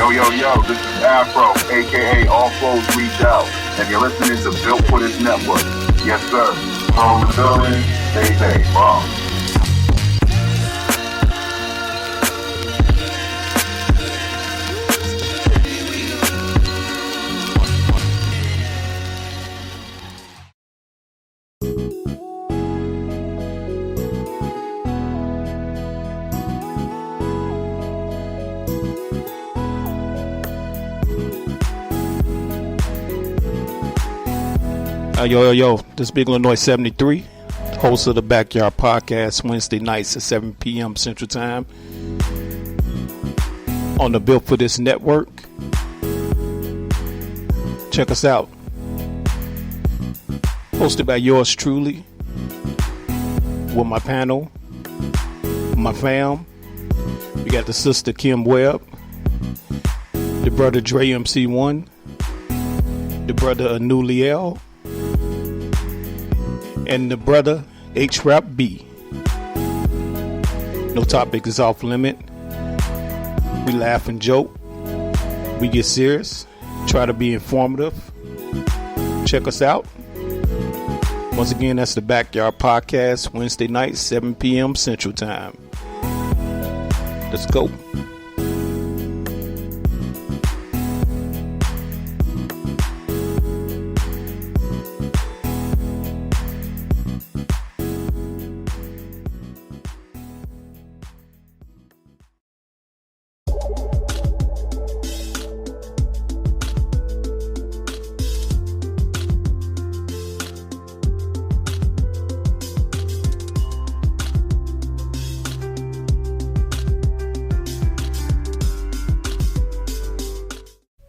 Yo, this is Afro, aka All Flows Reach Out, and you're listening to Built for This Network. Yes, sir. From the building, stay bomb. Yo, this is Big Illinois 73, host of the Backyard Podcast, Wednesday nights at 7 p.m. Central Time on the Built for This Network. Check us out. Hosted by yours truly, with my panel, my fam. We got the sister Kim Webb, the brother Dre MC1, the brother Anuliel, and the brother H-Rap B. No topic is off limit. We laugh and joke. We get serious. Try to be informative. Check us out. Once again, that's the Backyard Podcast, Wednesday night, 7 p.m. Central Time. Let's go.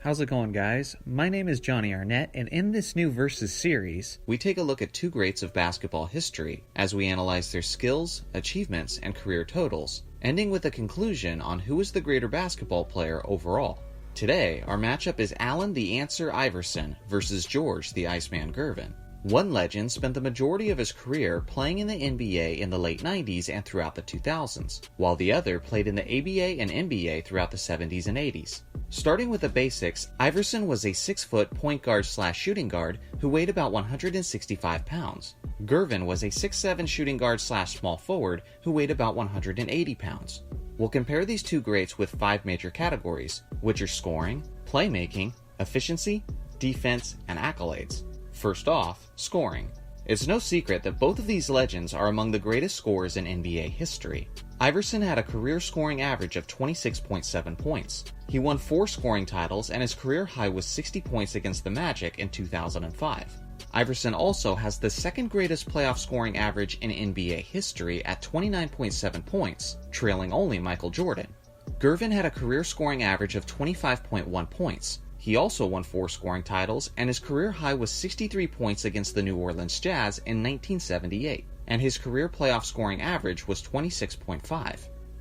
How's it going, guys? My name is Johnny Arnett, and in this new Versus series, we take a look at two greats of basketball history as we analyze their skills, achievements, and career totals, ending with a conclusion on who is the greater basketball player overall. Today, our matchup is Allen the Answer Iverson versus George the Iceman Gervin. One legend spent the majority of his career playing in the NBA in the late 90s and throughout the 2000s, while the other played in the ABA and NBA throughout the 70s and 80s. Starting with the basics, Iverson was a 6-foot point guard / shooting guard who weighed about 165 pounds. Gervin was a 6'7 shooting guard / small forward who weighed about 180 pounds. We'll compare these two greats with 5 major categories, which are scoring, playmaking, efficiency, defense, and accolades. First off, scoring. It's no secret that both of these legends are among the greatest scorers in NBA history. Iverson had a career scoring average of 26.7 points. He won 4 scoring titles, and his career high was 60 points against the Magic in 2005. Iverson also has the second greatest playoff scoring average in NBA history at 29.7 points, trailing only Michael Jordan. Gervin had a career scoring average of 25.1 points. He also won 4 scoring titles, and his career high was 63 points against the New Orleans Jazz in 1978, and his career playoff scoring average was 26.5.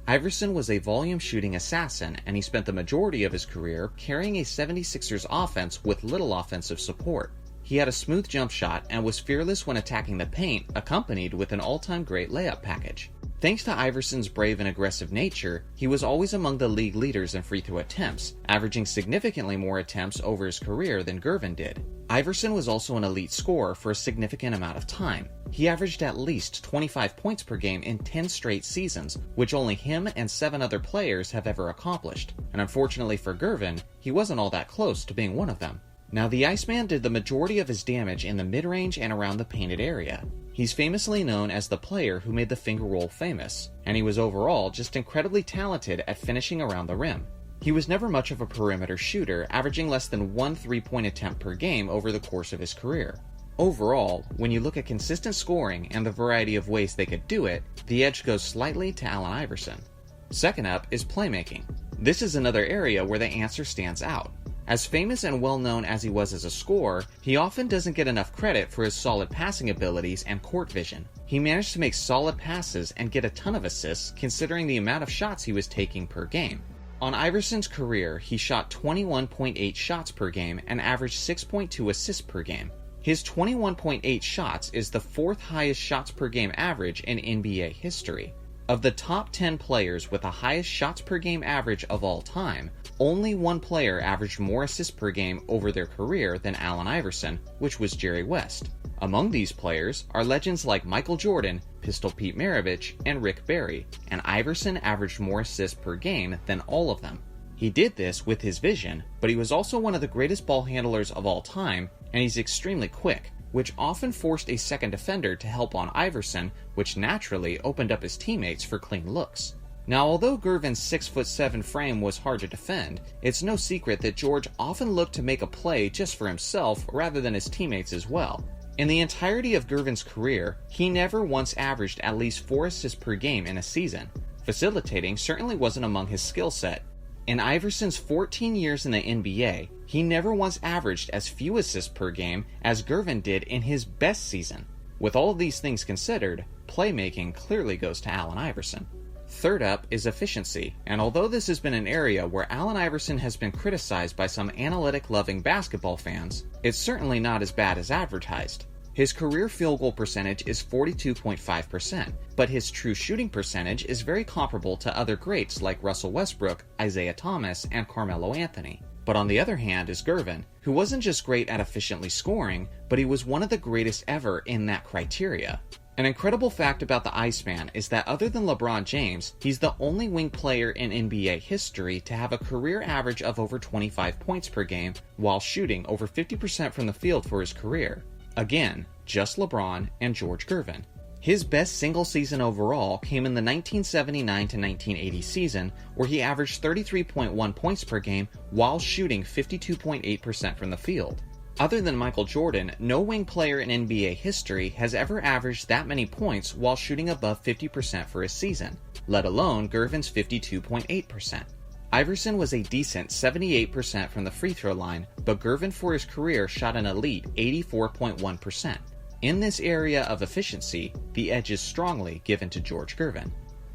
Iverson was a volume shooting assassin, and he spent the majority of his career carrying a 76ers offense with little offensive support. He had a smooth jump shot and was fearless when attacking the paint, accompanied with an all-time great layup package. Thanks to Iverson's brave and aggressive nature, he was always among the league leaders in free throw attempts, averaging significantly more attempts over his career than Gervin did. Iverson was also an elite scorer for a significant amount of time. He averaged at least 25 points per game in 10 straight seasons, which only him and 7 other players have ever accomplished. And unfortunately for Gervin, he wasn't all that close to being one of them. Now, the Iceman did the majority of his damage in the mid-range and around the painted area. He's famously known as the player who made the finger roll famous, and he was overall just incredibly talented at finishing around the rim. He was never much of a perimeter shooter, averaging less than 1 3-point attempt per game over the course of his career. Overall, when you look at consistent scoring and the variety of ways they could do it, the edge goes slightly to Allen Iverson. Second up is playmaking. This is another area where the answer stands out. As famous and well-known as he was as a scorer, he often doesn't get enough credit for his solid passing abilities and court vision. He managed to make solid passes and get a ton of assists considering the amount of shots he was taking per game. On Iverson's career, he shot 21.8 shots per game and averaged 6.2 assists per game. His 21.8 shots is the 4th highest shots per game average in NBA history. Of the top 10 players with the highest shots per game average of all time, only one player averaged more assists per game over their career than Allen Iverson, which was Jerry West. Among these players are legends like Michael Jordan, Pistol Pete Maravich, and Rick Barry, and Iverson averaged more assists per game than all of them. He did this with his vision, but he was also one of the greatest ball handlers of all time, and he's extremely quick, which often forced a second defender to help on Iverson, which naturally opened up his teammates for clean looks. Now, although Gervin's 6'7" frame was hard to defend, it's no secret that George often looked to make a play just for himself rather than his teammates as well. In the entirety of Gervin's career, he never once averaged at least 4 assists per game in a season. Facilitating certainly wasn't among his skill set. In Iverson's 14 years in the NBA, he never once averaged as few assists per game as Gervin did in his best season. With all of these things considered, playmaking clearly goes to Allen Iverson. Third up is efficiency, and although this has been an area where Allen Iverson has been criticized by some analytic-loving basketball fans, it's certainly not as bad as advertised. His career field goal percentage is 42.5%, but his true shooting percentage is very comparable to other greats like Russell Westbrook, Isaiah Thomas, and Carmelo Anthony. But on the other hand is Gervin, who wasn't just great at efficiently scoring, but he was one of the greatest ever in that criteria. An incredible fact about the Iceman is that other than LeBron James, he's the only wing player in NBA history to have a career average of over 25 points per game while shooting over 50% from the field for his career. Again, just LeBron and George Gervin. His best single season overall came in the 1979-1980 season, where he averaged 33.1 points per game while shooting 52.8% from the field. Other than Michael Jordan, no wing player in NBA history has ever averaged that many points while shooting above 50% for a season, let alone Gervin's 52.8%. Iverson was a decent 78% from the free throw line, but Gervin for his career shot an elite 84.1%. In this area of efficiency, the edge is strongly given to George Gervin.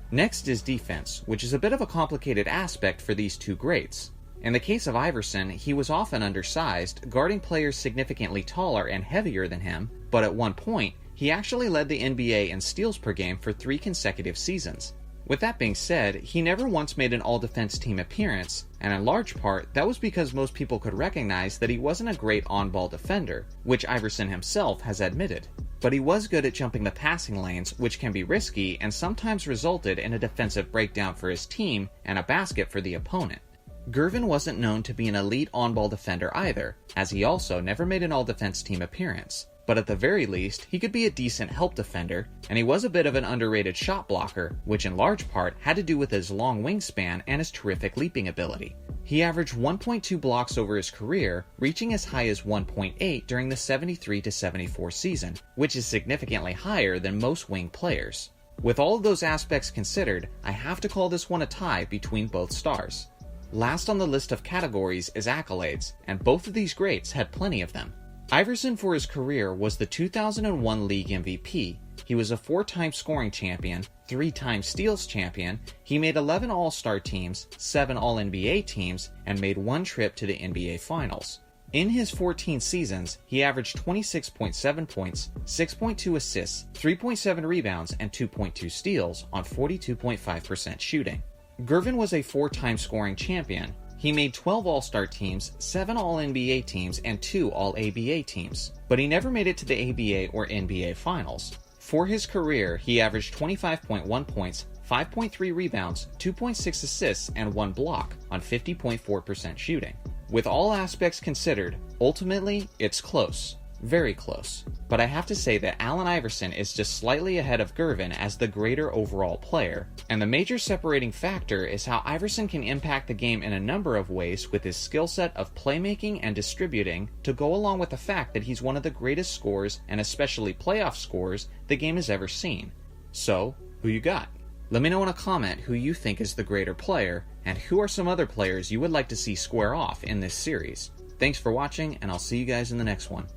Next is defense, which is a bit of a complicated aspect for these two greats. In the case of Iverson, he was often undersized, guarding players significantly taller and heavier than him, but at one point, he actually led the NBA in steals per game for 3 consecutive seasons. With that being said, he never once made an all-defense team appearance, and in large part, that was because most people could recognize that he wasn't a great on-ball defender, which Iverson himself has admitted. But he was good at jumping the passing lanes, which can be risky and sometimes resulted in a defensive breakdown for his team and a basket for the opponent. Gervin wasn't known to be an elite on-ball defender either, as he also never made an all-defense team appearance. But at the very least, he could be a decent help defender, and he was a bit of an underrated shot blocker, which in large part had to do with his long wingspan and his terrific leaping ability. He averaged 1.2 blocks over his career, reaching as high as 1.8 during the 73-74 season, which is significantly higher than most wing players. With all of those aspects considered, I have to call this one a tie between both stars. Last on the list of categories is accolades, and both of these greats had plenty of them. Iverson for his career was the 2001 League MVP. He was a 4-time scoring champion, 3-time steals champion, he made 11 All-Star teams, 7 All-NBA teams, and made 1 trip to the NBA Finals. In his 14 seasons, he averaged 26.7 points, 6.2 assists, 3.7 rebounds, and 2.2 steals on 42.5% shooting. Gervin was a 4-time scoring champion. He made 12 All-Star teams, 7 All-NBA teams, and 2 All-ABA teams, but he never made it to the ABA or NBA Finals. For his career, he averaged 25.1 points, 5.3 rebounds, 2.6 assists, and 1 block on 50.4% shooting. With all aspects considered, ultimately, it's close. Very close. But I have to say that Allen Iverson is just slightly ahead of Gervin as the greater overall player, and the major separating factor is how Iverson can impact the game in a number of ways with his skill set of playmaking and distributing to go along with the fact that he's one of the greatest scorers and especially playoff scorers the game has ever seen. So, who you got? Let me know in a comment who you think is the greater player, and who are some other players you would like to see square off in this series. Thanks for watching, and I'll see you guys in the next one.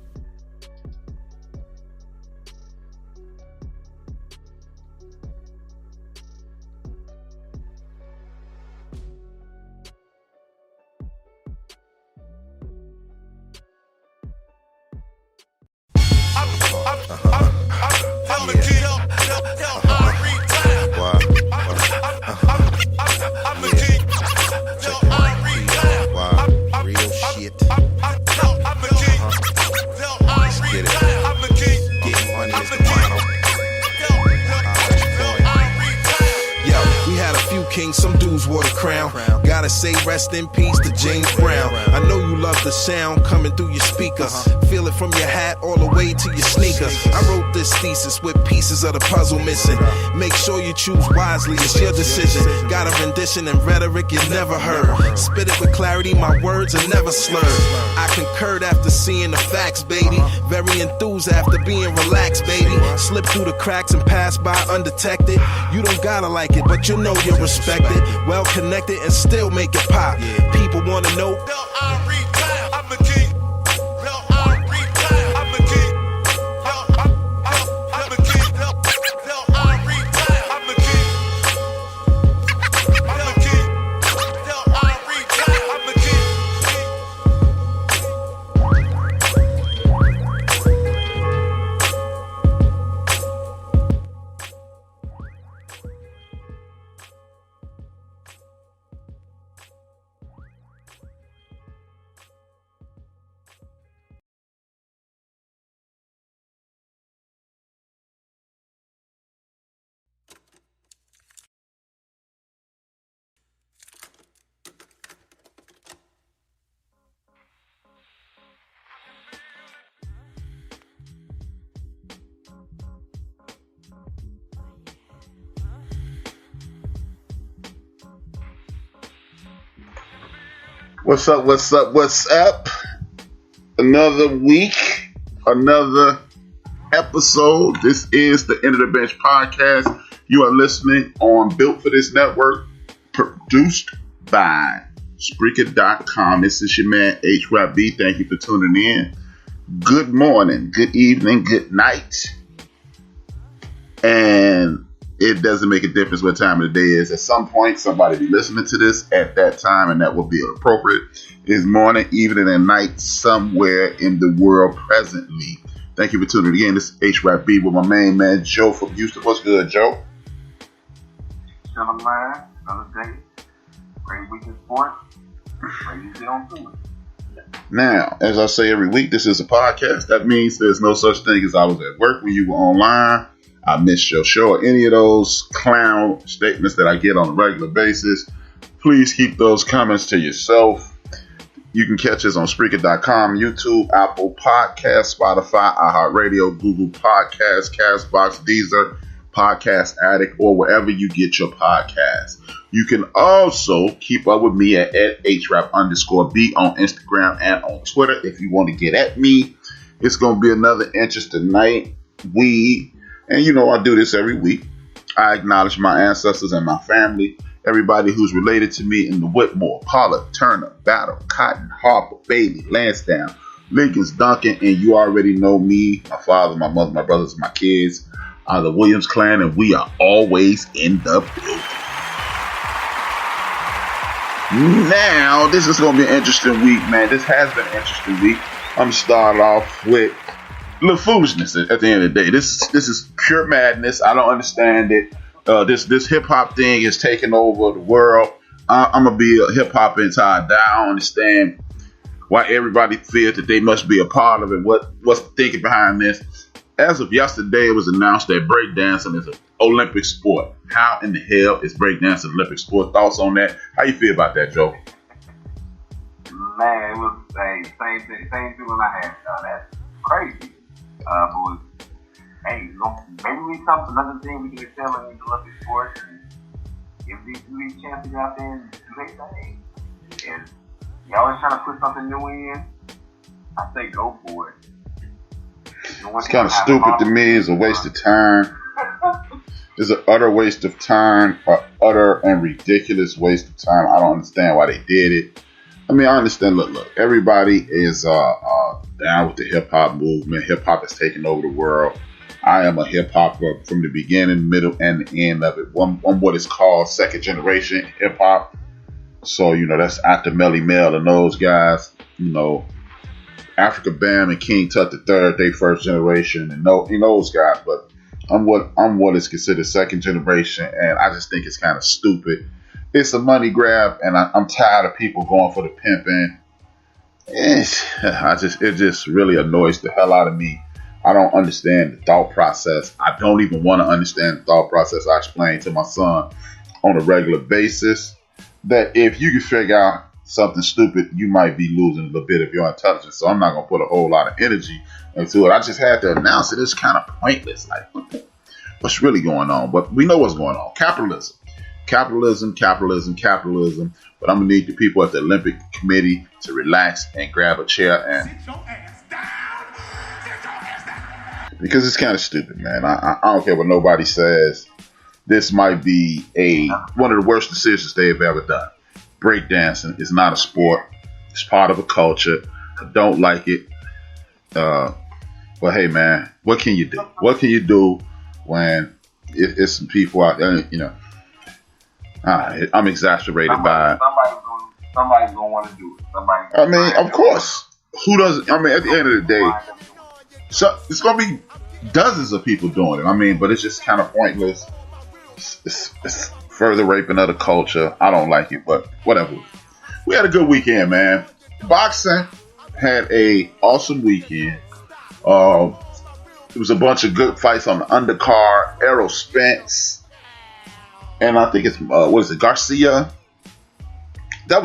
king, some dudes wore the crown. Gotta say rest in peace to James Brown. I know you love the sound coming through your speakers. Feel it from your hat all the way to your sneakers. I wrote this thesis with pieces of the puzzle missing. Make sure you choose wisely, it's your decision. Got a rendition and rhetoric you never heard. Spit it with clarity, my words are never slurred. I concurred after seeing the facts, baby. Very enthused after being relaxed, baby. Slip through the cracks and pass by undetected. You don't gotta like it, but you know you're respected. Well connected and still make it pop. People wanna know, I'm the king. What's up? What's up? What's up? Another week, another episode. This is the End of the Bench podcast. You are listening on Built for This Network, produced by Spreaker.com. This is your man, H-Rap-B. Thank you for tuning in. Good morning, good evening, good night. And it doesn't make a difference what time of the day is. At some point, somebody be listening to this at that time, and that will be appropriate. It's morning, evening, and night somewhere in the world presently. Thank you for tuning in. This is H-Rap-B with my main man, Joe from Houston. What's good, Joe? Chilling, man. Another day. Great week in sports. Ready to get on to it. Now, as I say every week, this is a podcast. That means there's no such thing as I was at work when you were online. I missed your show, or any of those clown statements that I get on a regular basis. Please keep those comments to yourself. You can catch us on Spreaker.com, YouTube, Apple Podcasts, Spotify, iHeartRadio, Google Podcasts, Castbox, Deezer, Podcast Addict, or wherever you get your podcasts. You can also keep up with me at @HRAP_B on Instagram and on Twitter if you want to get at me. It's going to be another interesting night. And you know I do this every week. I acknowledge my ancestors and my family, everybody who's related to me in the Whitmore, Pollard, Turner, Battle, Cotton, Harper, Bailey, Lansdowne, Lincolns, Duncan, and you already know me, my father, my mother, my brothers, my kids, the Williams clan, and we are always in the building. Now, this is going to be an interesting week, man. This has been an interesting week. I'm going to start off with little foolishness at the end of the day. This is pure madness. I don't understand it. This hip hop thing is taking over the world. I'm gonna be a hip hop inside down. I don't understand why everybody feels that they must be a part of it. What's the thinking behind this? As of yesterday, it was announced that breakdancing is an Olympic sport. How in the hell is breakdancing an Olympic sport? Thoughts on that? How you feel about that, Joe? Man, it was the same feeling I had. That's crazy. But hey, maybe we come to another thing we can excel in the Olympic sports and give these champions out there and do their thing. And y'all always trying to put something new in. I say go for it. It's kind of stupid to me. It's a waste of time. It's an utter waste of time, or utter and ridiculous waste of time. I don't understand why they did it. I mean, I understand. Look. Everybody is down with the hip hop movement. Hip hop has taken over the world. I am a hip hopper from the beginning, middle, and the end of it. One what is called second generation hip hop. So that's after Melly Mel and those guys. Africa Bam and King Tut III, they first generation, and those guys. But I'm what is considered second generation, and I just think it's kind of stupid. It's a money grab, and I'm tired of people going for the pimping. It just really annoys the hell out of me. I don't understand the thought process. I don't even want to understand the thought process. I explained to my son on a regular basis, that if you can figure out something stupid, you might be losing a little bit of your intelligence. So I'm not going to put a whole lot of energy into it. I just had to announce it. It's kind of pointless. Like, what's really going on? But we know what's going on. Capitalism. But I'm going to need the people at the Olympic Committee to relax and grab a chair and... Sit your ass down. Because it's kind of stupid, man. I don't care what nobody says. This might be one of the worst decisions they've ever done. Breakdancing is not a sport. It's part of a culture. I don't like it. But hey, man, what can you do? What can you do when it's some people out there, you know? I'm exasperated by it. Somebody's gonna want to do it. I mean, of course. Who doesn't? I mean, at the end of the day, so it's gonna be dozens of people doing it. I mean, but it's just kind of pointless. It's further raping of the culture. I don't like it, but whatever. We had a good weekend, man. Boxing had a awesome weekend. It was a bunch of good fights on the undercard. Errol Spence, and I think it's what is it, Garcia? That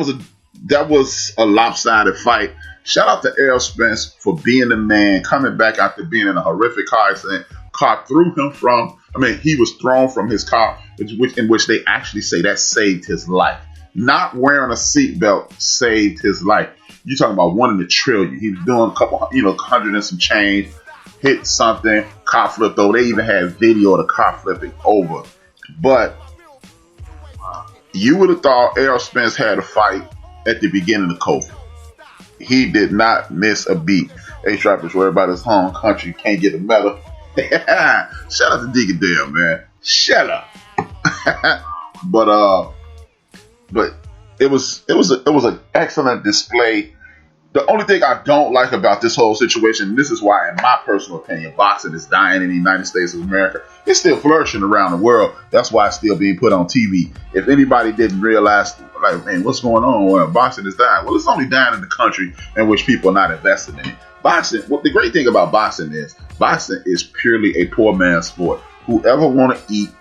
was a lopsided fight. Shout out to Errol Spence for being the man, coming back after being in a horrific car accident. Car threw him from. I mean, he was thrown from his car, in which they actually say that saved his life. Not wearing a seatbelt saved his life. You're talking about 1 in a trillion. He was doing a couple, 100 and some change, hit something, car flipped over. They even had video of the car flipping over. But you would have thought Errol Spence had a fight at the beginning of COVID. He did not miss a beat. A-Trappers worried about his home country, can't get a medal. Shout out to Deacon Dale, man. Shut up. But it was an excellent display. The only thing I don't like about this whole situation, and this is why, in my personal opinion, boxing is dying in the United States of America. It's still flourishing around the world. That's why it's still being put on TV. If anybody didn't realize, like, man, what's going on when boxing is dying? Well, it's only dying in the country in which people are not invested in it. Boxing, well, the great thing about boxing is purely a poor man's sport. Whoever want to eat,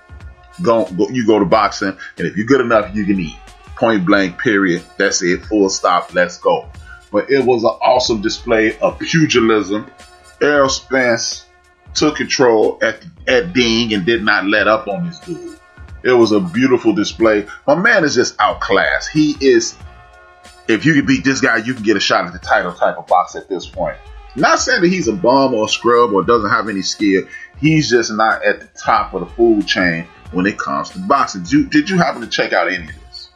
you go to boxing, and if you're good enough, you can eat. Point blank, period. That's it. Full stop. Let's go. But it was an awesome display of pugilism. Errol Spence took control at Ding and did not let up on this dude. It was a beautiful display. My man is just outclassed. He is, if you can beat this guy, you can get a shot at the title type of box at this point. Not saying that he's a bum or a scrub or doesn't have any skill. He's just not at the top of the food chain when it comes to boxing. Did you happen to check out any of this?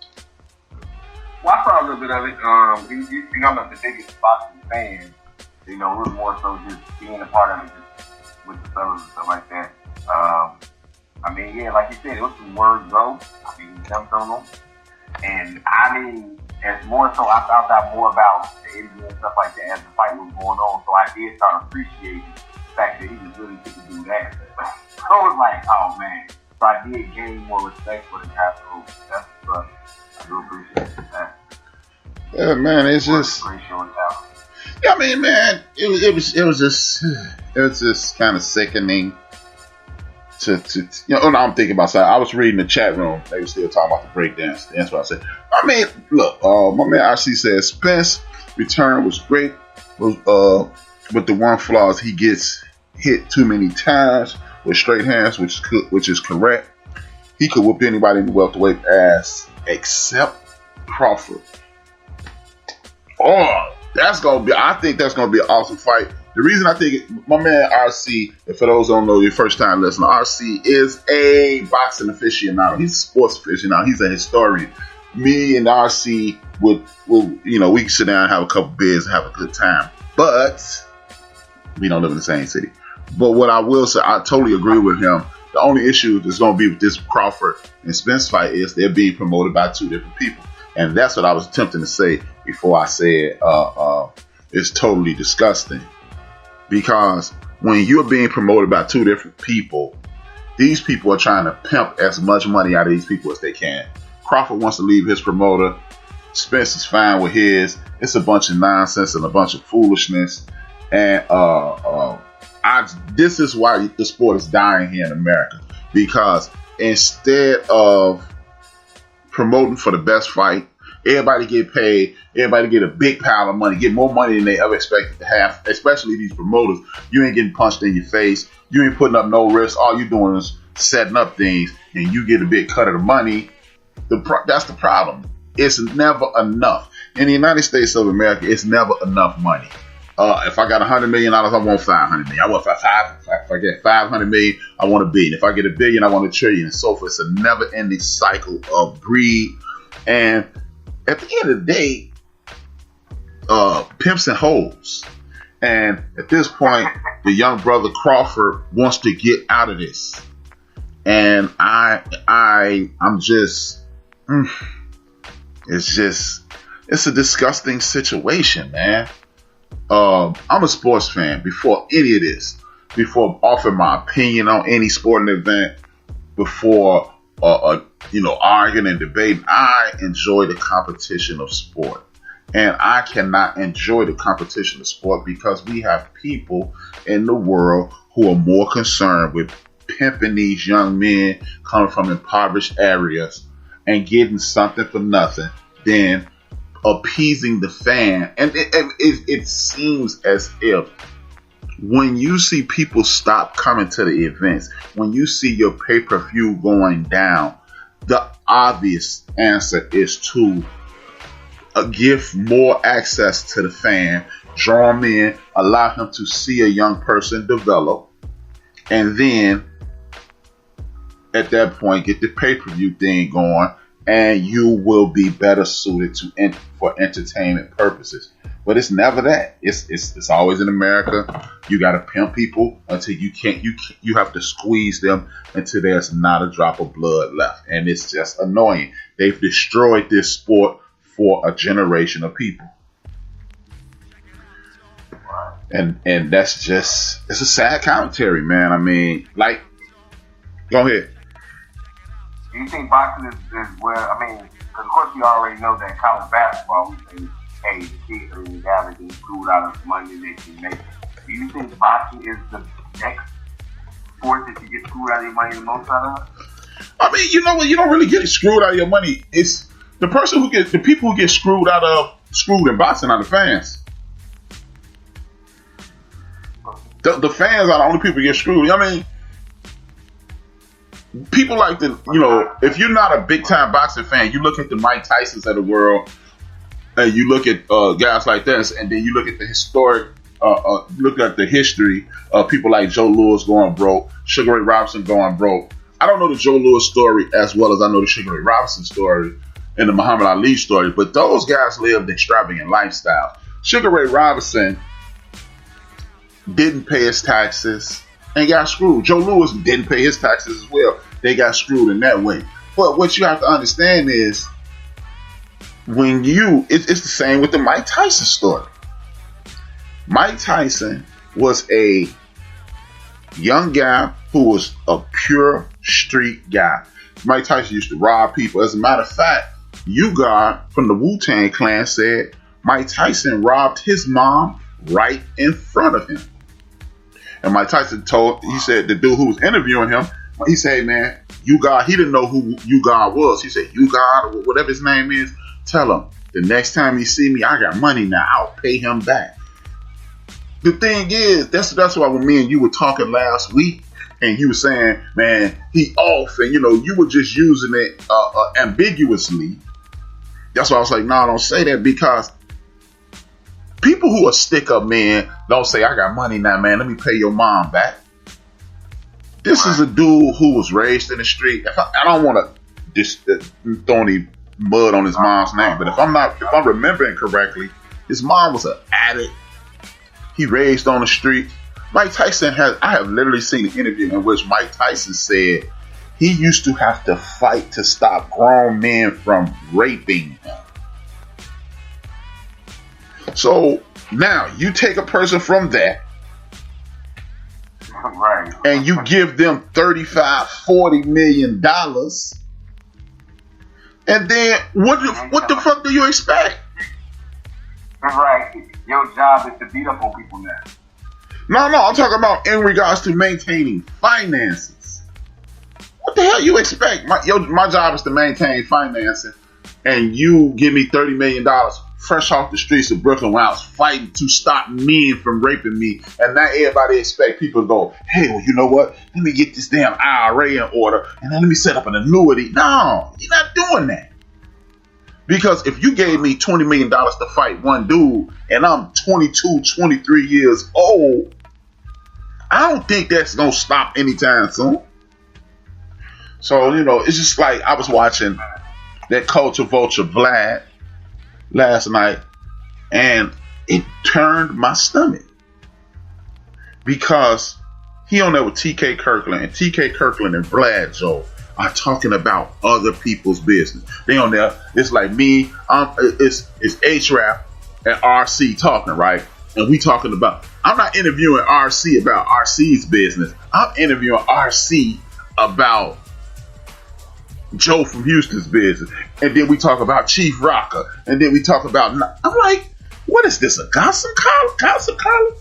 Well, I saw a little bit of it. I'm not the biggest boxing fan. It was more so just being a part of it, just with the fellas and stuff like that. I mean, yeah, like you said, it was some words though. I mean, he jumped on them. And I mean, as more so, I found out more about the interview and stuff like that as the fight was going on. So I did start appreciating the fact that he was really good to do that. So I was like, oh man. So I did gain more respect for the guy. So that's what's up. I do appreciate that. Yeah, man, it's just. Yeah, I mean, man, it was just kind of sickening. I'm thinking about something. I was reading the chat room. They were still talking about the breakdance. That's what I said. I mean, look, my man RC says Spence return was great. But the one flaw is he gets hit too many times with straight hands, which is correct. He could whoop anybody in the welterweight ass except Crawford. Oh, I think that's gonna be an awesome fight. The reason I think my man RC, and for those who don't know, your first time listener, RC is a boxing aficionado. He's a sports aficionado. He's a historian. Me and RC we can sit down and have a couple beers and have a good time. But we don't live in the same city. But what I will say, I totally agree with him. The only issue that's going to be with this Crawford and Spence fight is they're being promoted by two different people. And that's what I was attempting to say before I said it's totally disgusting. Because when you're being promoted by two different people, these people are trying to pimp as much money out of these people as they can. Crawford wants to leave his promoter. Spence is fine with his. It's a bunch of nonsense and a bunch of foolishness. And this is why the sport is dying here in America. Because instead of promoting for the best fight. Everybody get paid. Everybody get a big pile of money. Get more money than they ever expected to have. Especially these promoters. You ain't getting punched in your face. You ain't putting up no risk. All you doing is setting up things, and you get a big cut of the money. That's the problem. It's never enough. In the United States of America, it's never enough money. If I got $100 million, I want $500 million. I want if I get $500 million, I want $1 billion. If I get $1 billion, I want $1 trillion, and so forth. It's a never-ending cycle of greed. And at the end of the day, pimps and hoes. And at this point, the young brother Crawford wants to get out of this. And I'm just, it's a disgusting situation, man. I'm a sports fan. Before any of this, before offering my opinion on any sporting event, before arguing and debating, I enjoy the competition of sport. And I cannot enjoy the competition of sport because we have people in the world who are more concerned with pimping these young men coming from impoverished areas and getting something for nothing than appeasing the fan. And it seems as if when you see people stop coming to the events, when you see your pay-per-view going down, the obvious answer is to give more access to the fan, draw him in, allow him to see a young person develop, and then at that point get the pay-per-view thing going, and you will be better suited for entertainment purposes. But it's never that. It's always in America. You got to pimp people until you can't. You have to squeeze them until there's not a drop of blood left, and it's just annoying. They've destroyed this sport for a generation of people, and that's just, it's a sad commentary, man. I mean, like, go ahead. Do you think boxing is where, I mean, because of course we already know that college basketball, we say, hey, the kids are in guys getting screwed out of money they can make. Do you think boxing is the next sport that you get screwed out of your money the most out of? I mean, you know what? You don't really get screwed out of your money. It's the people who get screwed in boxing are the fans. The fans are the only people who get screwed. I mean, people like if you're not a big time boxing fan, you look at the Mike Tysons of the world, and you look at guys like this, and then you look at the history of people like Joe Louis going broke, Sugar Ray Robinson going broke. I don't know the Joe Louis story as well as I know the Sugar Ray Robinson story and the Muhammad Ali story, but those guys lived extravagant lifestyle. Sugar Ray Robinson didn't pay his taxes and got screwed. Joe Louis didn't pay his taxes as well. They got screwed in that way. But what you have to understand is it's the same with the Mike Tyson story. Mike Tyson was a young guy who was a pure street guy. Mike Tyson used to rob people. As a matter of fact, U-God from the Wu-Tang Clan said Mike Tyson robbed his mom right in front of him. And Mike Tyson he said the dude who was interviewing him, he said, hey man, U-God, he didn't know who U-God was. He said, U-God, or whatever his name is, tell him the next time you see me, I got money now. I'll pay him back. The thing is, that's why when me and you were talking last week, and you were saying, man, he off, and you were just using it ambiguously. That's why I was like, no, don't say that, because people who are stick-up men don't say, I got money now, man, let me pay your mom back. This is a dude who was raised in the street. I don't want to throw any mud on his mom's name, but if I'm remembering correctly, his mom was an addict. He raised on the street. Mike Tyson I have literally seen an interview in which Mike Tyson said he used to have to fight to stop grown men from raping him. So now you take a person from that, right, and you give them $35-40 million, and then what the fuck do you expect? Right. Your job is to beat up on people now. No, I'm talking about in regards to maintaining finances. What the hell you expect? My job is to maintain financing, and you give me $30 million fresh off the streets of Brooklyn when I was fighting to stop men from raping me, and now everybody expect people to go, hey, well, you know what? Let me get this damn IRA in order, and then let me set up an annuity. No, you're not doing that. Because if you gave me $20 million to fight one dude, and I'm 22, 23 years old, I don't think that's going to stop anytime soon. So, it's just like I was watching that Culture Vulture Vlad last night, and it turned my stomach. Because he on there with T.K. Kirkland, and T.K. Kirkland and Vlad Joe are talking about other people's business. They on there, it's like me, it's H-Rap and RC talking, right? And we talking about, I'm not interviewing RC about RC's business. I'm interviewing RC about Joe from Houston's business. And then we talk about Chief Rocker. And then we talk about, I'm like, what is this, a gossip column?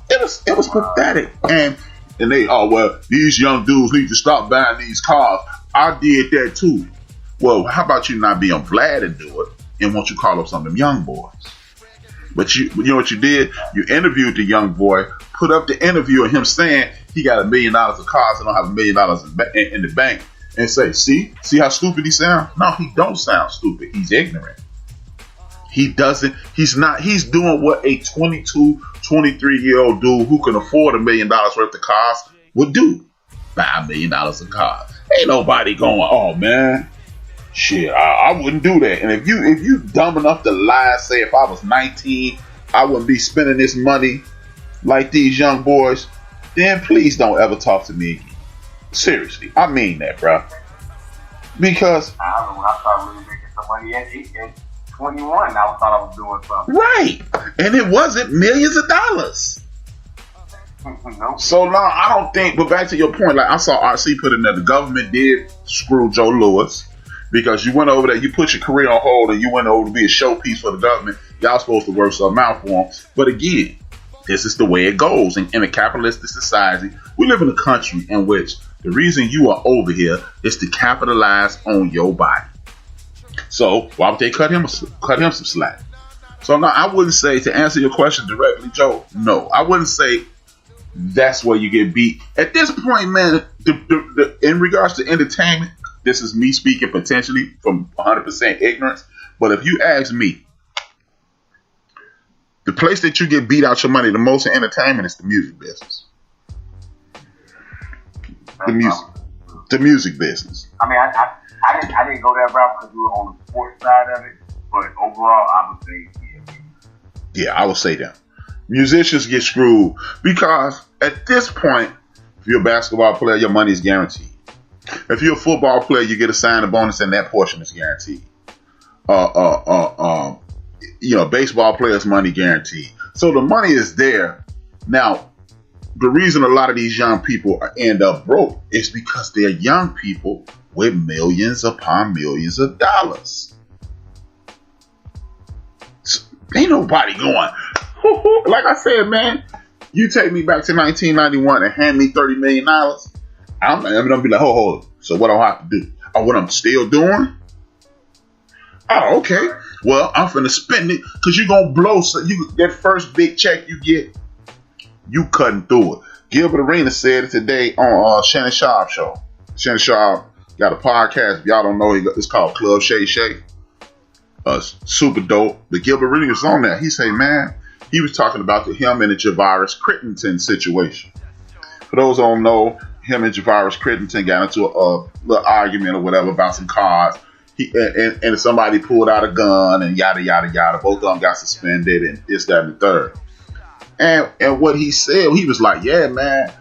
It was pathetic. And they, well, these young dudes need to stop buying these cars. I did that too. Well, how about you not be on Vlad and do it, and won't you call up some of them young boys? But you know what you did? You interviewed the young boy, put up the interview of him saying he got $1 million of cars and don't have $1 million in the bank, and say, see how stupid he sounds? No, he don't sound stupid. He's ignorant. He's doing what a 22, 23-year-old dude who can afford $1 million worth of cars would do. Buy $1 million of cars. Ain't nobody going, oh man, shit, I wouldn't do that. And if you dumb enough to lie and say if I was 19, I wouldn't be spending this money like these young boys, then please don't ever talk to me again. Seriously, I mean that, bro. Because I remember when I started really making some money at 21, I thought I was doing something. Right. And it wasn't millions of dollars. Nope. So now I don't think, but back to your point, like I saw RC put in there, the government did screw Joe Lewis because you went over there, you put your career on hold and you went over to be a showpiece for the government. Y'all supposed to work something out for them. But again, this is the way it goes. In a capitalistic society, we live in a country in which the reason you are over here is to capitalize on your body. So why would they cut him some slack? So now I wouldn't say, to answer your question directly, Joe, no, I wouldn't say that's where you get beat. At this point, man, in regards to entertainment, this is me speaking potentially from 100% ignorance. But if you ask me, the place that you get beat out your money the most in entertainment is the music business. The music business. I mean, I didn't go that route because we were on the sports side of it, but overall, I would say, yeah, I would say that. Musicians get screwed because at this point, if you're a basketball player, your money is guaranteed. If you're a football player, you get a signing bonus and that portion is guaranteed. Baseball players' money guaranteed. So the money is there. Now, the reason a lot of these young people end up broke is because they're young people with millions upon millions of dollars. So, ain't nobody going, like I said, man, you take me back to 1991 and hand me $30 million, I'm going to be like, hold on. So what do I have to do? Oh, what I'm still doing? Oh, okay. Well, I'm finna spend it because you're going to blow. So that first big check you get, you cutting through it. Gilbert Arenas said it today on Shannon Sharp show. Shannon Sharp got a podcast. If y'all don't know, it's called Club Shay Shay. Super dope. But Gilbert Arenas was on there. He said, man, he was talking about him and the Javaris Crittenton situation. For those who don't know, him and Javaris Crittenton got into a little argument or whatever about some cars. And somebody pulled out a gun and yada, yada, yada. Both of them got suspended and this, that, and the third. And what he said, he was like, yeah, man,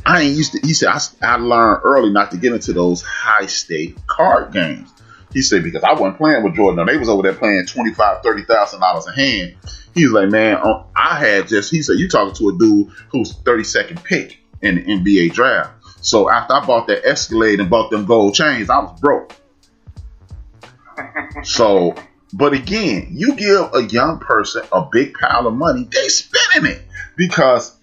I ain't used to, he said, I learned early not to get into those high stake card games. He said, because I wasn't playing with Jordan. No, they was over there playing $25,000, $30,000 a hand. He was like, man, he said, you talking to a dude who's 32nd pick in the NBA draft. So after I bought that Escalade and bought them gold chains, I was broke. So, but again, you give a young person a big pile of money, they spending it because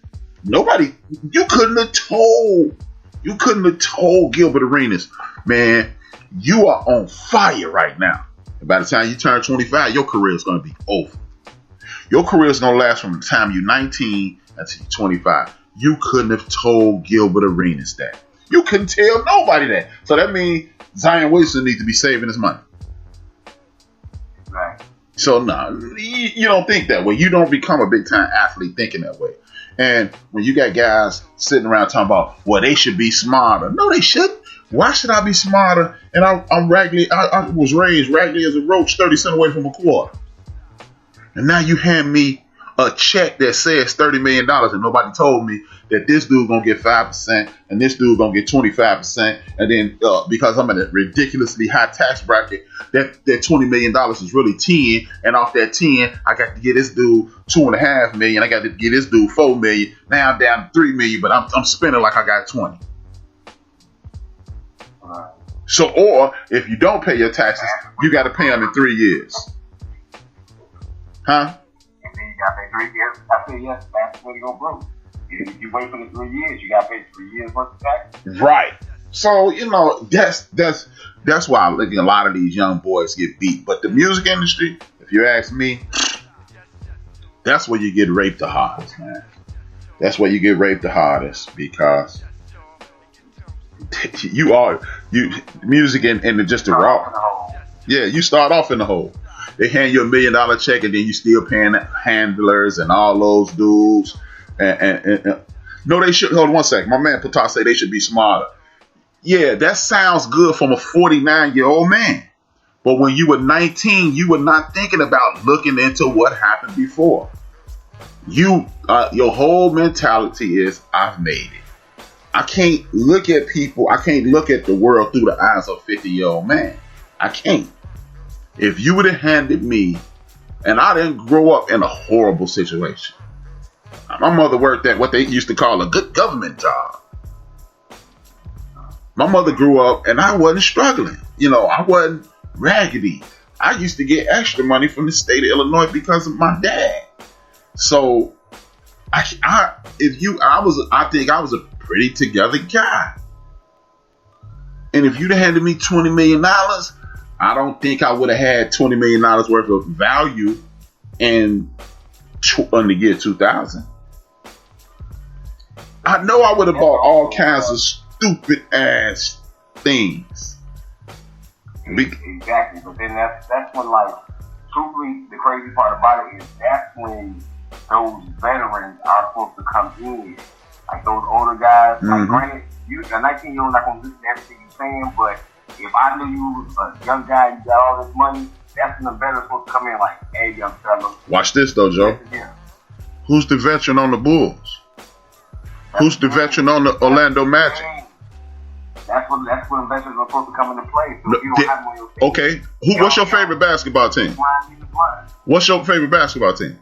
you couldn't have told You couldn't have told Gilbert Arenas, man, you are on fire right now. And by the time you turn 25, your career is going to be over. Your career is going to last from the time you're 19 until you're 25. You couldn't have told Gilbert Arenas that. You couldn't tell nobody that. So that means Zion Williamson needs to be saving his money. Right. So you don't think that way. You don't become a big time athlete thinking that way. And when you got guys sitting around talking about, well, they should be smarter. No, they shouldn't. Why should I be smarter? And I'm raggedy. I was raised raggedy as a roach, 30 cents away from a quarter. And now you hand me a check that says $30 million, and nobody told me that this dude gonna get 5% and this dude gonna get 25%, and then because I'm in a ridiculously high tax bracket, that $20 million is really 10, and off that 10, I got to get this dude $2.5 million. I got to get this dude $4 million. Now I'm down to $3 million, but I'm spending like I got 20. So, or if you don't pay your taxes, you got to pay them in 3 years. Huh? And then you got to pay 3 years. I say yes, that's when you go broke. If you wait for the 3 years, you got to pay 3 years worth of taxes. Right. So, that's why I'm looking a lot of these young boys get beat. But the music industry, if you ask me, that's where you get raped the hardest, man. That's where you get raped the hardest, because music and just the raw. Yeah, you start off in the hole. They hand you $1 million check, and then you still paying handlers and all those dudes. And no, they should. Hold on one second. My man Patar say they should be smarter. Yeah, that sounds good from a 49-year-old man. But when you were 19, you were not thinking about looking into what happened before. Your whole mentality is, I've made it. I can't look at people. I can't look at the world through the eyes of a 50-year-old man. I can't. If you would have handed me, and I didn't grow up in a horrible situation. My mother worked at what they used to call a good government job. My mother grew up, and I wasn't struggling. I wasn't raggedy. I used to get extra money from the state of Illinois because of my dad. So, I think I was a pretty together guy. And if you'd have handed me $20 million, I don't think I would have had $20 million worth of value in the year 2000. I know I would have bought all kinds of stupid ass things. Exactly, but then that's when, like, truthfully, the crazy part about it is that's when those veterans are supposed to come in. Like those older guys, like, granted, you a 19-year-old not gonna listen to everything you're saying, but if I knew you was a young guy and you got all this money, that's when the veterans supposed to come in like, hey, young fella. Watch this though, Joe. Who's the veteran on the Bulls? Who's the veteran on the Orlando Magic? That's when the veterans are supposed to come into play. So if you don't have one of your teams, okay. What's your favorite basketball team? What's your favorite basketball team?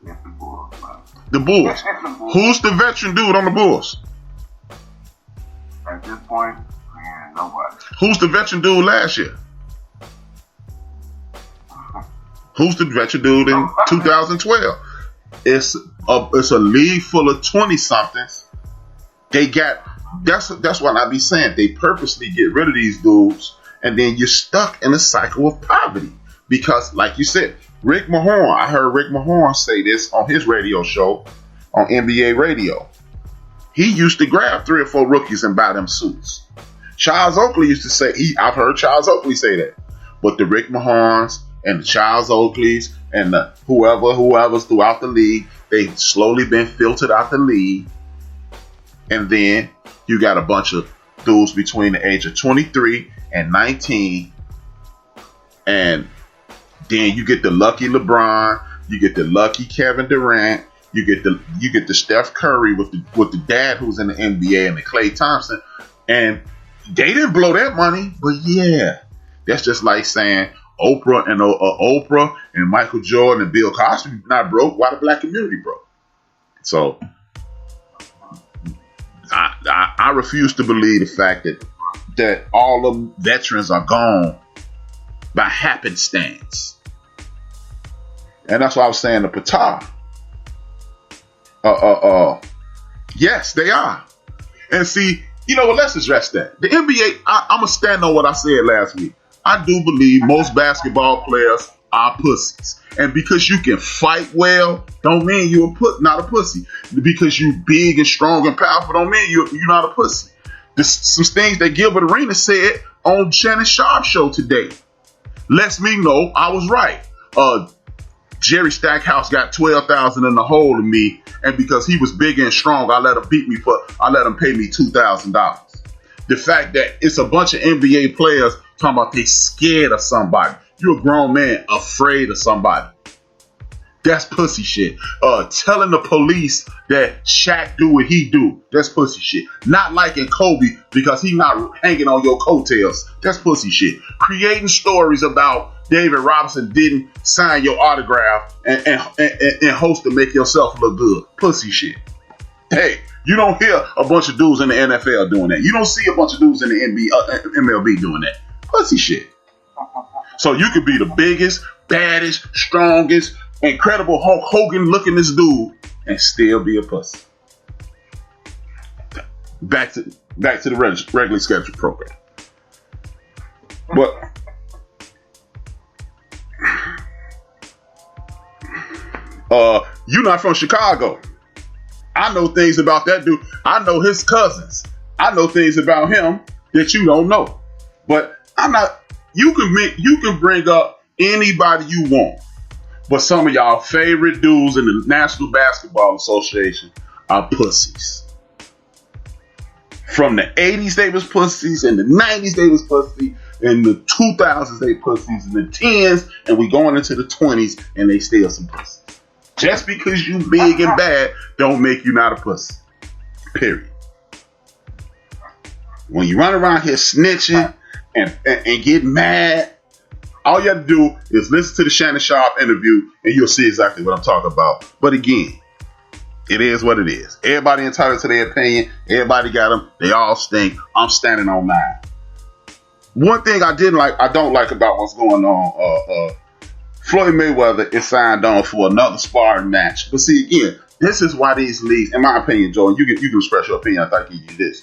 It's the Bulls, man. The Bulls. Who's the veteran dude on the Bulls? At this point, man, nobody. Who's the veteran dude last year? Who's the veteran dude in 2012? It's a league full of 20-somethings. They got that's what I be saying. They purposely get rid of these dudes, and then you're stuck in a cycle of poverty. Because, like you said, Rick Mahorn, I heard Rick Mahorn say this on his radio show on NBA radio. He used to grab 3 or 4 rookies and buy them suits. Charles Oakley used to say, I've heard Charles Oakley say that. But the Rick Mahorns and the Charles Oakleys and the whoever's throughout the league, they've slowly been filtered out the league. And then you got a bunch of dudes between the age of 23 and 19. And then you get the lucky LeBron, you get the lucky Kevin Durant, you get the Steph Curry with the dad who's in the NBA and the Klay Thompson. And they didn't blow that money, but yeah, that's just like saying Oprah and Michael Jordan and Bill Cosby not broke. Why the black community broke? So I refuse to believe the fact that all of veterans are gone by happenstance. And that's why I was saying to Patar. Yes, they are. And see, you know what? Let's address that. The NBA, I'm going to stand on what I said last week. I do believe most basketball players are pussies. And because you can fight well, don't mean you're not a pussy. Because you big and strong and powerful don't mean you're not a pussy. There's some things that Gilbert Arenas said on Shannon Sharp's show today lets me know I was right. Jerry Stackhouse got 12,000 in the hole of me, and because he was big and strong, I let him pay me $2,000. The fact that it's a bunch of NBA players talking about they scared of somebody. You're a grown man afraid of somebody. That's pussy shit. Telling the police that Shaq do what he do. That's pussy shit. Not liking Kobe because he not hanging on your coattails. That's pussy shit. Creating stories about David Robinson didn't sign your autograph and host to make yourself look good. Pussy shit. Hey, you don't hear a bunch of dudes in the NFL doing that. You don't see a bunch of dudes in the MLB doing that. Pussy shit. So you could be the biggest, baddest, strongest, incredible Hulk Hogan looking this dude and still be a pussy. Back to the regularly scheduled program. But you're not from Chicago. I know things about that dude. I know his cousins. I know things about him that you don't know. But I'm not. You can bring up anybody you want. But some of y'all favorite dudes in the National Basketball Association are pussies. From the 80s, they was pussies. In the 90s, they was pussies. In the 2000s, they pussies. In the 10s, and we going into the 20s, and they still some pussies. Just because you big and bad don't make you not a pussy. Period. When you run around here snitching and get mad, all you have to do is listen to the Shannon Sharp interview and you'll see exactly what I'm talking about. But again, it is what it is. Everybody entitled to their opinion. Everybody got them. They all stink. I'm standing on mine. One thing I don't like about what's going on, Floyd Mayweather is signed on for another sparring match. But see, again, this is why these leagues, in my opinion, Joe, you can express your opinion. I think you do this.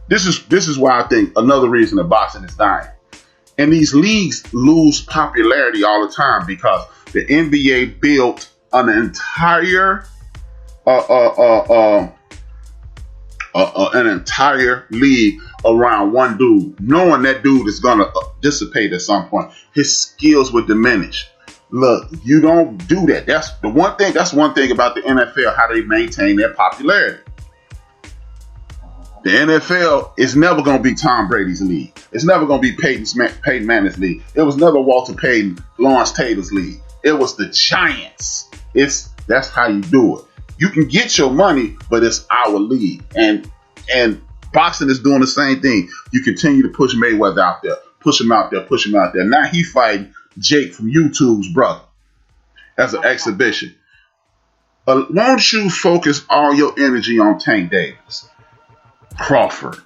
This is why I think another reason that boxing is dying. And these leagues lose popularity all the time because the NBA built an entire league around one dude, knowing that dude is gonna dissipate at some point. His skills would diminish. Look, you don't do that. That's one thing about the NFL, how they maintain their popularity. The NFL is never going to be Tom Brady's league. It's never going to be Peyton Manning's league. It was never Walter Payton, Lawrence Taylor's league. It was the Giants. That's how you do it. You can get your money, but it's our league. And boxing is doing the same thing. You continue to push Mayweather out there, push him out there. Now he fighting Jake from YouTube's brother as an exhibition. Why don't you focus all your energy on Tank Davis, Crawford,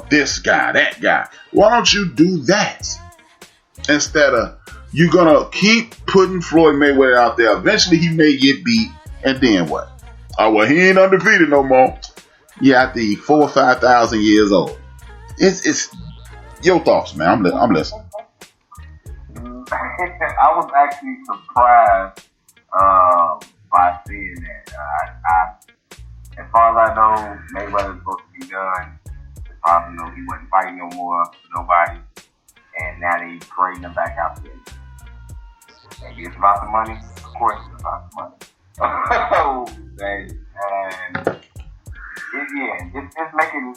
this guy, that guy? Why don't you do that instead of you're gonna keep putting Floyd Mayweather out there? Eventually he may get beat, and then what? Oh well, he ain't undefeated no more. Yeah, I think 4,000 or 5,000 years old. It's your thoughts, man. I'm listening. I was actually surprised by seeing that. As far as I know, Mayweather's supposed to be done. As far as I know, he wasn't fighting no more for nobody. And now they bring him back out there. Maybe it's about the money. Of course it's about the money.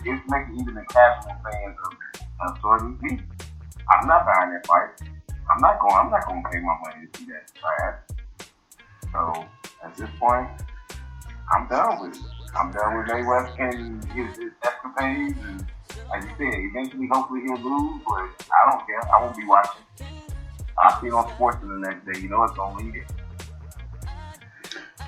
It's making even the casual fans of Jordan beat. I'm not buying that fight. I'm not going to pay my money to see that trash. So at this point, I'm done with it. I'm done with Mayweather and his escapades. And like you said, eventually, hopefully he'll lose, but I don't care. I won't be watching. I'll see it on sports the next day. You know it's going to lead it.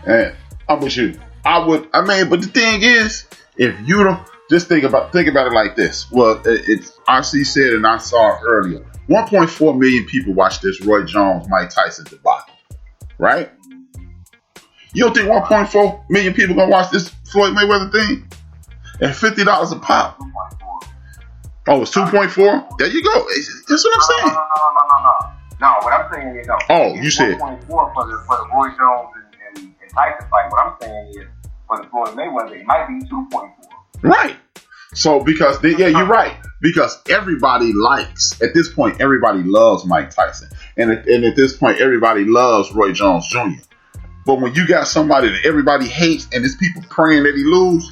And I'm with you. But the thing is, if you don't just think about it like this. Well, it's RC said, and I saw it earlier. 1.4 million people watched this Roy Jones Mike Tyson debacle, right? You don't think 1.4 million people gonna watch this Floyd Mayweather thing? At $50 a pop. 2.4. Oh, it's 2.4? There you go. That's what I'm saying. No, what I'm saying is, no. Oh, you said 1.4 for the Roy Jones and Tyson fight. What I'm saying is, for the Floyd Mayweather, it might be 2.4. right. So you're right. Because everybody likes, at this point, everybody loves Mike Tyson. And at this point, everybody loves Roy Jones Jr. But when you got somebody that everybody hates and there's people praying that he lose,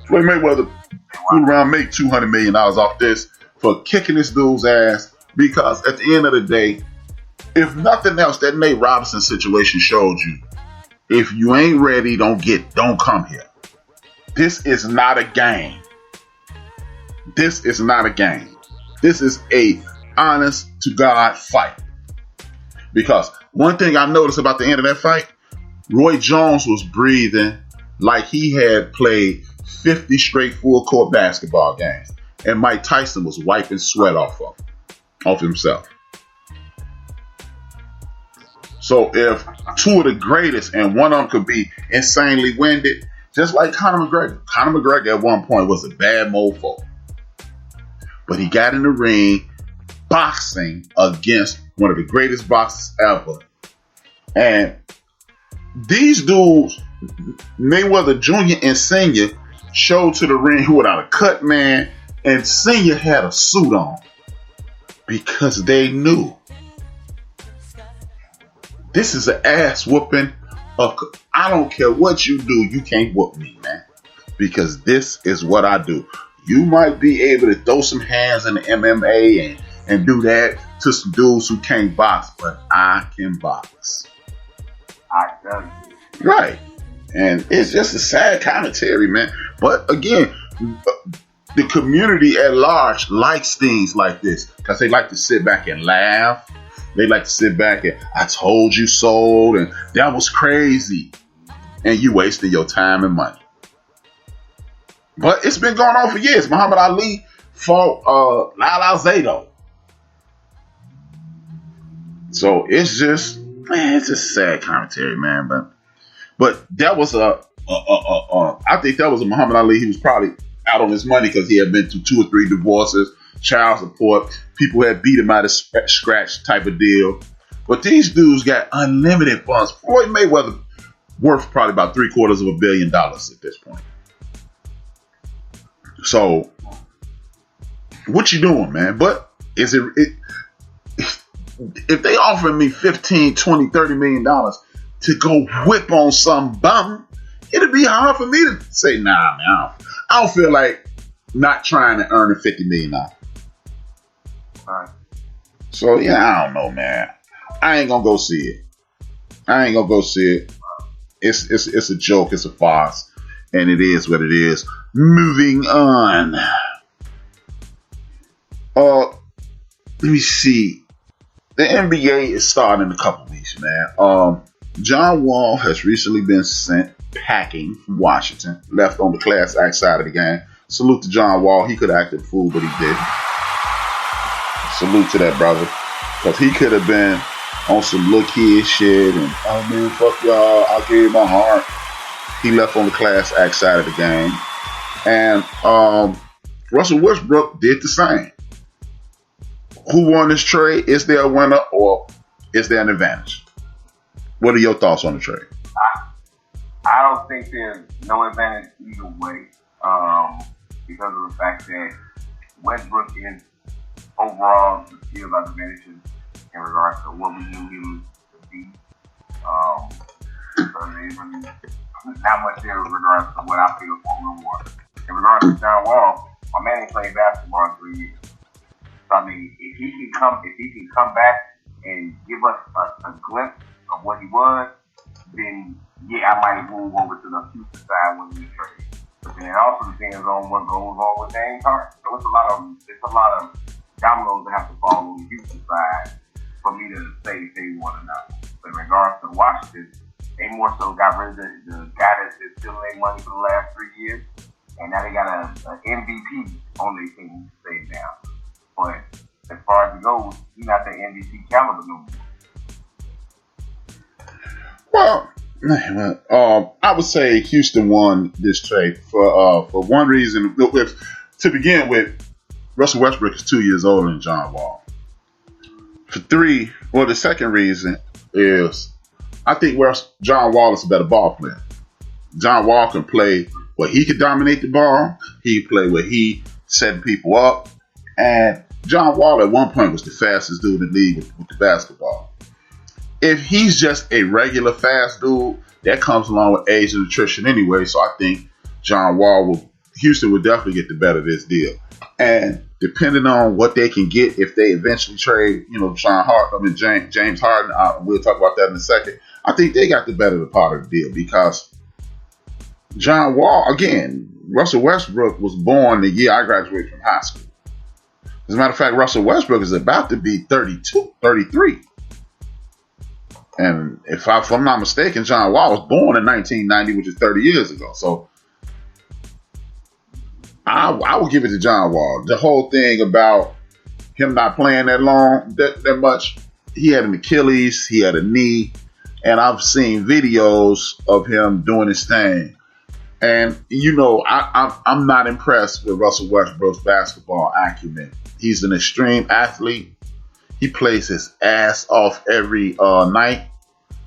Floyd Mayweather fool around make $200 million off this for kicking this dude's ass. Because at the end of the day, if nothing else, that Nate Robinson situation showed you, if you ain't ready, don't come here. This is not a game. This is not a game. This is a honest to God fight. Because one thing I noticed about the end of that fight, Roy Jones was breathing like he had played 50 straight full court basketball games. And Mike Tyson was wiping sweat off himself. So if two of the greatest and one of them could be insanely winded, just like Conor McGregor. Conor McGregor at one point was a bad mofo. But he got in the ring boxing against one of the greatest boxers ever. And these dudes, Mayweather Jr. and Senior, showed to the ring without a cut, man. And Senior had a suit on because they knew this is an ass whooping. I don't care what you do, you can't whoop me, man. Because this is what I do. You might be able to throw some hands in the MMA and do that to some dudes who can't box, but I can box. I tell you. Right. And it's just a sad commentary, man. But again, the community at large likes things like this because they like to sit back and laugh. They like to sit back and I told you so, and that was crazy. And you wasted your time and money. But it's been going on for years. Muhammad Ali fought Lyle Alzado. So it's just sad commentary, man. But that was I think that was a Muhammad Ali. He was probably out on his money because he had been through 2 or 3 divorces, child support. People had beat him out of scratch type of deal. But these dudes got unlimited funds. Floyd Mayweather worth probably about $750 million at this point. So, what you doing, man? But is it if they offer me $15, $20, $30 million to go whip on some bum, it'd be hard for me to say, nah, man, I don't feel like not trying to earn $50 million. Right. So, yeah, I don't know, man. I ain't gonna go see it. It's a joke. It's a farce. And it is what it is. Moving on. Let me see. The NBA is starting in a couple weeks, man. John Wall has recently been sent packing from Washington, left on the class act side of the game. Salute to John Wall. He could have acted a fool, but he didn't. Salute to that brother. Because he could have been on some look kid shit and, oh man, fuck y'all, I gave my heart. He left on the class act side of the game. And Russell Westbrook did the same. Who won this trade? Is there a winner or is there an advantage? What are your thoughts on the trade? I don't think there's no advantage either way because of the fact that Westbrook is overall the skills are diminished in regards to what we knew him to be. So there's really not much there in regards to what I feel for him more. In regards to John Wall, my man ain't played basketball in 3 years. So I mean, if he can come back and give us a glimpse of what he was, then yeah, I might move over to the future side when we trade. But then it also depends on what goes on with James Harden. So it's a lot of dominoes that have to fall on the Houston side for me to say if they want to know. But in regards to Washington, they more so got rid of the guy that's been stealing their money for the last 3 years, and now they got an MVP on their team to stay down. But as far as it goes, he's not the MVP caliber no more. Well, I would say Houston won this trade for one reason. To begin with, Russell Westbrook is 2 years older than John Wall. The second reason is I think John Wall is a better ball player. John Wall can play where he could dominate the ball. He can play where he setting people up. And John Wall at one point was the fastest dude in the league with the basketball. If he's just a regular fast dude, that comes along with age and attrition anyway. So I think Houston would definitely get the better of this deal. And depending on what they can get, if they eventually trade, James Harden, we'll talk about that in a second. I think they got the better part of the deal because John Wall, again, Russell Westbrook was born the year I graduated from high school. As a matter of fact, Russell Westbrook is about to be 33. And if I'm not mistaken, John Wall was born in 1990, which is 30 years ago. So I will give it to John Wall. The whole thing about him not playing that long, that much, he had an Achilles, he had a knee, and I've seen videos of him doing his thing. And, I'm not impressed with Russell Westbrook's basketball acumen. He's an extreme athlete. He plays his ass off every night.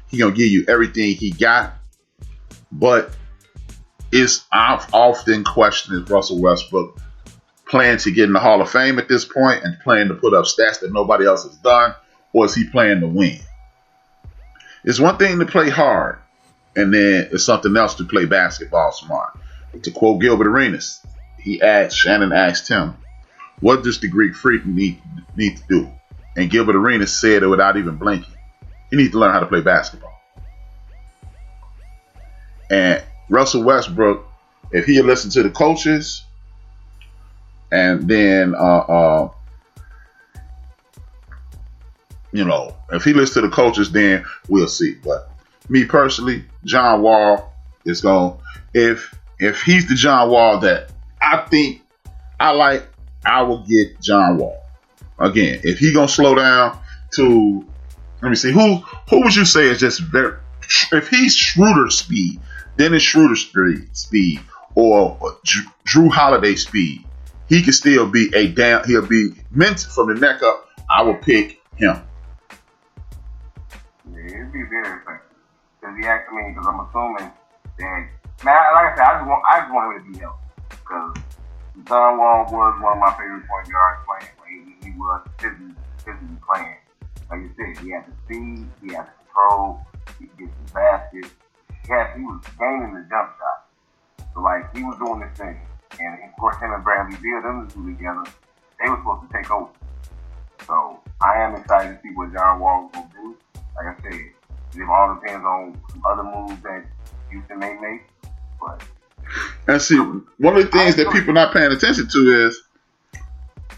He's going to give you everything he got. But I've often questioned Russell Westbrook playing to get in the Hall of Fame at this point and playing to put up stats that nobody else has done, or is he playing to win? It's one thing to play hard, and then it's something else to play basketball smart. To quote Gilbert Arenas, Shannon asked him, what does the Greek Freak need to do? And Gilbert Arenas said it without even blinking. He needs to learn how to play basketball. And Russell Westbrook, if he had listened to the coaches, and then, if he listens to the coaches, then we'll see. But me personally, John Wall is going, if he's the John Wall that I think I like, I will get John Wall. Again, if he going to slow down to, let me see, who would you say is just very, if he's Schroeder speed, then it's Schroeder speed or Drew Holiday speed. He can still be he'll be meant from the neck up. I will pick him. Yeah, it'd be very effective. Because I'm assuming that, like I said, I just want him to be healthy. Because John Wall was one of my favorite point guards playing. He was physically playing. Like you said, he had the speed, he had the control, he could get the basket. He was gaining the jump shot. So, he was doing this thing. And, of course, him and Bradley Beal, them two together, they were supposed to take over. So, I am excited to see what John Wall will do. Like I said, it all depends on some other moves that Houston may make. And see, one of the things that people are not paying attention to is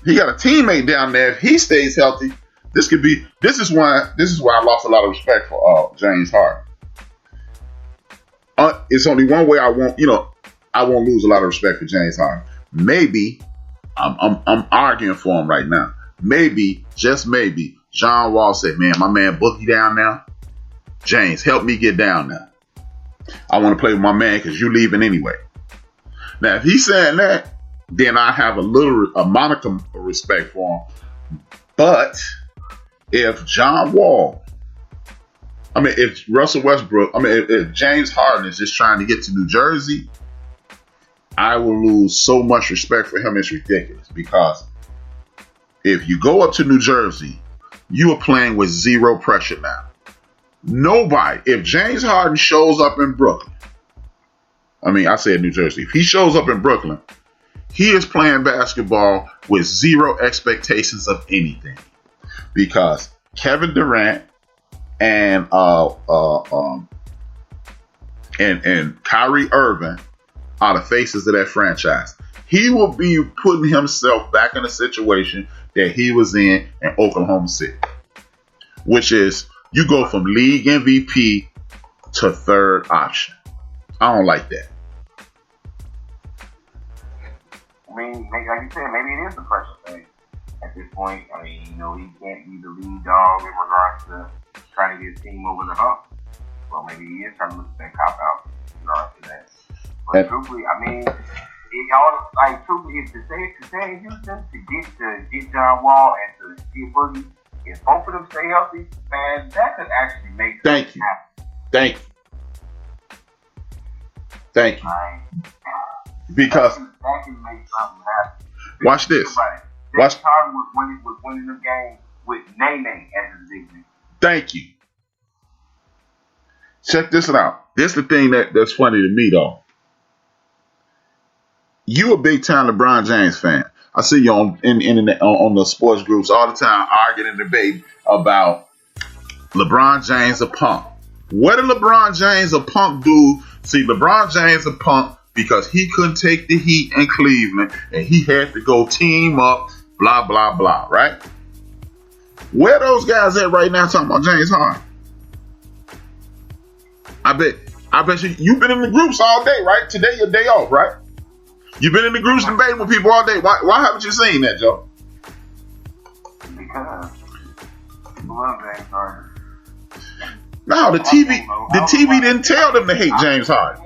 he got a teammate down there. If he stays healthy, this is why I lost a lot of respect for James Harden. It's only one way I won't lose a lot of respect for James Harden. Maybe I'm arguing for him right now. Maybe, just maybe, John Wall said, "Man, my man Boogie down now. James, help me get down now. I want to play with my man because you leaving anyway." Now, if he's saying that, then I have a modicum of respect for him. But if if Russell Westbrook, if James Harden is just trying to get to New Jersey, I will lose so much respect for him. It's ridiculous. Because if you go up to New Jersey, you are playing with zero pressure now. Nobody, if James Harden shows up in Brooklyn, I said New Jersey, if he shows up in Brooklyn, he is playing basketball with zero expectations of anything. Because Kevin Durant and Kyrie Irving are the faces of that franchise. He will be putting himself back in a situation that he was in Oklahoma City, which is you go from league MVP to third option. I don't like that. Like you said, maybe it is the pressure thing at this point. He can't be the lead dog in regards to trying to get his team over the hump. Well, maybe he is trying to look at that cop out. To that. But truthfully, I mean, it all like truthfully, if to stay in Houston to get John Wall and to get Boogie, if both of them stay healthy, man, that could actually make Thank you. happen. Thank you. Because that can make something happen. watch this. James Harden was winning the game with Nene as his big man. Thank you. Check this out. This is the thing that's funny to me, though. You a big time LeBron James fan. I see you on the sports groups all the time arguing and debating about LeBron James a punk. What did LeBron James a punk do? See, LeBron James a punk because he couldn't take the heat in Cleveland and he had to go team up, blah, blah, blah, right? Where those guys at right now talking about James Harden? I bet you've been in the groups all day, right? Today your day off, right? You've been in the groups debating with people all day. Why haven't you seen that, Joe? Because people love James Harden. No, the TV didn't tell them to hate James Harden.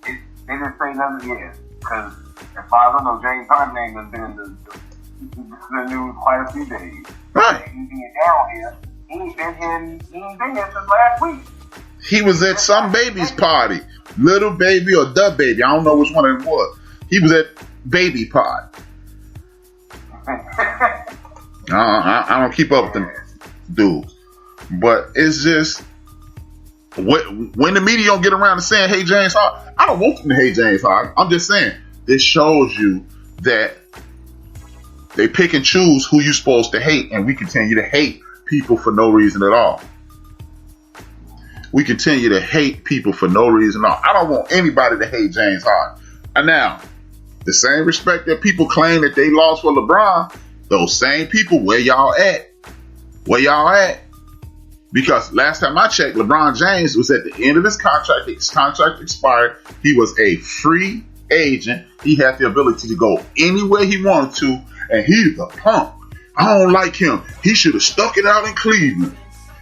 They didn't say nothing yet. Because as far as I know, James Harden name has been in the news quite a few days. Right. He's being down here. He ain't been here since last week. He was at some baby's party. Little baby or the baby. I don't know which one it was. He was at baby party. I don't keep up with them dudes. But it's just, when the media don't get around to saying, hey, James Harden, I don't want them to hate James Harden. I'm just saying, this shows you that they pick and choose who you're supposed to hate, and we continue to hate people for no reason at all. We continue to hate people for no reason at all. I don't want anybody to hate James Harden. And now, the same respect that people claim that they lost for LeBron, those same people, where y'all at? Where y'all at? Because last time I checked, LeBron James was at the end of his contract. His contract expired. He was a free agent. He had the ability to go anywhere he wanted to, and he's a punk. I don't like him. He should have stuck it out in Cleveland.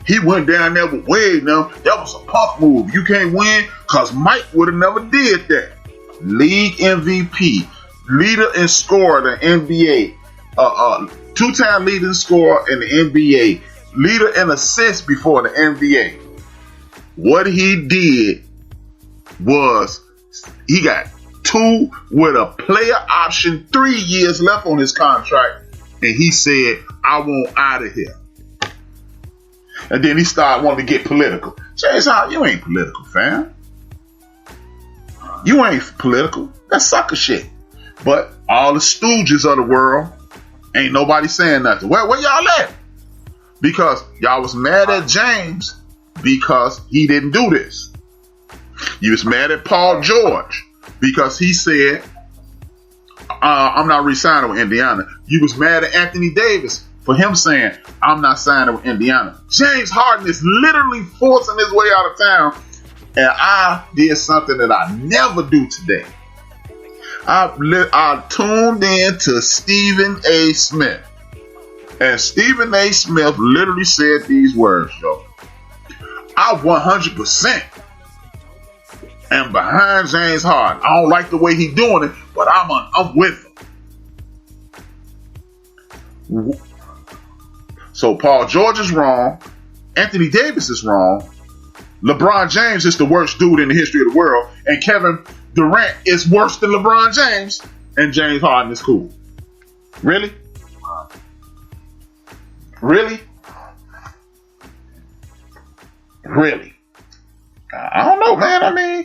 He went down there with Wade. Now, that was a punk move. You can't win because Mike would have never did that. League MVP, leader in scorer in the NBA, two-time leading scorer in the NBA, leader in assists before the NBA. What he did was he got 2 with a player option, 3 years left on his contract, and he said, I want out of here. And then he started wanting to get political. James Harden, you ain't political, fam. You ain't political. That's sucker shit. But all the stooges of the world, ain't nobody saying nothing. Where y'all at? Because y'all was mad at James because he didn't do this. You was mad at Paul George because he said, I'm not re-signing with Indiana. You was mad at Anthony Davis for him saying, I'm not signing with Indiana. James Harden is literally forcing his way out of town. And I did something that I never do today. I tuned in to Stephen A. Smith. And Stephen A. Smith literally said these words, yo. I 100% am behind James Harden. I don't like the way he's doing it, but I'm with him. So Paul George is wrong. Anthony Davis is wrong. LeBron James is the worst dude in the history of the world. And Kevin Durant is worse than LeBron James. And James Harden is cool. Really? Really? Really? I don't know, man. I mean,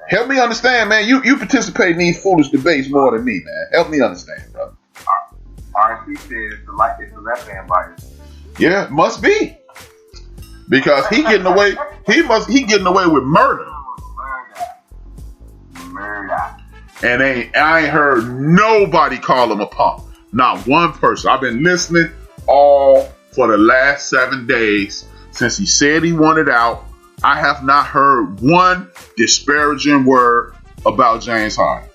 help me understand, man. You participate in these foolish debates more than me, man. Help me understand, brother. RC says it's the left hand bias. Yeah, must be. Because he getting away getting away with murder. Murder. And I ain't heard nobody call him a punk. Not one person. I've been listening all for the last 7 days since he said he wanted out. I have not heard one disparaging word about James Harden.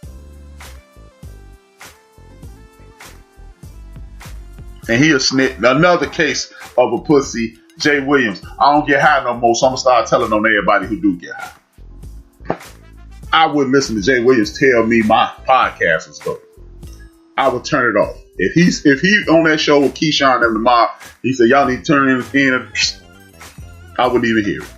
And he a snitch. Another case of a pussy Jay Williams, I don't get high no more, so I'm gonna start telling on everybody who do get high. I wouldn't listen to Jay Williams tell me my podcast was dope. I would turn it off. If he on that show with Keyshawn and tomorrow, he said y'all need to turn in, I wouldn't even hear it.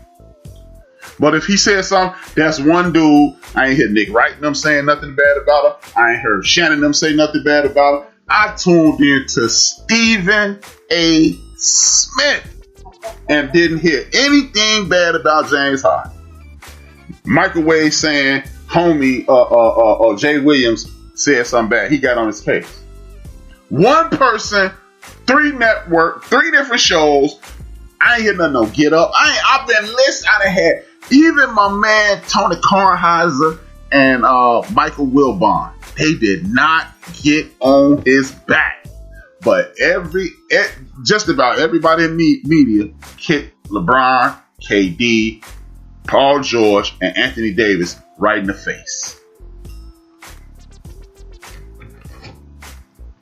But if he said something, that's one dude. I ain't heard Nick Wright them saying nothing bad about her. I ain't heard Shannon them say nothing bad about her. I tuned into Stephen A. Smith and didn't hear anything bad about James Harden. Microwave saying homie Jay Williams said something bad. He got on his case. One person, 3 network, 3 different shows. I ain't hear nothing no Get Up. I've been listening. I done had even my man Tony Kornheiser and Michael Wilbon. They did not get on his back. But just about everybody in media kicked LeBron, KD, Paul George, and Anthony Davis right in the face.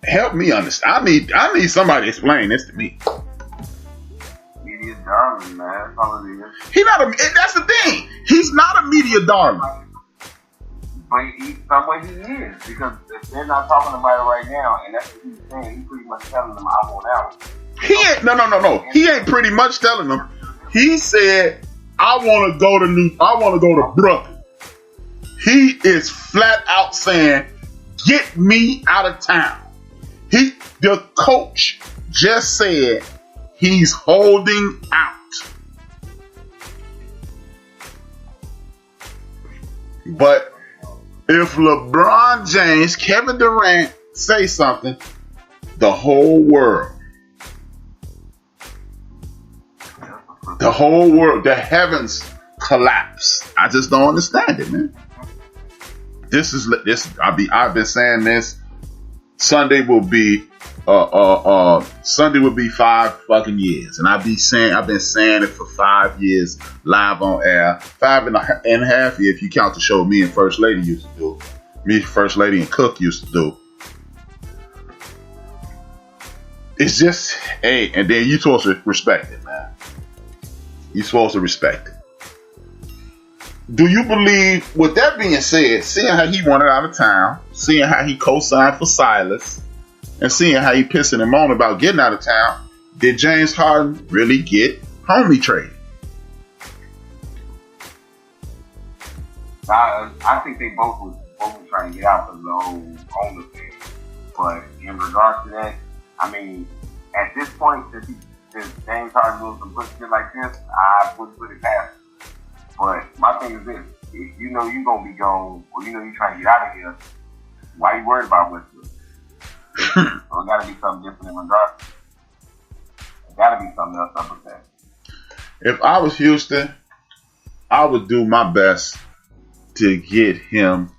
Help me understand. I need somebody to explain this to me. Media darling, man. That's all it is. He's not that's the thing. He's not a media darling. But some way he is. Because if they're not talking about it right now, and that's what he's saying, he's pretty much telling them, I want out. He ain't, no. He ain't pretty much telling them. He said, I want to go to Brooklyn. He is flat out saying, get me out of town. The coach just said he's holding out. But if LeBron James, Kevin Durant say something, the whole world, the heavens collapse. I just don't understand it, man. I've been saying this. Sunday will be 5 fucking years, and I've been saying it for 5 years live on air. 5 and a half years if you count the show me and First Lady used to do. Me, First Lady, and Cook used to do. It's just, hey, and then you're supposed to respect it, man. You're supposed to respect it. Do you believe, with that being said, seeing how he wanted out of town, seeing how he co-signed for Silas, and seeing how he pissing him on about getting out of town, did James Harden really get homie traded? I think they both were trying to get out of the whole owner thing. But in regards to that, I mean, at this point, since James Harden was some shit like this, I wouldn't put it past him. But my thing is this: if you know you're gonna be gone, or you know you're trying to get out of here, why are you worried about Westbrook? So it gotta be something different in regards. It gotta be something else up with that. If I was Houston, I would do my best to get him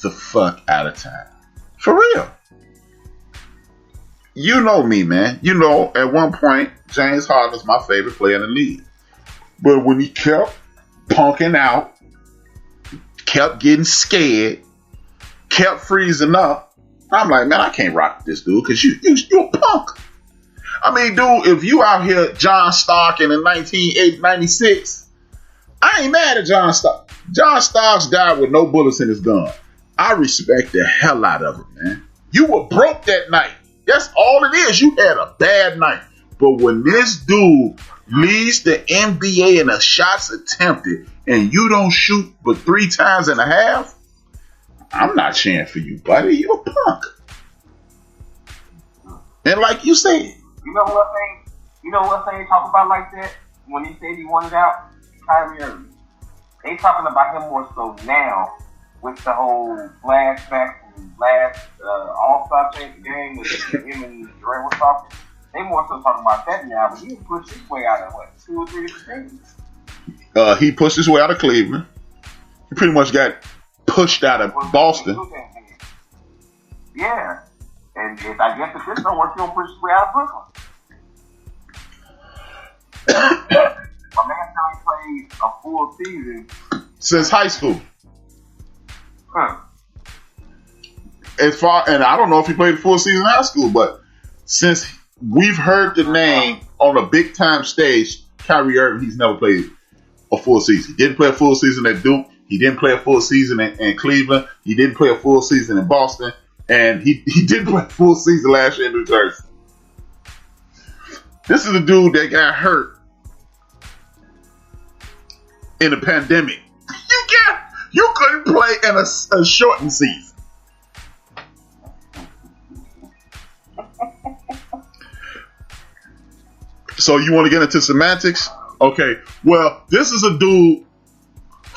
the fuck out of town. For real. You know me, man. You know, at one point, James Harden was my favorite player in the league. But when he kept punking out, kept getting scared, kept freezing up, I'm like, man, I can't rock this dude because you're a punk. I mean, dude, if you out here John Starking in 1996, I ain't mad at John Stark. John Starks died with no bullets in his gun. I respect the hell out of it, man. You were broke that night. That's all it is. You had a bad night. But when this dude leads the NBA in the shots attempted and you don't shoot but 3 times and a half, I'm not cheering for you, buddy. You're a punk. And like you said, you know what thing talk about like that? When he said he wanted out, Kyrie Irving. They talking about him more so now with the whole flashback from last All-Star game with him and Durant was talking. They more so talking about that now, but he pushed his way out of 2 or 3 different things. He pushed his way out of Cleveland. He pretty much got pushed out of Boston. Yeah. And I guess if this don't work, he'll push his way out of Brooklyn. My man now played a full season since high school. Huh. And I don't know if he played a full season in high school, but since we've heard the name on a big time stage, Kyrie Irving, he's never played a full season. He didn't play a full season at Duke. He didn't play a full season in Cleveland. He didn't play a full season in Boston. And he didn't play a full season last year in New Jersey. This is the dude that got hurt in the pandemic. You couldn't play in a shortened season. So you want to get into semantics? Okay. Well, this is a dude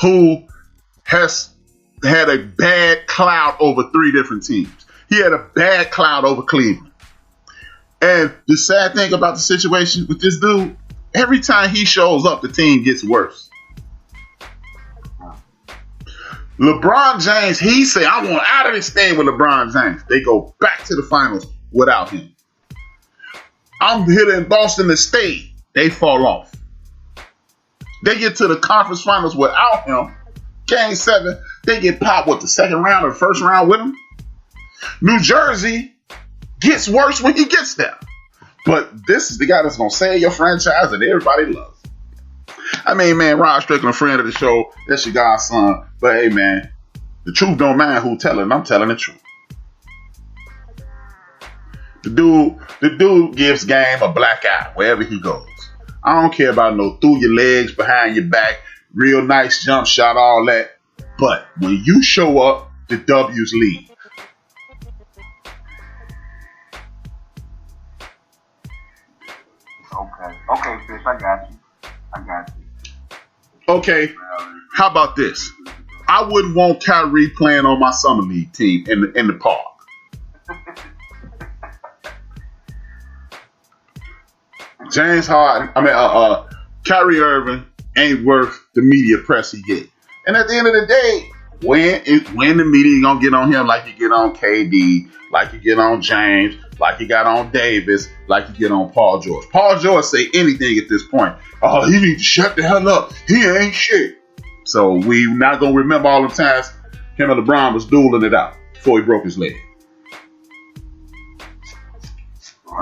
who has had a bad cloud over 3 different teams. He had a bad cloud over Cleveland. And the sad thing about the situation with this dude, every time he shows up, the team gets worse. LeBron James, he said, I want out of this thing with LeBron James. They go back to the finals without him. I'm here in Boston to stay. They fall off. They get to the conference finals without him. Game 7, they get popped with the second round or first round with him. New Jersey gets worse when he gets there. But this is the guy that's going to save your franchise that everybody loves. I mean, man, Rod Strickland, a friend of the show, that's your godson. But hey, man, the truth don't matter who telling. I'm telling the truth. The dude gives Game a black eye wherever he goes. I don't care about no through your legs, behind your back, real nice jump shot, all that. But when you show up, the W's lead. Okay, Fish, I got you. Okay, how about this? I wouldn't want Kyrie playing on my summer league team in the park. James Harden, Kyrie Irving ain't worth the media press he get. And at the end of the day, when the media gonna get on him like you get on KD, like you get on James, like you got on Davis, like you get on Paul George. Paul George say anything at this point. Oh, he need to shut the hell up. He ain't shit. So we not gonna remember all the times him and LeBron was dueling it out before he broke his leg.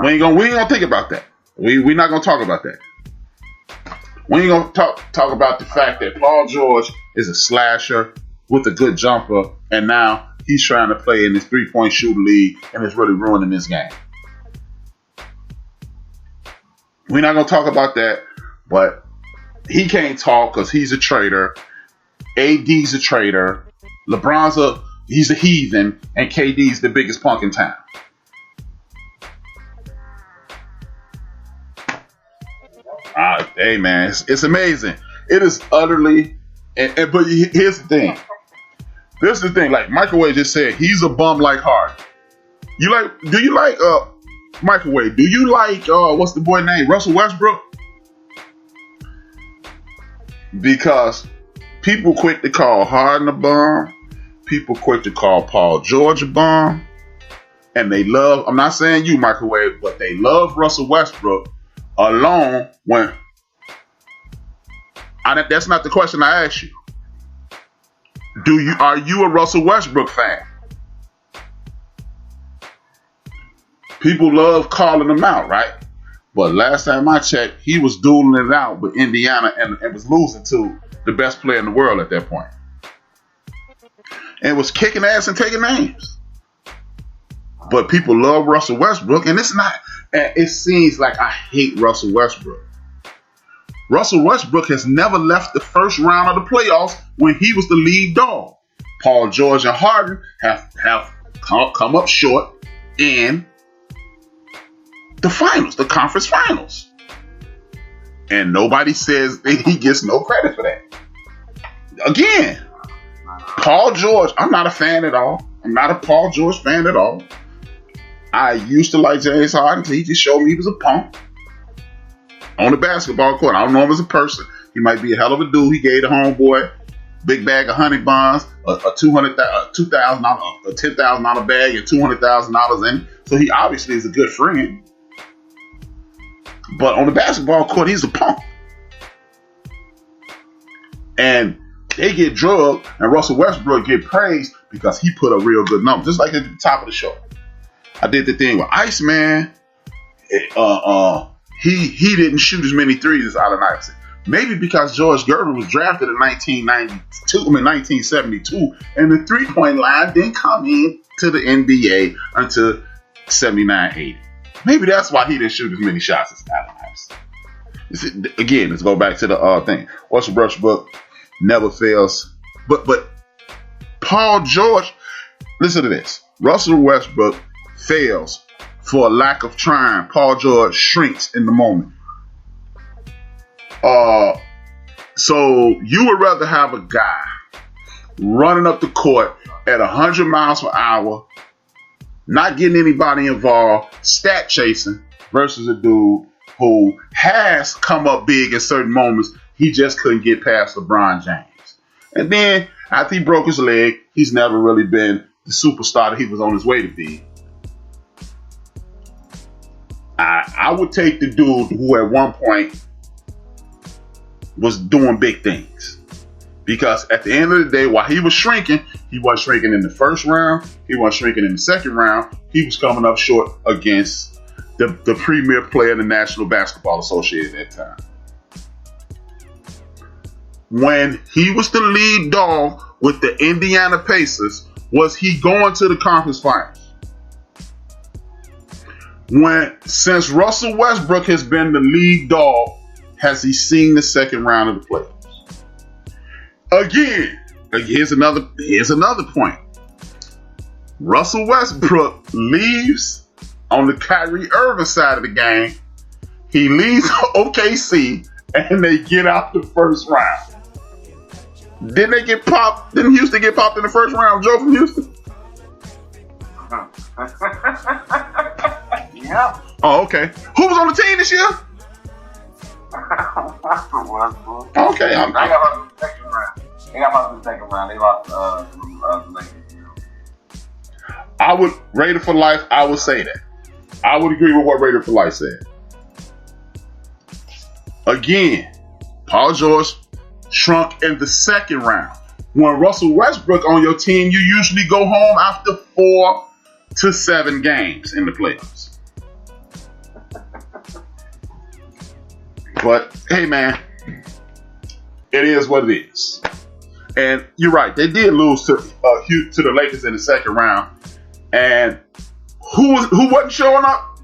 We ain't gonna think about that. We not gonna talk about that. We ain't gonna talk about the fact that Paul George is a slasher with a good jumper, and now he's trying to play in this 3-point shooting league, and it's really ruining this game. We're not gonna talk about that, but he can't talk because he's a traitor. AD's a traitor. He's a heathen, and KD's the biggest punk in town. Hey man, it's amazing. It is utterly, but here's the thing. This is the thing. Like Microwave just said, he's a bum like Harden. Do you like Microwave? Do you like what's the boy name? Russell Westbrook? Because people quick to call Harden a bum. People quick to call Paul George a bum. And they love, I'm not saying you, Microwave, but they love Russell Westbrook alone when that's not the question I asked you. Are you a Russell Westbrook fan? People love calling him out, right? But last time I checked, he was dueling it out with Indiana and was losing to the best player in the world at that point. And was kicking ass and taking names. But people love Russell Westbrook, and it seems like I hate Russell Westbrook. Russell Westbrook has never left the first round of the playoffs when he was the lead dog. Paul George and Harden have come up short in the finals, the conference finals. And nobody says that he gets no credit for that. Again, Paul George, I'm not a fan at all. I'm not a Paul George fan at all. I used to like James Harden until he just showed me he was a punk. On the basketball court, I don't know him as a person. He might be a hell of a dude. He gave the homeboy big bag of honey buns, a $2,000, a $10,000 bag, and $200,000 in it. So he obviously is a good friend. But on the basketball court, he's a punk. And they get drugged, and Russell Westbrook get praised because he put a real good number. Just like at the top of the show, I did the thing with Iceman. he didn't shoot as many threes as Allen Iverson. Maybe because George Gervin was drafted in 1972, and the three-point line didn't come in to the NBA until 79-80. Maybe that's why he didn't shoot as many shots as Allen Iverson. Again, let's go back to the thing. Russell Westbrook never fails. But Paul George, listen to this. Russell Westbrook fails for a lack of trying. Paul George shrinks in the moment. So you would rather have a guy running up the court at 100 miles per hour, not getting anybody involved, stat chasing, versus a dude who has come up big in certain moments. He just couldn't get past LeBron James. And then after he broke his leg, he's never really been the superstar that he was on his way to be. I would take the dude who at one point was doing big things. Because at the end of the day, while he was shrinking, he wasn't shrinking in the first round. He wasn't shrinking in the second round. He was coming up short against the premier player in the National Basketball Association at that time. When he was the lead dog with the Indiana Pacers, was he going to the conference finals? Since Russell Westbrook has been the lead dog, has he seen the second round of the playoffs? Again, here's another point. Russell Westbrook leaves on the Kyrie Irving side of the game. He leaves OKC and they get out the first round. Didn't they get popped? Didn't Houston get popped in the first round? Joe from Houston? Yeah. Oh, okay. Who was on the team this year? Okay, They got about the second round. They lost the Lakers. I would Raider for life. I would say that. I would agree with what Raider for life said. Again, Paul George shrunk in the second round. When Russell Westbrook on your team, you usually go home after 4 to 7 games in the playoffs. But hey, man, it is what it is. And you're right; they did lose to the Lakers in the second round. And who wasn't showing up?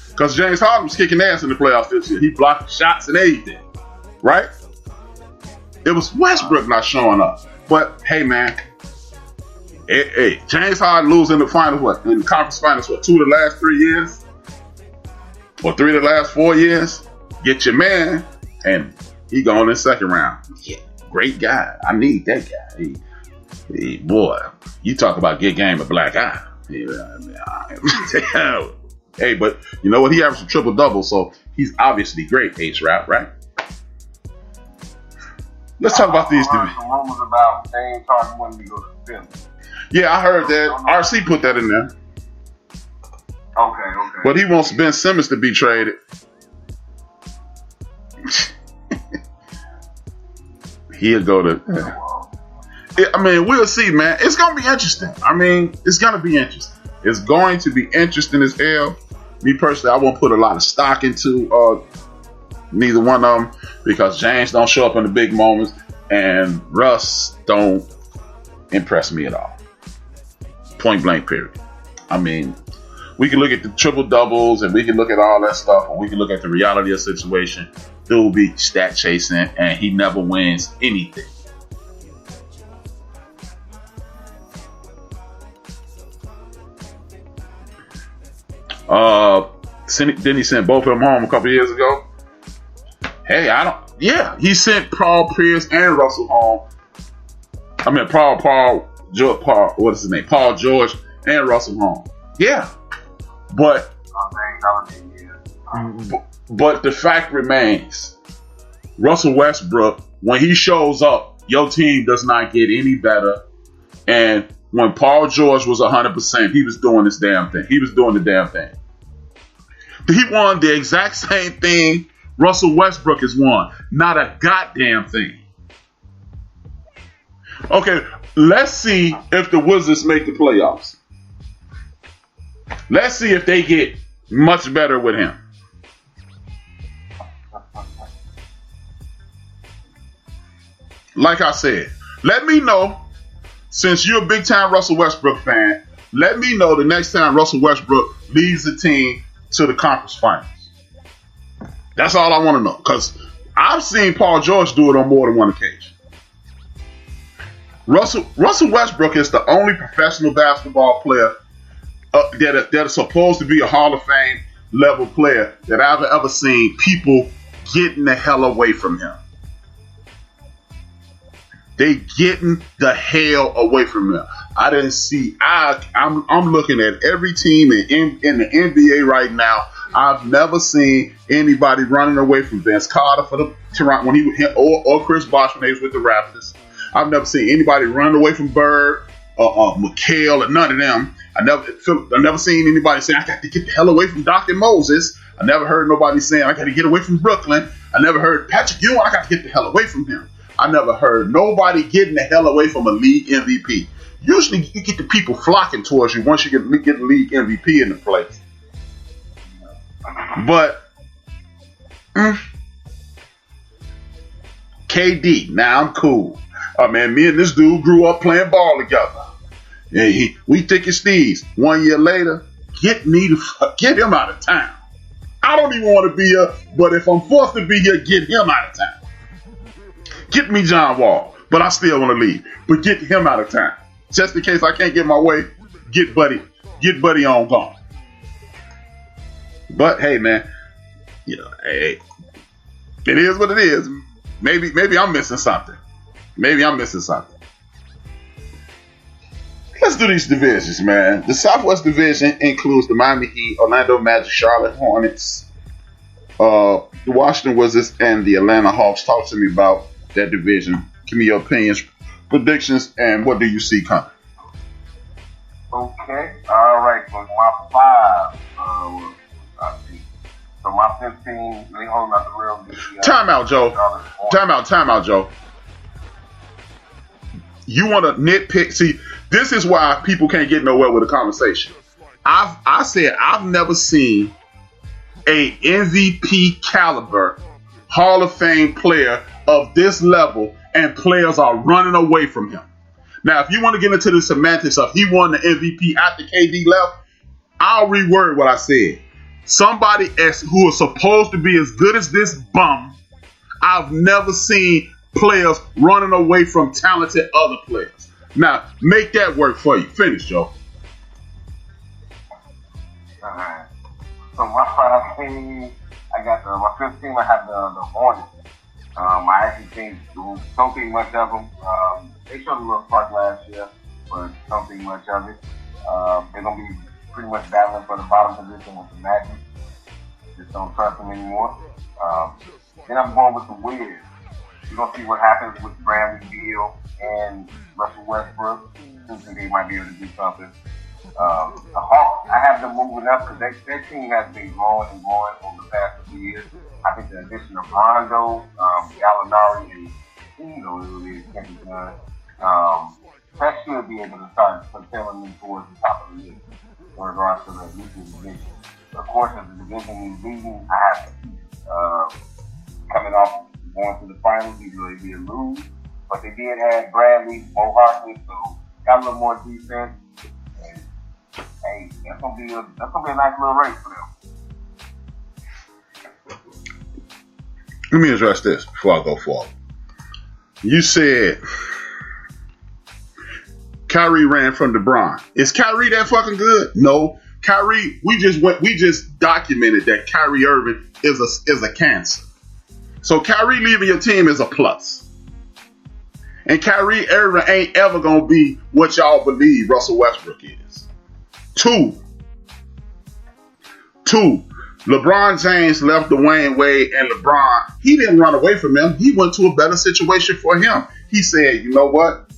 Because James Harden was kicking ass in the playoffs this year. He blocked shots and everything, right? It was Westbrook not showing up. But hey, man, James Harden losing the finals, in the conference finals, 2 of the last 3 years, or 3 of the last 4 years. Get your man, and he going in the second round. Yeah, great guy. I need that guy. Boy, you talk about get game of black eye. Hey, but you know what? He averaged a triple-double, so he's obviously great, H-Rap, right? Let's talk about these dudes. Some rumors about James Harden wanting to go to Philly. Yeah, I heard that. RC put that in there. Okay. But he wants Ben Simmons to be traded. He'll go to. We'll see, man. It's gonna be interesting. It's gonna be interesting. It's going to be interesting as hell. Me personally, I won't put a lot of stock into neither one of them because James don't show up in the big moments and Russ don't impress me at all. Point blank, period. We can look at the triple doubles and we can look at all that stuff, and we can look at the reality of the situation. Dude will be stat chasing and he never wins anything. Didn't he send both of them home a couple years ago? Hey, he sent Paul Pierce and Russell home. Paul George and Russell home. Yeah. But the fact remains, Russell Westbrook, when he shows up, your team does not get any better. And when Paul George was 100%, he was doing this damn thing. He was doing the damn thing. He won the exact same thing Russell Westbrook has won. Not a goddamn thing. Okay, let's see if the Wizards make the playoffs. Let's see if they get much better with him. like I said, let me know, since you're a big time Russell Westbrook fan, let me know the next time Russell Westbrook leads the team to the conference finals. That's all I want to know, because I've seen Paul George do it on more than one occasion. Russell Westbrook is the only professional basketball player that is supposed to be a Hall of Fame level player that I've ever seen people getting the hell away from him. They getting the hell away from him. I didn't see. I'm looking at every team in the NBA right now. I've never seen anybody running away from Vince Carter for the Toronto when he or Chris Bosh when they was with the Raptors. I've never seen anybody running away from Bird or McHale or none of them. I never seen anybody saying I got to get the hell away from Dr. Moses. I never heard nobody saying I got to get away from Brooklyn. I never heard Patrick Ewing. I got to get the hell away from him. I never heard nobody getting the hell away from a league MVP. Usually you get the people flocking towards you once you get the league MVP in the place. But KD, now I'm cool. Man, me and this dude grew up playing ball together. Yeah, we thick as thieves. 1 year later, get him out of town. I don't even want to be here, but if I'm forced to be here, get him out of town. Get me John Wall, but I still want to leave. But get him out of town. Just in case I can't get my way, get Buddy on gone. But hey, man, hey, it is what it is. Maybe I'm missing something. Let's do these divisions, man. The Southwest Division includes the Miami Heat, Orlando Magic, Charlotte Hornets, the Washington Wizards, and the Atlanta Hawks. Talk to me about that division. Give me your opinions, predictions, and what do you see coming? Okay. All right. So my 5. So my 15, they holding out the real big. Time out, Joe. You want to nitpick? See, this is why people can't get nowhere with a conversation. I said I've never seen a MVP caliber Hall of Fame player of this level, and players are running away from him. Now, if you want to get into the semantics of he won the MVP after KD left, I'll reword what I said. Somebody who is supposed to be as good as this bum, I've never seen players running away from talented other players. Now, make that work for you. Finish, Joe. Alright. So my 15, I got my 15. I have the Hornets. I actually don't think much of them. They showed a little spark last year, but don't think much of it. They're gonna be pretty much battling for the bottom position with the Magic. Just don't trust them anymore. Then I'm going with the Wiz. We're gonna see what happens with Bradley Beal and Russell Westbrook. I think they might be able to do something. The Hawks, I have them moving up because their team has been growing and growing over the past few years. I think the addition of Rondo, Gallinari, and it can be done. That should be able to start propelling them towards the top of the league in regards to the league division. Of course, as the division is leading, I have the Heat coming off going to the finals, even though they did lose. But they did add Bradley, Mo Harkless, so got a little more defense. And, hey, that's gonna be a nice little race for them. Let me address this before I go forward. You said Kyrie ran from LeBron. Is Kyrie that fucking good? No. Kyrie, we just documented that Kyrie Irving is a cancer. So Kyrie leaving your team is a plus. And Kyrie Irving ain't ever gonna be what y'all believe Russell Westbrook is. Two. LeBron James left Dwayne Wade, and LeBron, he didn't run away from him. He went to a better situation for him. He said, you know what?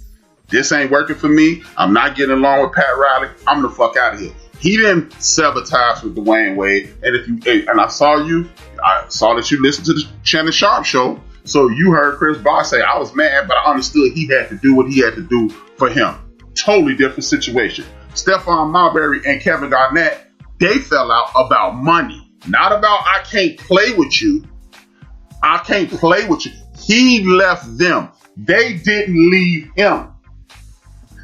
This ain't working for me. I'm not getting along with Pat Riley. I'm the fuck out of here. He didn't sever ties with Dwayne Wade. And I saw that you listened to the Shannon Sharp show. So you heard Chris Bosh say, I was mad, but I understood he had to do what he had to do for him. Totally different situation. Stephon Marbury and Kevin Garnett, they fell out about money. Not about I can't play with you. He left them. They didn't leave him.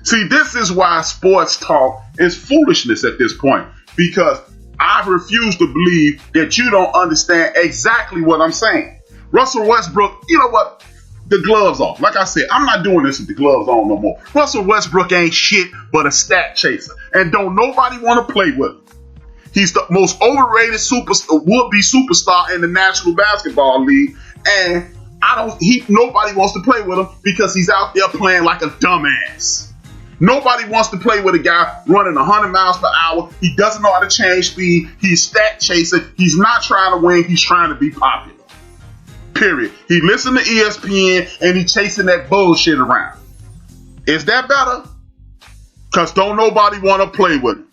See, this is why sports talk is foolishness at this point, because I refuse to believe that you don't understand exactly what I'm saying. Russell Westbrook, you know what? The gloves off. Like I said, I'm not doing this with the gloves on no more. Russell Westbrook ain't shit but a stat chaser, and don't nobody want to play with him. He's the most overrated would-be superstar in the National Basketball League, and nobody wants to play with him because he's out there playing like a dumbass. Nobody wants to play with a guy running 100 miles per hour. He doesn't know how to change speed. He's stat chasing. He's not trying to win. He's trying to be popular. Period. He listened to ESPN and he's chasing that bullshit around. Is that better? Because don't nobody want to play with him.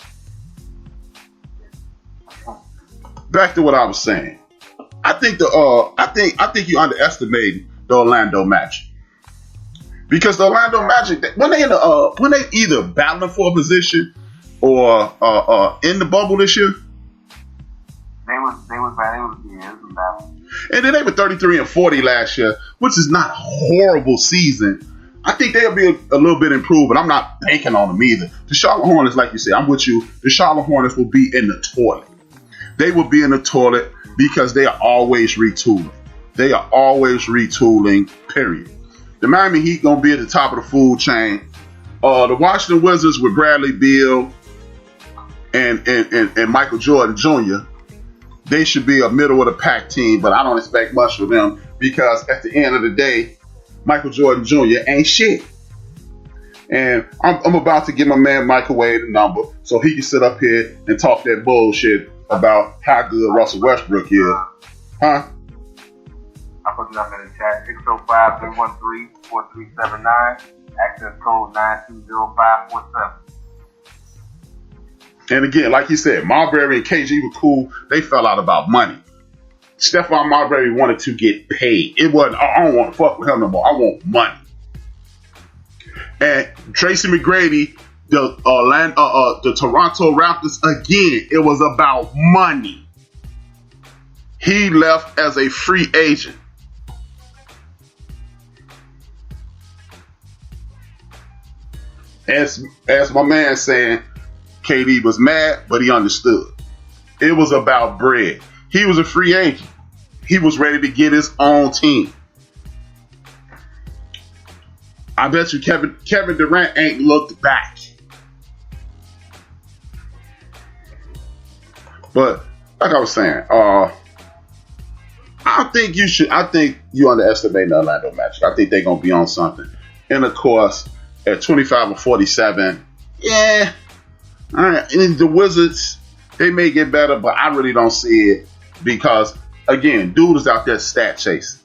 Back to what I was saying. I think you underestimating the Orlando Magic. Because the Orlando Magic, when they either battling for a position or in the bubble this year, they was battling. And then they were 33-40 last year, which is not a horrible season. I think they'll be a little bit improved, but I'm not banking on them either. The Charlotte Hornets, like you said, I'm with you. The Charlotte Hornets will be in the toilet. They will be in the toilet because they are always retooling. They are always retooling, period. The Miami Heat going to be at the top of the food chain. The Washington Wizards with Bradley Beal and Michael Jordan Jr., they should be a middle of the pack team, but I don't expect much from them because at the end of the day, Michael Jordan Jr. ain't shit. And I'm about to give my man Michael Wade a number so he can sit up here and talk that bullshit about how good Russell Westbrook is. Huh? I put it up in the chat, 605-313-4379, access code 920547. And again, like you said, Marbury and KG were cool. They fell out about money. Stephon Marbury wanted to get paid. It wasn't, I don't want to fuck with him no more. I want money. And Tracy McGrady, the Toronto Raptors, again, it was about money. He left as a free agent. As my man saying, KD was mad, but he understood. It was about bread. He was a free agent. He was ready to get his own team. I bet you Kevin Durant ain't looked back. But like I was saying, I think you underestimate the Orlando Magic. I think they're gonna be on something. And of course, at 25-47, yeah. All right, and the Wizards, they may get better, but I really don't see it because, again, dude is out there stat chasing.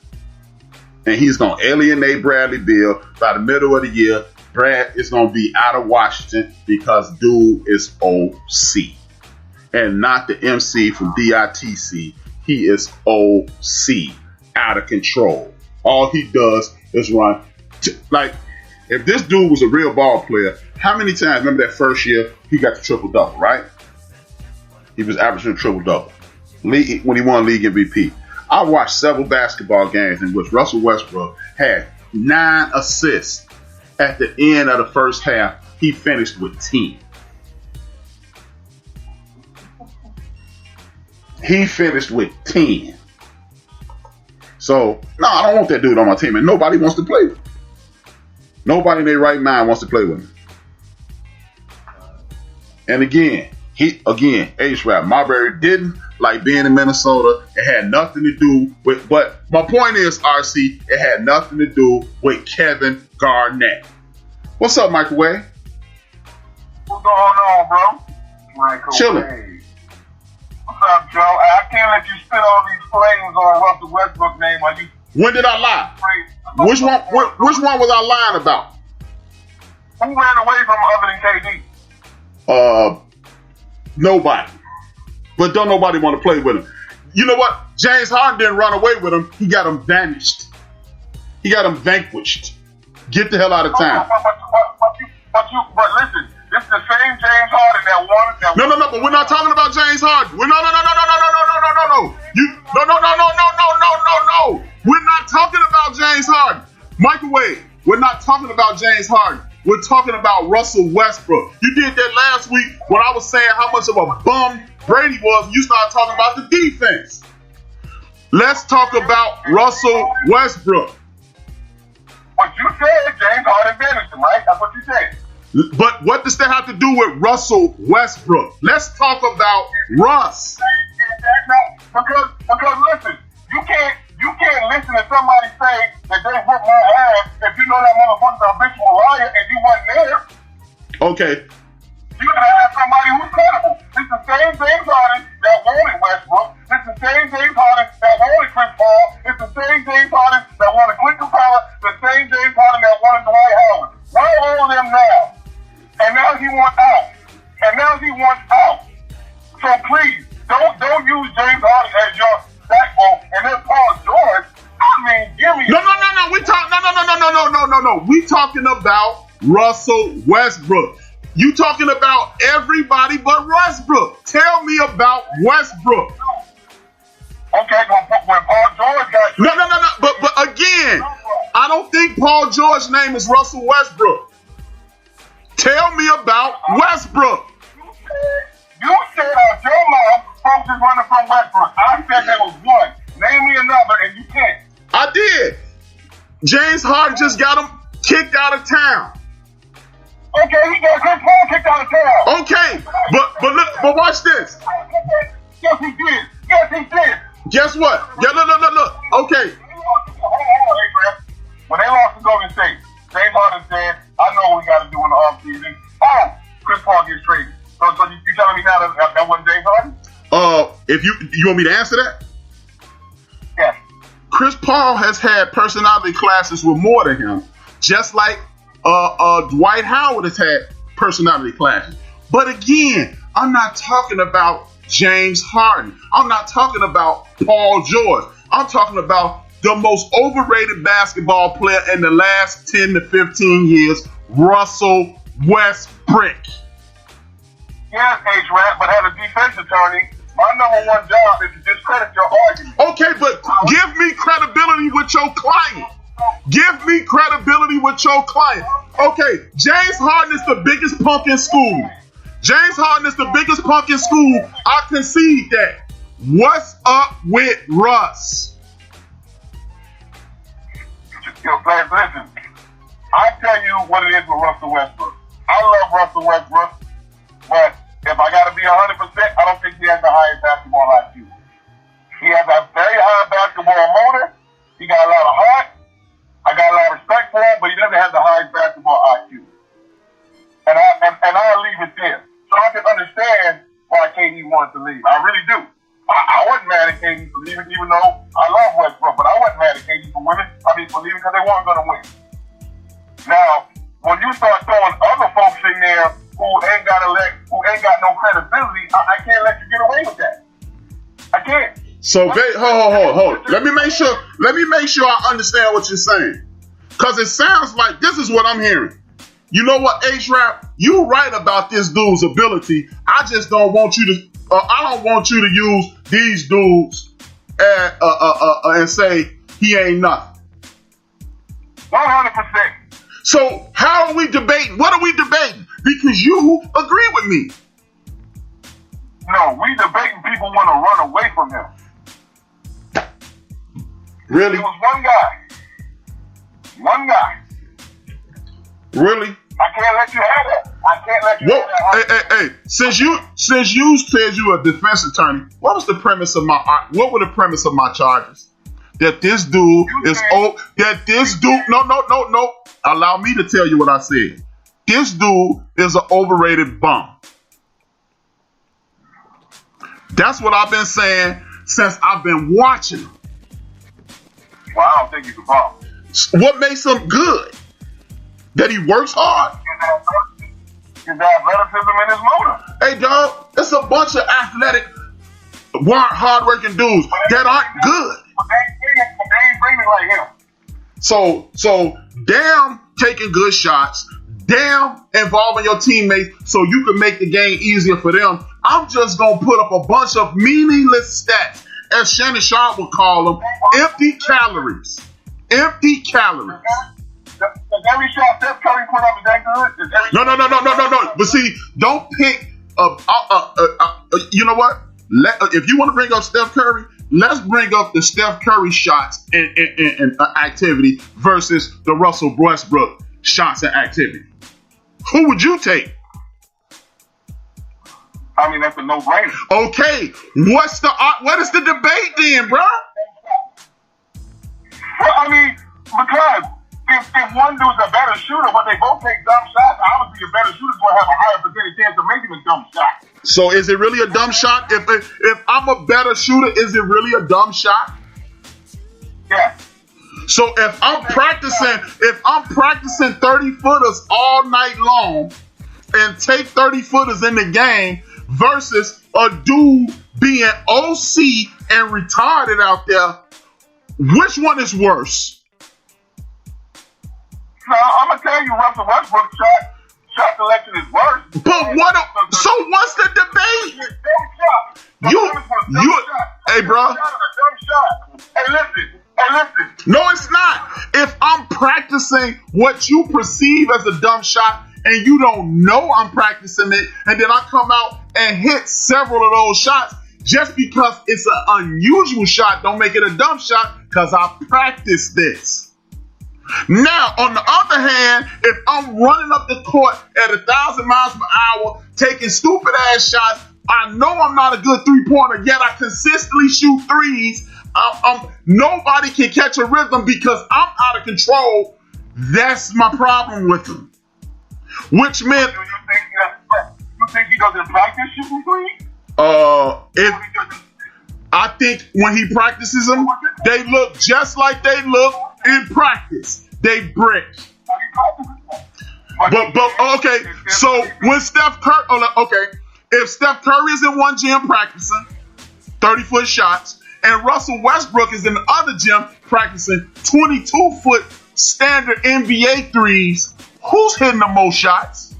And he's going to alienate Bradley Beal. By the middle of the year, Brad is going to be out of Washington because dude is OC. And not the MC from DITC. He is OC, out of control. All he does is run. If this dude was a real ball player, how many times, remember that first year, he got the triple-double, right? He was averaging a triple-double when he won league MVP. I watched several basketball games in which Russell Westbrook had 9 assists. At the end of the first half, he finished with 10. He finished with 10. So, no, I don't want that dude on my team, and nobody wants to play with him. Nobody in their right mind wants to play with him. And again, H-Rap, Marbury didn't like being in Minnesota. It had nothing to do with, but my point is, RC, it had nothing to do with Kevin Garnett. What's up, Michael Wade? What's going on, bro? Michael Chilling. Wade. What's up, Joe? I can't let you spit all these flames on Russell Westbrook's name while you. When did I lie? Which one was I lying about? Who ran away from him other than KD? Nobody. But don't nobody want to play with him. You know what? James Harden didn't run away with him. He got him vanished. He got him vanquished. Get the hell out of town. But listen, this is the same James Harden that won. No, but we're not talking about James Harden. No. We're not talking about James Harden. Microwave. We're not talking about James Harden. We're talking about Russell Westbrook. You did that last week when I was saying how much of a bum Brady was, and you started talking about the defense. Let's talk about Russell Westbrook. What you said, James Harden finished him, right? That's what you said. But what does that have to do with Russell Westbrook? Let's talk about Russ. Because listen, you can't listen to somebody say that they whooped my ass if you know that motherfucker's a habitual liar and you wasn't there. Okay. You gotta have somebody who's credible. It's the same James Harden that wanted Westbrook. It's the same James Harden that wanted Chris Paul. It's the same James Harden that wanted Clint Capella. The same James Harden that wanted Dwight Howard. Where are all of them now? And now he wants out. So please, don't use James Harden as your backbone. And then Paul George, give me. No. We talking about Russell Westbrook. You talking about everybody but Westbrook. Tell me about Westbrook. Okay, when Paul George got No. But again, I don't think Paul George's name is Russell Westbrook. Tell me about Westbrook. You said out your mouth, folks is running from Westbrook. I said there was one. Name me another, and you can't. I did. James Harden just got him kicked out of town. Okay, he got Chris Paul kicked out of town. Okay, but watch this. Yes, he did. Guess what? Yeah, look. Okay. When they lost to Golden State, James Harden said, I know what we got to do in the offseason. Oh, Chris Paul gets traded. So you telling me now that wasn't James Harden? If you want me to answer that? Yes. Chris Paul has had personality clashes with more than him, just like Dwight Howard has had personality clashes. But again, I'm not talking about James Harden. I'm not talking about Paul George. I'm talking about the most overrated basketball player in the last 10 to 15 years, Russell Westbrook. Yes, H-Rap, but as a defense attorney, my number one job is to discredit your argument. Okay, but give me credibility with your client. Okay, James Harden is the biggest punk in school. I concede that. What's up with Russ? Yo, fans, listen. I'll tell you what it is with Russell Westbrook. I love Russell Westbrook, but if I got to be 100%, I don't think he has the highest basketball IQ. He has a very high basketball motor. He got a lot of heart. I got a lot of respect for him, but he doesn't have the highest basketball IQ. And I'll leave it there. So I can understand why KD wanted to leave. I really do. I wasn't mad at KD for leaving, even though I love Westbrook, but I wasn't mad at KD for leaving because they weren't going to win. Now, when you start throwing other folks in there who ain't got no credibility, I can't let you get away with that. I can't. So, hold. Let me make sure I understand what you're saying. Because it sounds like this is what I'm hearing. You know what, H-Rap? You right about this dude's ability. I just don't want you to. I don't want you to use these dudes and say he ain't nothing. 100%. So how are we debating? What are we debating? Because you agree with me. No, we debating people want to run away from him. Really? It was one guy. Really? I can't let you have that. Have that. Hey. Since you said you a defense attorney, what were the premise of my charges? That this dude No. Allow me to tell you what I said. This dude is an overrated bum. That's what I've been saying since I've been watching him. Well, I don't think he's a bum. What makes him good? That he works hard? His athleticism and his motor. Hey, dog, it's a bunch of athletic, hard-working dudes that aren't good. But they ain't bringing like him. So damn taking good shots, damn involving your teammates so you can make the game easier for them. I'm just going to put up a bunch of meaningless stats, as Shannon Sharp would call them, empty calories. empty calories. Does every shot Steph Curry put up is that good? No. But see, don't pick you know what? If you want to bring up Steph Curry, let's bring up the Steph Curry shots and activity versus the Russell Westbrook shots and activity. Who would you take? I mean, that's a no-brainer. Okay, what is the debate then, bro? Well, I mean, because if one dude's a better shooter, but they both take dumb shots, obviously a better shooter's going to have a higher percentage chance of making a dumb shot. So is it really a dumb shot? If I'm a better shooter, is it really a dumb shot? Yeah. So if I'm practicing 30-footers all night long and take 30-footers in the game versus a dude being OC and retarded out there, which one is worse? No, I'm gonna tell you, Russell Westbrook's shot selection is worse. But so what's the debate? Hey, bro. Hey, listen. No, it's not. If I'm practicing what you perceive as a dumb shot and you don't know I'm practicing it, and then I come out and hit several of those shots, just because it's an unusual shot don't make it a dumb shot, because I practiced this. Now, on the other hand, if I'm running up the court at 1,000 miles per hour, taking stupid ass shots, I know I'm not a good three-pointer, yet I consistently shoot threes. Nobody can catch a rhythm because I'm out of control. That's my problem with him. Which meant, you think he doesn't practice shooting threes? I think when he practices them, they look just like they look in practice. They brick. But okay. So when Steph Curry, if Steph Curry is in one gym practicing 30-foot shots, and Russell Westbrook is in the other gym practicing 22-foot standard NBA threes, who's hitting the most shots?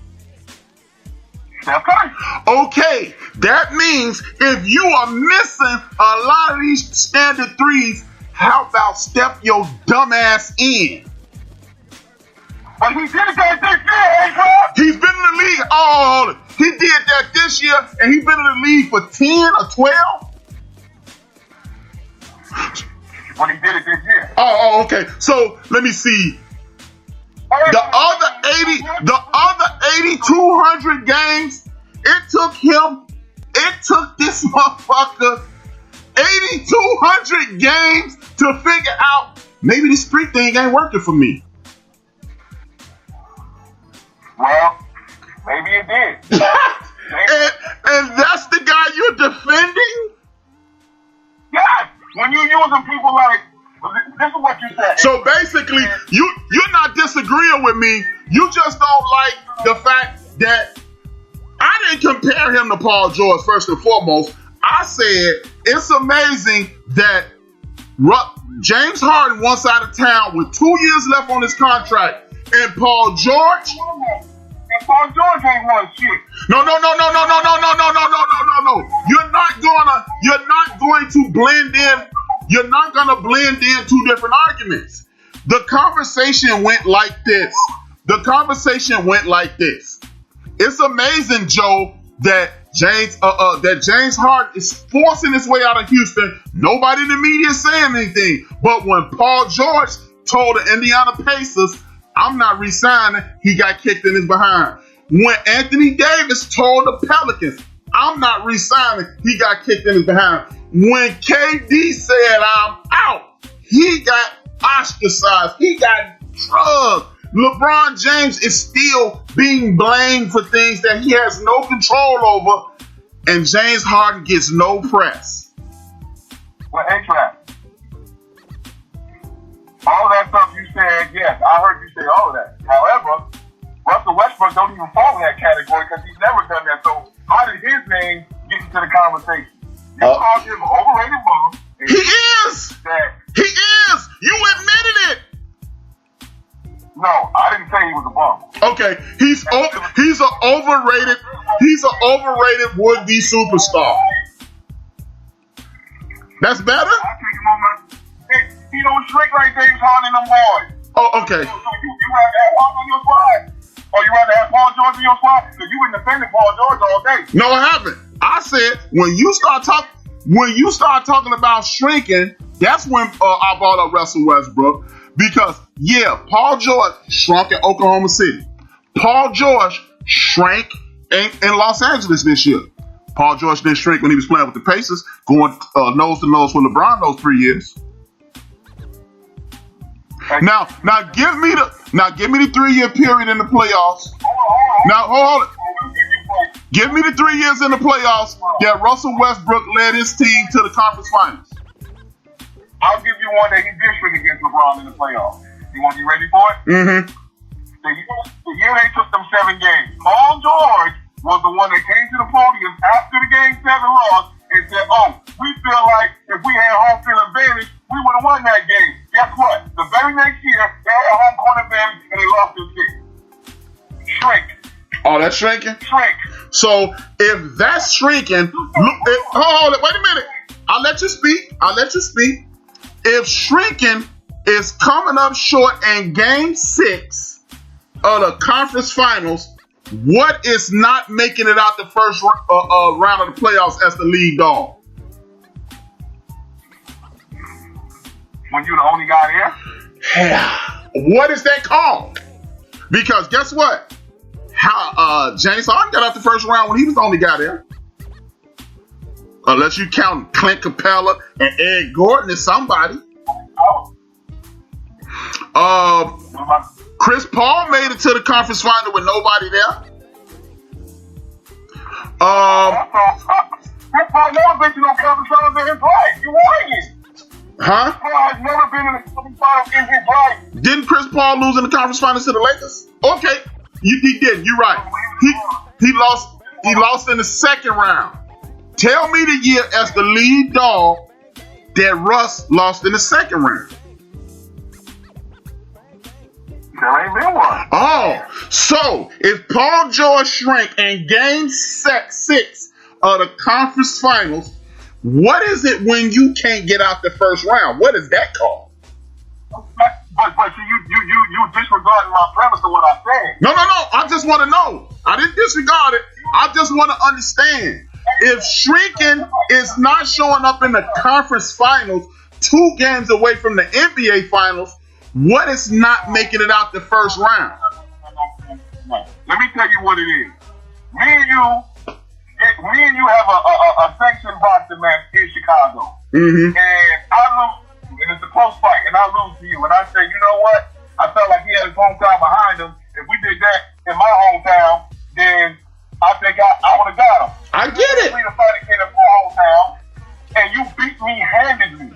Steph Curry. Okay, that means if you are missing a lot of these standard threes, how about step your dumb ass in? But he did that this year, hey, bro. He's been in the league. He did that this year, and he's been in the league for 10 or 12. When he did it this year. Okay. So let me see. The other 8,200 games, it took this motherfucker 8,200 games to figure out maybe this free thing ain't working for me. Well, maybe it did. and that's the guy you're defending? Yes. When you're using people like, this is what you said. So basically, you're not disagreeing with me. You just don't like the fact that I didn't compare him to Paul George first and foremost. I said it's amazing that James Harden once out of town with 2 years left on his contract, and Paul George. And Paul George ain't won shit. No. You're not going to blend in. You're not going to blend in two different arguments. The conversation went like this. It's amazing, Joe, that James Harden is forcing his way out of Houston. Nobody in the media is saying anything. But when Paul George told the Indiana Pacers, I'm not re-signing, he got kicked in his behind. When Anthony Davis told the Pelicans, I'm not re-signing, he got kicked in his behind. When KD said, I'm out, he got ostracized. He got drugged. LeBron James is still being blamed for things that he has no control over, and James Harden gets no press. Well, hey, Trav. All that stuff you said, yes, I heard you say all of that. However, Russell Westbrook don't even fall in that category because he's never done that. So how did his name get into the conversation? You called him an overrated bum. He is! He is! You admitted it! No, I didn't say he was a bum. Okay, he's an overrated would-be superstar. That's better? He don't shrink like James Harden and them boys. Oh, okay. So you rather have Harden on your squad? Or you rather have Paul George on your squad? Because you been defending Paul George all day. No, I haven't. I said when you start talking about shrinking, that's when I brought up Russell Westbrook. Because Paul George shrunk in Oklahoma City. Paul George shrank in Los Angeles this year. Paul George didn't shrink when he was playing with the Pacers, going nose to nose with LeBron those 3 years. Now give me the 3 year period in the playoffs. Now hold on. Give me the 3 years in the playoffs that Russell Westbrook led his team to the conference finals. I'll give you one that he did shrink against LeBron in the playoffs. You ready for it? Mm-hmm. The year they took them 7 games, Paul George was the one that came to the podium after the game 7 loss and said, we feel like if we had home field advantage, we would have won that game. Guess what? The very next year, they had a home court advantage and they lost their game. Shrink. Oh, that's shrinking? Shrink. So if that's shrinking, hold on, wait a minute. I'll let you speak. If shrinking is coming up short in game 6 of the conference finals, what is not making it out the first round of the playoffs as the lead dog? When you're the only guy there? What is that called? Because guess what? James Harden got out the first round when he was the only guy there. Unless you count Clint Capella and Ed Gordon as somebody. Chris Paul made it to the conference final with nobody there. Chris Paul never been to no conference finals in his life. You lying? Huh? Chris Paul has never been in the conference finals in his life. Didn't Chris Paul lose in the conference finals to the Lakers? Okay, he did. You're right. He lost in the second round. Tell me the year as the lead dog that Russ lost in the second round. There ain't been one. Oh, so if Paul George shrank in game 6 of the conference finals, what is it when you can't get out the first round? What is that called? But you disregarding my premise of what I said. No. I just want to know. I didn't disregard it. I just want to understand. If shrinking is not showing up in the conference finals, 2 games away from the NBA finals, what is not making it out the first round? Let me tell you what it is. Me and you have a sanctioned boxing match in Chicago. Mm-hmm. And I lose, and it's a close fight, and I lose to you. And I say, you know what? I felt like he had his hometown behind him. If we did that in my hometown, then I think I would have got him. I get it. We the fight came in my hometown, and you beat me handedly.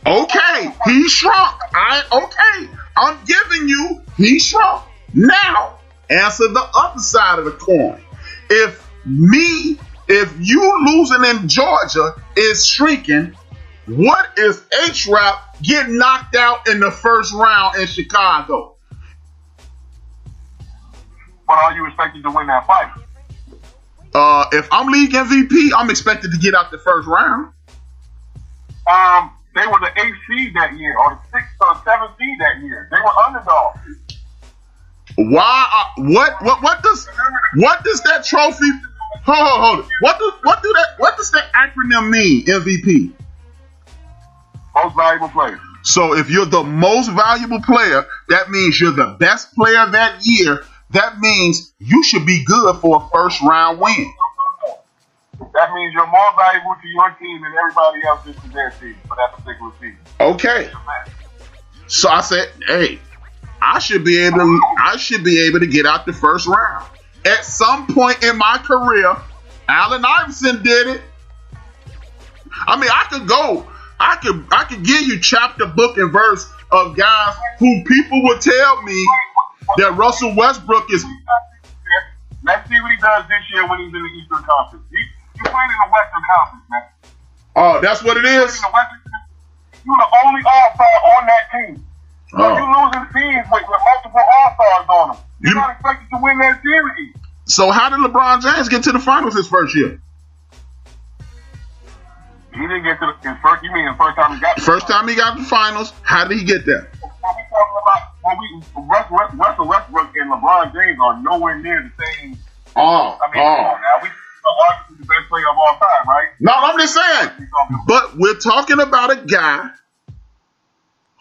Okay, he shrunk. I'm giving you, he shrunk. Now, answer the other side of the coin. If you losing in Georgia is shrinking, what is H-Rap getting knocked out in the first round in Chicago? But are you expected to win that fight? If I'm league MVP, I'm expected to get out the first round. They were the 8th seed that year, or the 6th or 7th seed that year. They were underdogs. Why? What does that trophy? Hold it. What does that acronym mean? MVP. Most valuable player. So if you're the most valuable player, that means you're the best player that year. That means you should be good for a first round win. That means you're more valuable to your team than everybody else is to their team for that particular season. Okay. So I said, hey, I should be able to get out the first round. At some point in my career, Allen Iverson did it. I mean, I could give you chapter, book, and verse of guys who people would tell me that Russell Westbrook is. Let's see what he does this year when he's in the Eastern Conference. You played in the Western Conference, man. Oh, that's what it is? You're the only All-Star on that team. So you losing teams with multiple All-Stars on them. You're not expected to win that series. So how did LeBron James get to the finals his first year? He didn't get to his first. You mean the first time he got? First time he got to the finals. How did he get there? What we talking about? Russell Westbrook and LeBron James are nowhere near the same. Come on now. We are the best player of all time, right? No, I'm just saying. But we're talking about a guy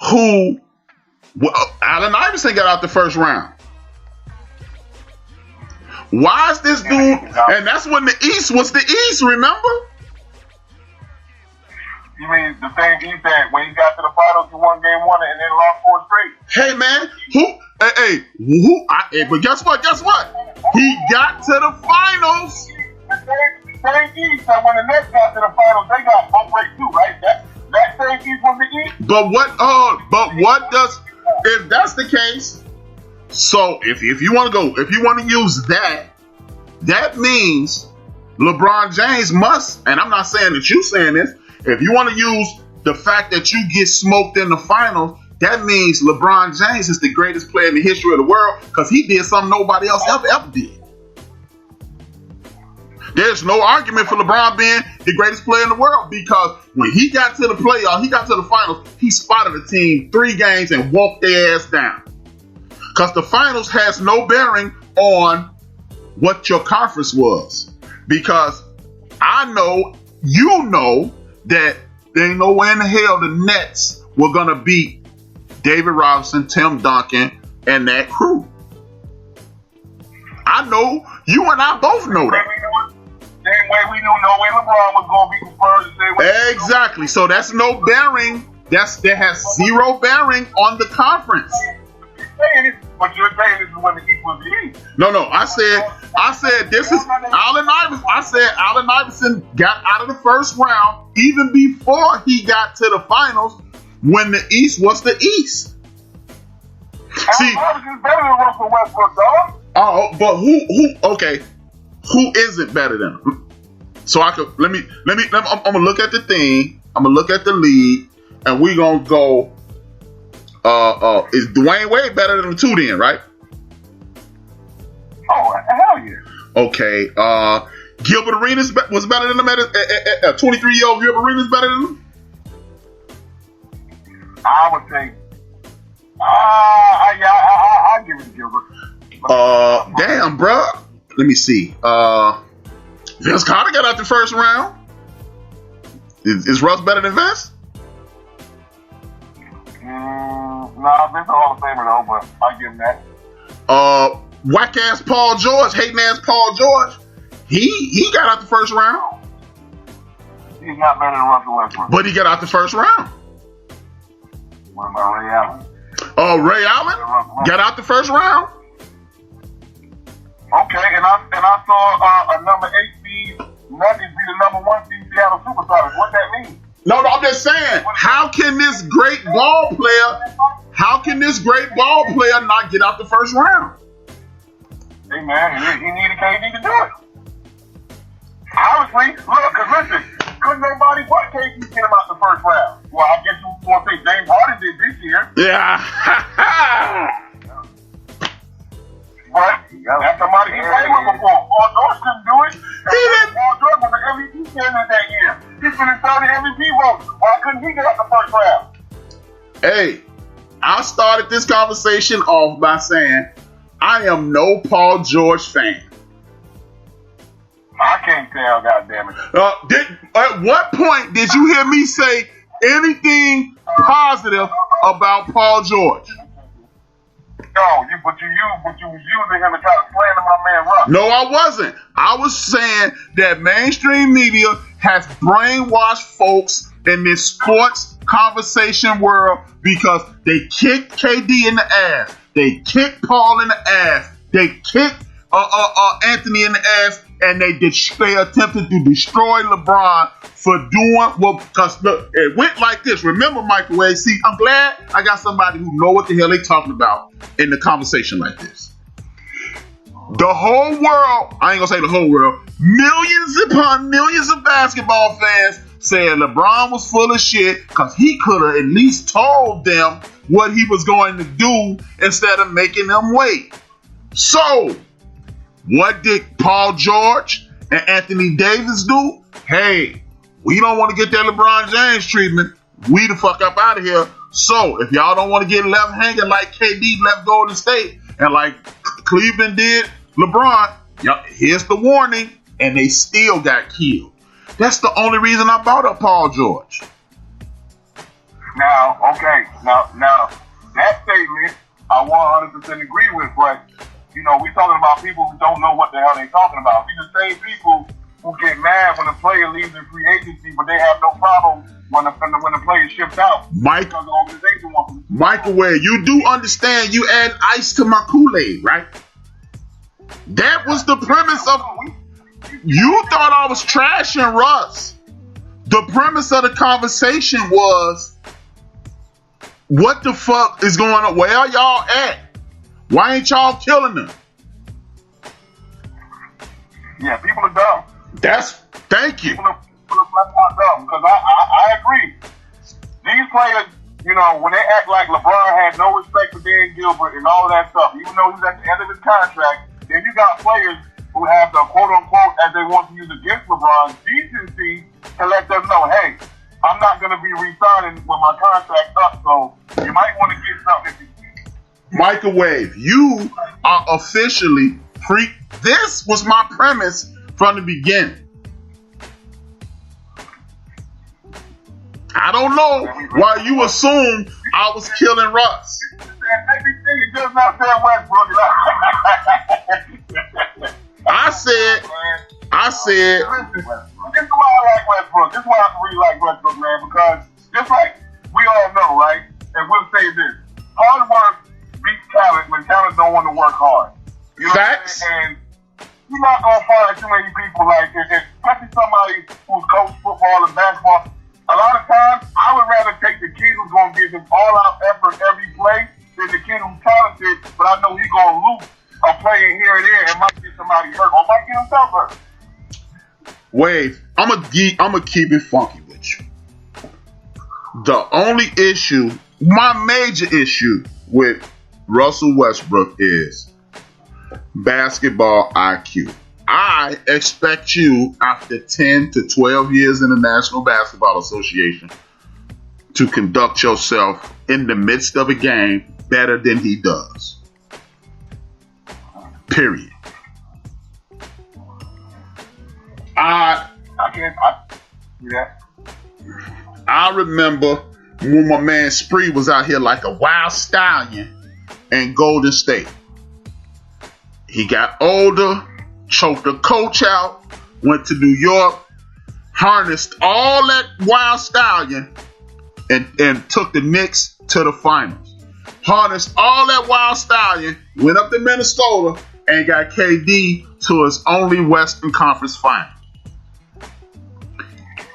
who, Allen Iverson got out the first round. Why is this dude? And that's when the East was the East, remember? You mean the same East that when he got to the finals, he won game one and then lost 4 straight? Hey, man. But guess what? He got to the finals. The same East that when the Nets got to the finals, they got 1 break too, right? That same East was the East. But what does, if that's the case, so if you want to use that means LeBron James must, and I'm not saying that you saying this, if you want to use the fact that you get smoked in the finals, that means LeBron James is the greatest player in the history of the world because he did something nobody else ever did. There's no argument for LeBron being the greatest player in the world because when he got to the playoffs, he got to the finals, he spotted the team 3 games and walked their ass down. Because the finals has no bearing on what your conference was. Because I know, you know, that there ain't no way in the hell the Nets were going to beat David Robinson, Tim Duncan, and that crew. I know, you and I both know that. Same way we knew no way LeBron was going to beat the Spurs. Exactly. So that's no bearing. That has 0 bearing on the conference. But you're saying this is when the East was the East. No. I said this is Allen Iverson. I said Allen Iverson got out of the first round even before he got to the finals when the East was the East. See, Allen Iverson's better than Russell Westbrook, dog. Oh, but who isn't better than him? So I could let me. I'm gonna look at the thing. I'm gonna look at the league, and we gonna go. Is Dwayne Wade better than the 2 then, right? Oh, hell yeah. Okay. Gilbert Arenas was better than him at 23-year-old Gilbert Arenas better than him? I would say. I give it to Gilbert. Damn, bro. Let me see. Vince Carter got out the first round. Is Russ better than Vince? Nah, Vince a Hall of Famer though, but I give him that. Whack ass Paul George, hating ass Paul George. He got out the first round. He's not better than Russell Westbrook. But he got out the first round. What about Ray Allen? Ray Allen got out the first round. Okay, and I saw a number 8 seed Nuggets be the number 1 seed Seattle Supersonics. What that mean? No, I'm just saying. How can this great ball player not get out the first round? Hey man, he needed KD to do it. Obviously, look, cause listen, couldn't nobody but KD get him out the first round. Well, I guess you want to say James Harden did this year. Yeah. But that's somebody he played with before. Paul George couldn't do it. He didn't. Paul George was an MVP candidate that year. He finished 30 MVP votes. Why couldn't he get out the first round? Hey, I started this conversation off by saying I am no Paul George fan. I can't tell, goddammit. At what point did you hear me say anything positive about Paul George? No, but you was using him to try to slander my man Russ. No, I wasn't. I was saying that mainstream media has brainwashed folks in this sports conversation world because they kicked KD in the ass. They kicked Paul in the ass. They kicked Anthony in the ass, and they attempted to destroy LeBron for doing what. Because look, it went like this. Remember, Microwave. See, I'm glad I got somebody who know what the hell they talking about in the conversation like this. The whole world, I ain't gonna say the whole world, millions upon millions of basketball fans said LeBron was full of shit because he could have at least told them what he was going to do instead of making them wait. So, what did Paul George and Anthony Davis do? Hey, We don't want to get that LeBron James treatment. We the fuck up out of here. So if y'all don't want to get left hanging like KD left Golden State and like Cleveland did LeBron, here's the warning, and they still got killed. That's the only reason I brought up Paul George. Now, okay, now that statement I 100% agree with, but we talking about people who don't know what the hell they talking about. These are the same people who get mad when a player leaves in free agency, but they have no problem when the player ships out. Because the organization wants them. Microwave, you do understand you add ice to my Kool-Aid, right? That was the premise of. You thought I was trashing Russ. The premise of the conversation was, what the fuck is going on? Where y'all at? Why ain't y'all killing them? Yeah, people are dumb. Thank you. People are dumb, because I agree. These players, when they act like LeBron had no respect for Dan Gilbert and all of that stuff, even though he's at the end of his contract, then you got players who have the quote-unquote, as they want to use against LeBron, decency to let them know, hey, I'm not going to be re-signing when my contract's up, so you might want to get something. Microwave, you are officially free. This was my premise from the beginning. I don't know why you assume I was killing Russ. Everything is just not saying Westbrook. I said. Listen, this is why I like Westbrook. This is why I really like Westbrook, man, because just like we all know, right? And we'll say this: hard work beats talent when talent don't want to work hard. You know Facts. What I'm saying? And you're not gonna find too many people like this, especially somebody who's coached football and basketball. A lot of times, I would rather take the kid who's gonna give him all-out effort every play than the kid who's talented, but I know he's gonna loop a play here and there and might get somebody hurt or might get himself hurt. Wave, I'm gonna keep it funky with you. The only issue, my major issue with Russell Westbrook is basketball IQ. I expect you, after 10 to 12 years in the National Basketball Association, to conduct yourself in the midst of a game better than he does. Period. I remember when my man Spree was out here like a wild stallion in Golden State. He got older, choked a coach out, went to New York, harnessed all that wild stallion, and took the Knicks to the finals. Harnessed all that wild stallion, went up to Minnesota, and got KD to his only Western Conference final.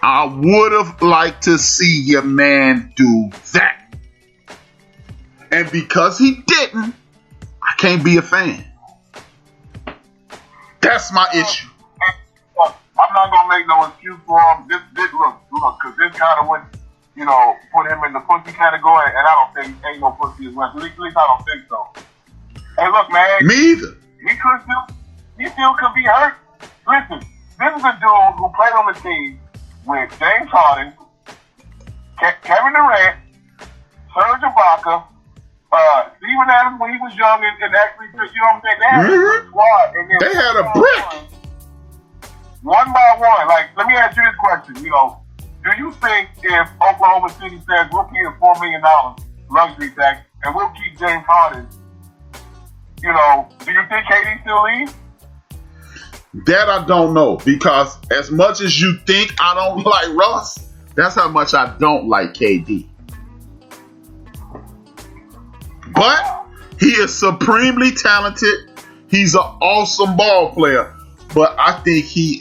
I would have liked to see your man do that. And because he didn't, I can't be a fan. That's my issue. I'm not going to make no excuse for him. This look, because this kind of went, put him in the pussy category, and I don't think ain't no pussy as well. At least I don't think so. Hey, look, man. Me either. He still could be hurt. Listen, this is a dude who played on the team with James Harden, Kevin Durant, Serge Ibaka, Steven Adams when he was young and actually, you know what I'm saying? They had a good squad. And then they had a brick. One by one. Like, let me ask you this question. Do you think if Oklahoma City says we'll pay $4 million luxury tax and we'll keep James Harden, do you think KD still leaves? That I don't know, because as much as you think I don't like Russ, that's how much I don't like KD. But he is supremely talented. He's an awesome ball player. But I think he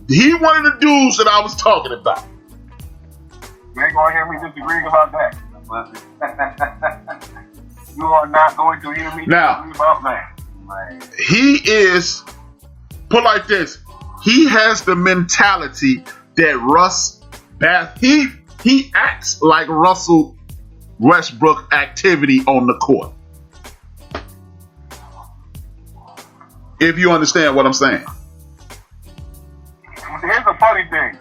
one of the dudes that I was talking about. You ain't going to hear me disagreeing about that. You are not going to hear me disagree about that. He is, put like this, he has the mentality that he acts like Russell Westbrook activity on the court. If you understand what I'm saying. Here's the funny thing.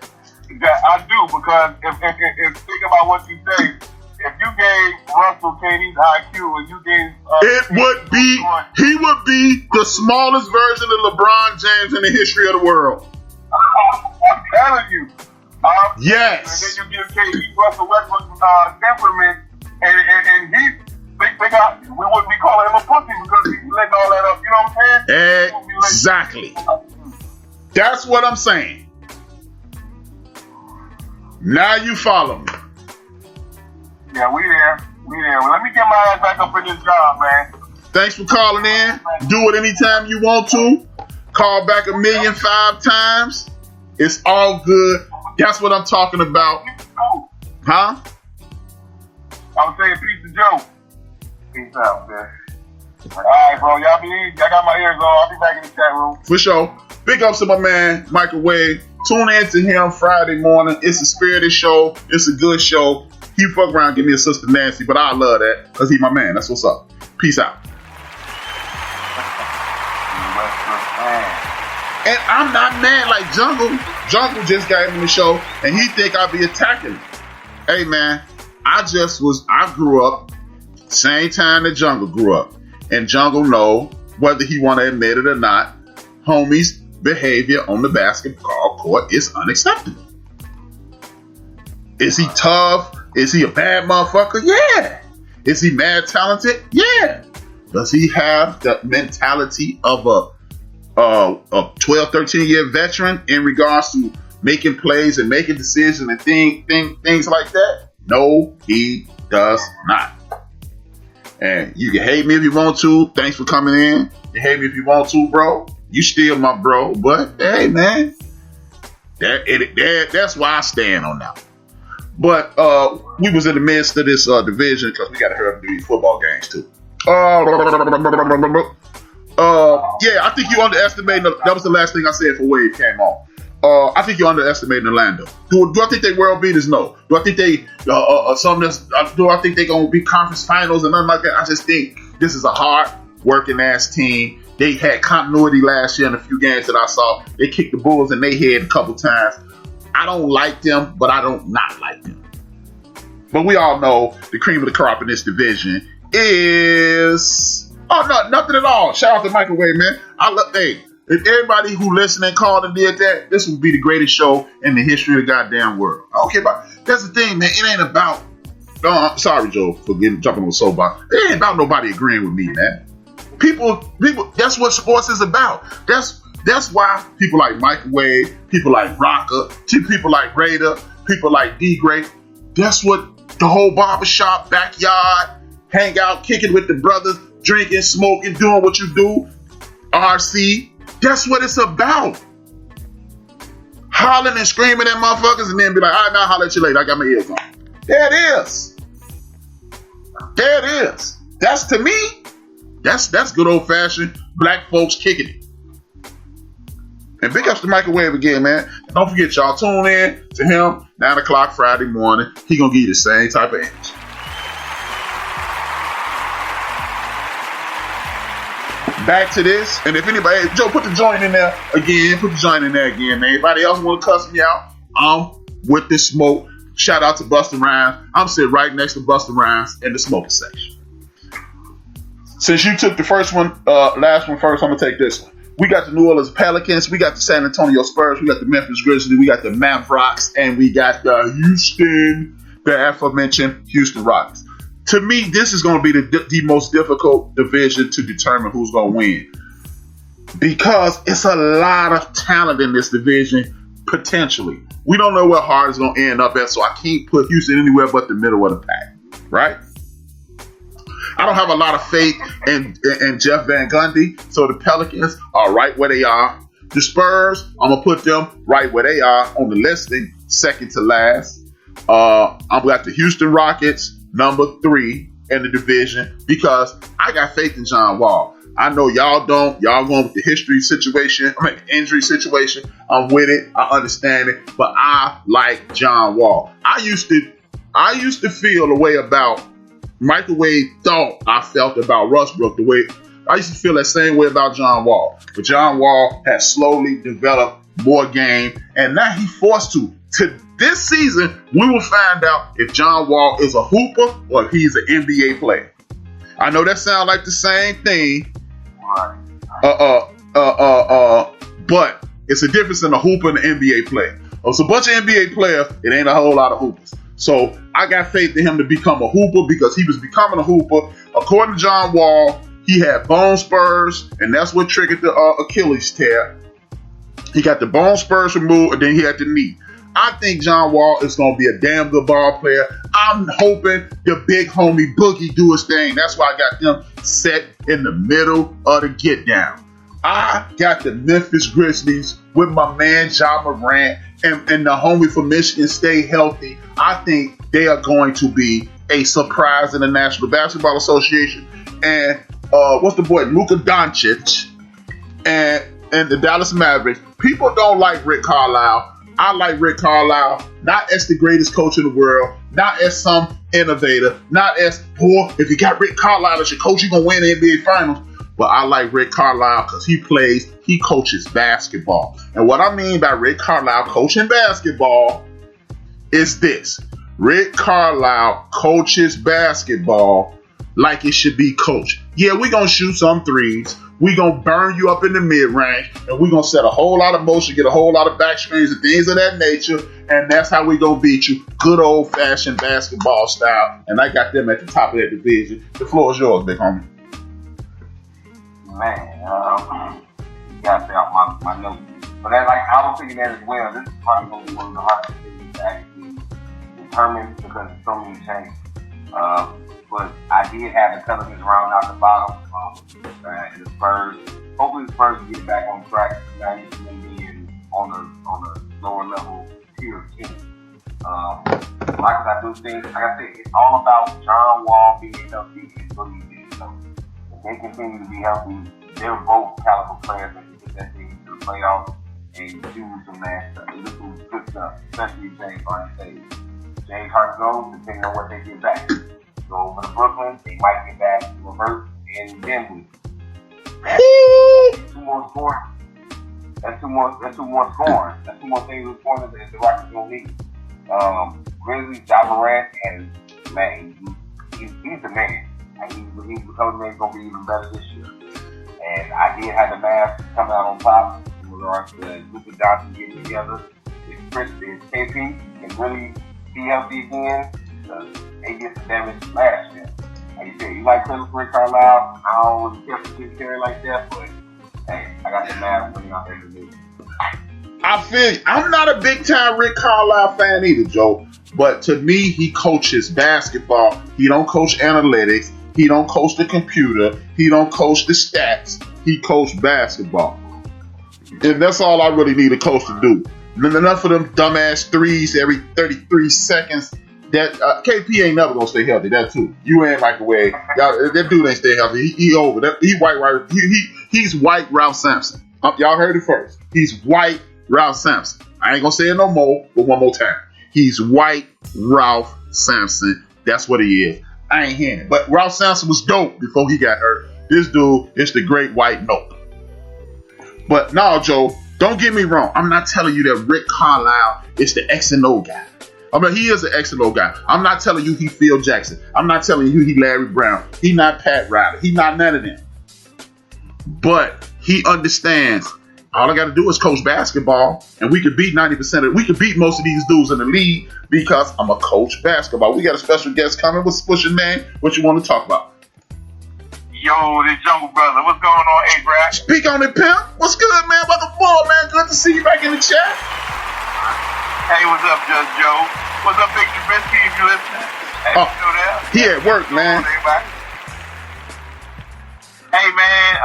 That I do, because if think about what you say, if you gave Russell KD's IQ and you gave he would be the smallest version of LeBron James in the history of the world. I'm telling you. Yes. And then you give KD Russell Westbrook's temperament, and he we wouldn't be calling him a pussy because he's letting all that up. You know what I'm saying? Exactly. That's what I'm saying. Now you follow me. Yeah, we there. Well, let me get my ass back up in this job, man. Thanks for calling in. Do it anytime you want to. Call back 1,000,005 times. It's all good. That's what I'm talking about. Huh? I was saying peace to Joe. Peace out, man. All right, bro. Y'all be easy. I got my ears on. I'll be back in the chat room. For sure. Big ups to my man, Microwave. Tune in to him Friday morning. It's a spirited show. It's a good show. He fuck around and give me a Sister Nancy, but I love that because he's my man. That's what's up. Peace out. And I'm not mad like Jungle. Jungle just got him in the show, and he think I be attacking him. Hey, man, I grew up same time that Jungle grew up. And Jungle know, whether he want to admit it or not, homie's behavior on the basketball court is unacceptable. Is he tough? Is he a bad motherfucker? Yeah. Is he mad talented? Yeah. Does he have the mentality of a 12, 13-year veteran in regards to making plays and making decisions and things like that? No, he does not. And you can hate me if you want to. Thanks for coming in. You hate me if you want to, bro. You still my bro. But, hey, man, that's why I stand on that. But we was in the midst of this division because we got to hurry up and do these football games, too. Yeah, I think you underestimated. That was the last thing I said for Wade came on. I think you're underestimating Orlando. Do I think they world beaters? No. Do I think they do I think they're gonna be conference finals and nothing like that? I just think this is a hard working ass team. They had continuity last year in a few games that I saw. They kicked the Bulls in their head a couple times. I don't like them, but I don't not like them. But we all know the cream of the crop in this division is nothing at all. Shout out to Microwave, man. If everybody who listened called and did that, this would be the greatest show in the history of the goddamn world. I don't care about. That's the thing, man. It ain't about. I'm sorry, Joe, for jumping on the soapbox. It ain't about nobody agreeing with me, man. People. That's what sports is about. That's why people like Microwave, people like Rocker, people like Raider, people like D-Gray. That's what the whole barbershop, backyard, hang out, kicking with the brothers, drinking, smoking, doing what you do. RC. That's what it's about. Hollering and screaming at motherfuckers and then be like, all right, now I'll holler at you later. I got my ears on. There it is. There it is. That's, to me, that's good old fashioned black folks kicking it. And big ups to Microwave again, man. Don't forget, y'all, tune in to him 9 o'clock Friday morning. He gonna give you the same type of energy. Back to this, and if anybody, Joe, put the joint in there again. Put the joint in there again, man. Anybody else want to cuss me out? I'm with the smoke. Shout out to Busta Rhymes. I'm sitting right next to Busta Rhymes in the smoking section. Since you took the last one first, I'm gonna take this one. We got the New Orleans Pelicans, we got the San Antonio Spurs, we got the Memphis Grizzlies, we got the Mavericks, and we got the aforementioned Houston Rockets. To me, this is going to be the most difficult division to determine who's going to win. Because it's a lot of talent in this division, potentially. We don't know where Harden's going to end up at, so I can't put Houston anywhere but the middle of the pack. Right? I don't have a lot of faith in Jeff Van Gundy, so the Pelicans are right where they are. The Spurs, I'm going to put them right where they are on the listing, second to last. I've got the Houston Rockets, number 3 in the division, because I got faith in John Wall. I know y'all don't. Y'all going with the injury situation. I'm with it. I understand it. But I like John Wall. I used to feel the way about Microwave thought I felt about Westbrook. The way I used to feel that same way about John Wall. But John Wall has slowly developed more game, and now he's forced to to this season, we will find out if John Wall is a hooper or if he's an NBA player. I know that sounds like the same thing. Right. But it's a difference in a hooper and an NBA player. It's a bunch of NBA players. It ain't a whole lot of hoopers. So I got faith in him to become a hooper because he was becoming a hooper. According to John Wall, he had bone spurs, and that's what triggered the Achilles tear. He got the bone spurs removed, and then he had the knee. I think John Wall is going to be a damn good ball player. I'm hoping the big homie Boogie do his thing. That's why I got them set in the middle of the get down. I got the Memphis Grizzlies with my man Ja Morant and the homie from Michigan stay healthy. I think they are going to be a surprise in the National Basketball Association. And what's the boy? Luka Doncic and the Dallas Mavericks. People don't like Rick Carlisle. I like Rick Carlisle, not as the greatest coach in the world, not as some innovator, not as, boy, if you got Rick Carlisle as your coach, you're going to win the NBA Finals. But I like Rick Carlisle because he coaches basketball. And what I mean by Rick Carlisle coaching basketball is this. Rick Carlisle coaches basketball like it should be coached. Yeah, we're going to shoot some threes. We're going to burn you up in the mid-range. And we're going to set a whole lot of motion, get a whole lot of backscreens and things of that nature. And that's how we're going to beat you. Good old-fashioned basketball style. And I got them at the top of that division. The floor is yours, big homie. Man, you gotta stay off my notes. But then, like, I was thinking that as well. This is probably going to be one of the hardest things to actually determine because there's so many changes. But I did have the Pelicans round out the bottom. And the Spurs, hopefully the Spurs will get back on track. Now you can be on the lower level tier team. Like I do think, like I said, it's all about John Wall being healthy and Boogie being healthy. If they continue to be healthy, they're both caliber players that can get that team to the playoffs and do some matchups. And this was good stuff, especially James Harden stays. James Harden goes, depending on what they get back. Go over to Brooklyn, they might get back to reverse and then that's two more scoring. That's two more scoring. That's two more things with scoring that the Rockets don't need. Grizzlies, Ja Morant, and man, he's the man. And he's becoming the man. Gonna be even better this year. And I did have the Mavs come out on top in regards to Luka Doncic getting together. If KP can really be healthy again, they get some damage last year. Like you said, you like Rick Carlisle. I don't really care for Jim Carrey like that, but hey, I got the Mavs winning out there today. I feel I'm not a big time Rick Carlisle fan either, Joe. But to me, he coaches basketball. He don't coach analytics. He don't coach the computer. He don't coach the stats. He coached basketball. And that's all I really need a coach to do. Enough of them dumbass threes every 33 seconds. That KP ain't never gonna stay healthy. That too. You ain't microwave. Y'all, that dude ain't stay healthy. He over. He's white Ralph Sampson. Y'all heard it first. He's white Ralph Sampson. I ain't gonna say it no more, but one more time. He's white Ralph Sampson. That's what he is. I ain't hearing it. But Ralph Sampson was dope before he got hurt. This dude is the great white nope. But no, Joe, don't get me wrong. I'm not telling you that Rick Carlisle is the X and O guy. I mean, he is an X and O guy. I'm not telling you he Phil Jackson. I'm not telling you he Larry Brown. He not Pat Riley. He not none of them. But he understands all I got to do is coach basketball, and we could beat 90% of it. We could beat most of these dudes in the league because I'm a coach basketball. We got a special guest coming. What's your name? What you want to talk about? Yo, this Jungle Brother. What's going on, A-Brad? Speak on it, pimp. What's good, man? Welcome forward, man. Good to see you back in the chat. Hey, what's up, Just Joe? What's up, Big Trubisky, if you're listening? Hey, you still there? He at work, man. Hey, man,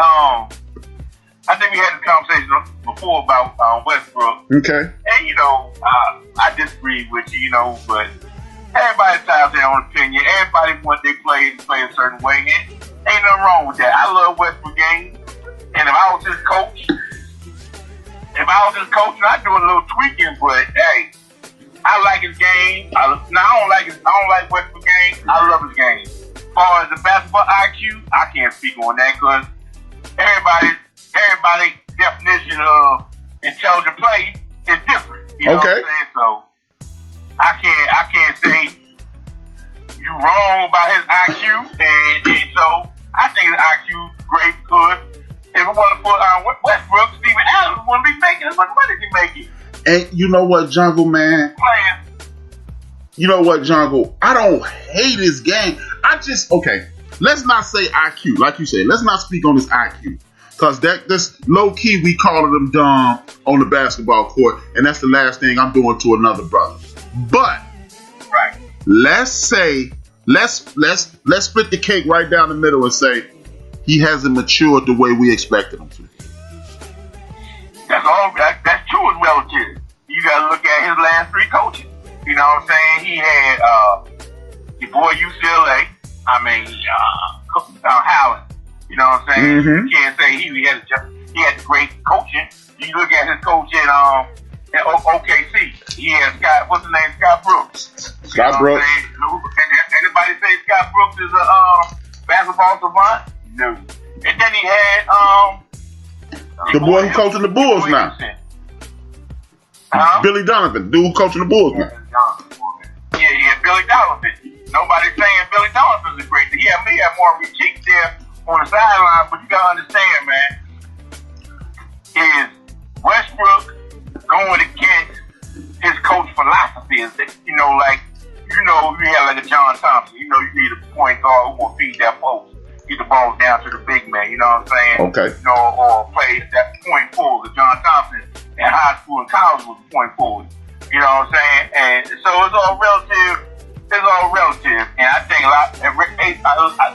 I think we had this conversation before about Westbrook. Okay. And, I disagree with you, but everybody has their own opinion. Everybody wants their play to play a certain way. And ain't nothing wrong with that. I love Westbrook games. And if I was his coach, I'd do a little tweaking, but hey, I like his game. I don't like Westbrook game. I love his game. As far as the basketball IQ, I can't speak on that because everybody's definition of intelligent play is different. You know what I'm saying? So about his IQ, and so I think his IQ is great because if it wasn't for Westbrook, Steven Adams wouldn't be making as much money as he making. And you know what, Jungle, man? You know what, Jungle? I don't hate his game. Okay, let's not say IQ. Like you said, let's not speak on his IQ. Because that's low-key, we calling him dumb on the basketball court. And that's the last thing I'm doing to another brother. But, right. Let's say, let's split the cake right down the middle and say he hasn't matured the way we expected him to. That's true as relative. You got to look at his last 3 coaches. You know what I'm saying? He had your boy UCLA. Howland. You know what I'm saying? Mm-hmm. You can't say he had great coaching. You look at his coach at OKC. He had Scott Brooks. Scott Brooks. Anybody say Scott Brooks is a basketball savant? No. And then he had the boy who coaching the Bulls now. Billy Donovan, dude coaching the Bulls now. Yeah, Billy Donovan. Nobody's saying Billy Donovan's a great. He had more cheeks there on the sideline, but you gotta understand, man, is Westbrook going against his coach philosophy? Is that, you have like a John Thompson. You need a point guard who will feed that post, get the ball down to the big man. You know what I'm saying? Okay. Or play that point forward. John Thompson in high school and college was a point forward. You know what I'm saying? And so it's all relative. And I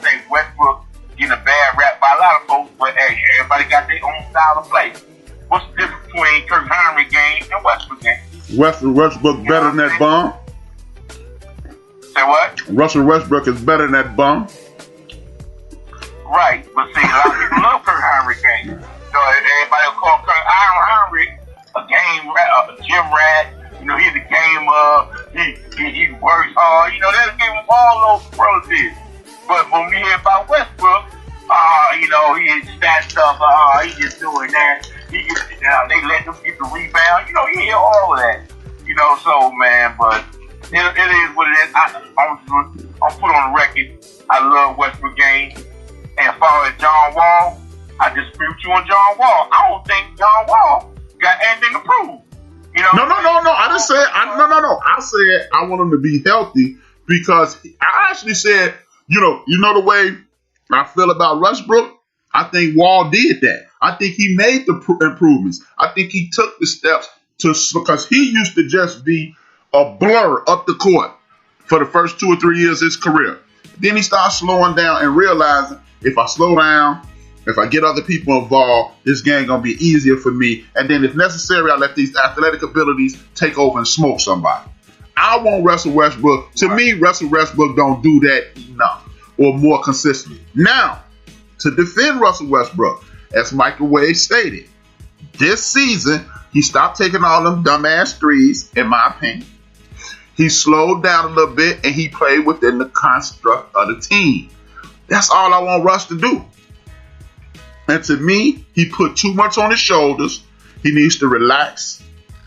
think Westbrook getting a bad rap by a lot of folks, but hey, everybody got their own style of play. What's the difference between Kirk Henry game and Westbrook game? Westbrook better than that bum. Say what? Russell Westbrook is better than that bum. Right, but see, a lot of people love Kirk Henry game. So everybody will call Kirk Henry a game rat, a gym rat. He's a game. He works hard. They'll give him all those superlatives. But when we hear about Westbrook, he stat stuff. He just doing that. They let him get the rebound. You hear all of that. So man, but it is what it is. I'm put on the record. I love Westbrook game. And as far as John Wall, I dispute you on John Wall. I don't think John Wall got anything to prove. No. I didn't say no. I said I want him to be healthy because I actually said, the way I feel about Westbrook, I think Wall did that. I think he made the improvements. I think he took the steps because he used to just be a blur up the court for the first 2 or 3 years of his career. Then he started slowing down and realizing if I slow down, if I get other people involved, this game gonna be easier for me. And then if necessary, I let these athletic abilities take over and smoke somebody. I want Russell Westbrook. To me, Russell Westbrook don't do that enough or more consistently. Now, to defend Russell Westbrook, as Michael Wade stated, this season, he stopped taking all them dumbass threes, in my opinion. He slowed down a little bit and he played within the construct of the team. That's all I want Russ to do. And to me, he put too much on his shoulders. He needs to relax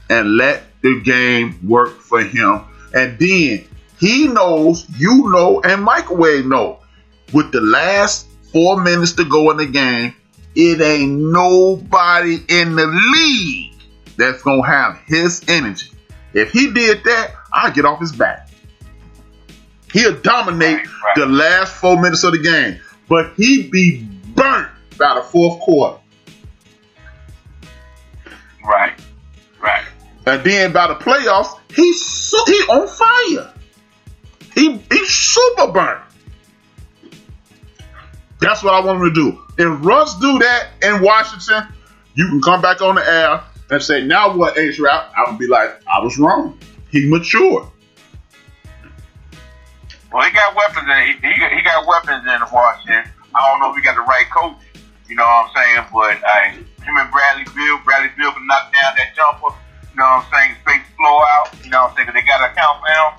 and let the game work for him. And then he knows, and Michael Wade know, with the last 4 minutes to go in the game, it ain't nobody in the league that's going to have his energy. If he did that, I'd get off his back. He'll dominate the last 4 minutes of the game, but he'd be burnt by the fourth quarter. Right. And then by the playoffs, he's on fire. He's super burnt. That's what I want him to do. If Russ do that in Washington, you can come back on the air and say, now what, H-Rap? I would be like, I was wrong. He matured. Well, he got weapons he got weapons in Washington. I don't know if he got the right coach. You know what I'm saying? But him and Bradley Beal can knock down that jumper. You know what I'm saying? Space the flow out. You know what I'm saying? They got to account for him.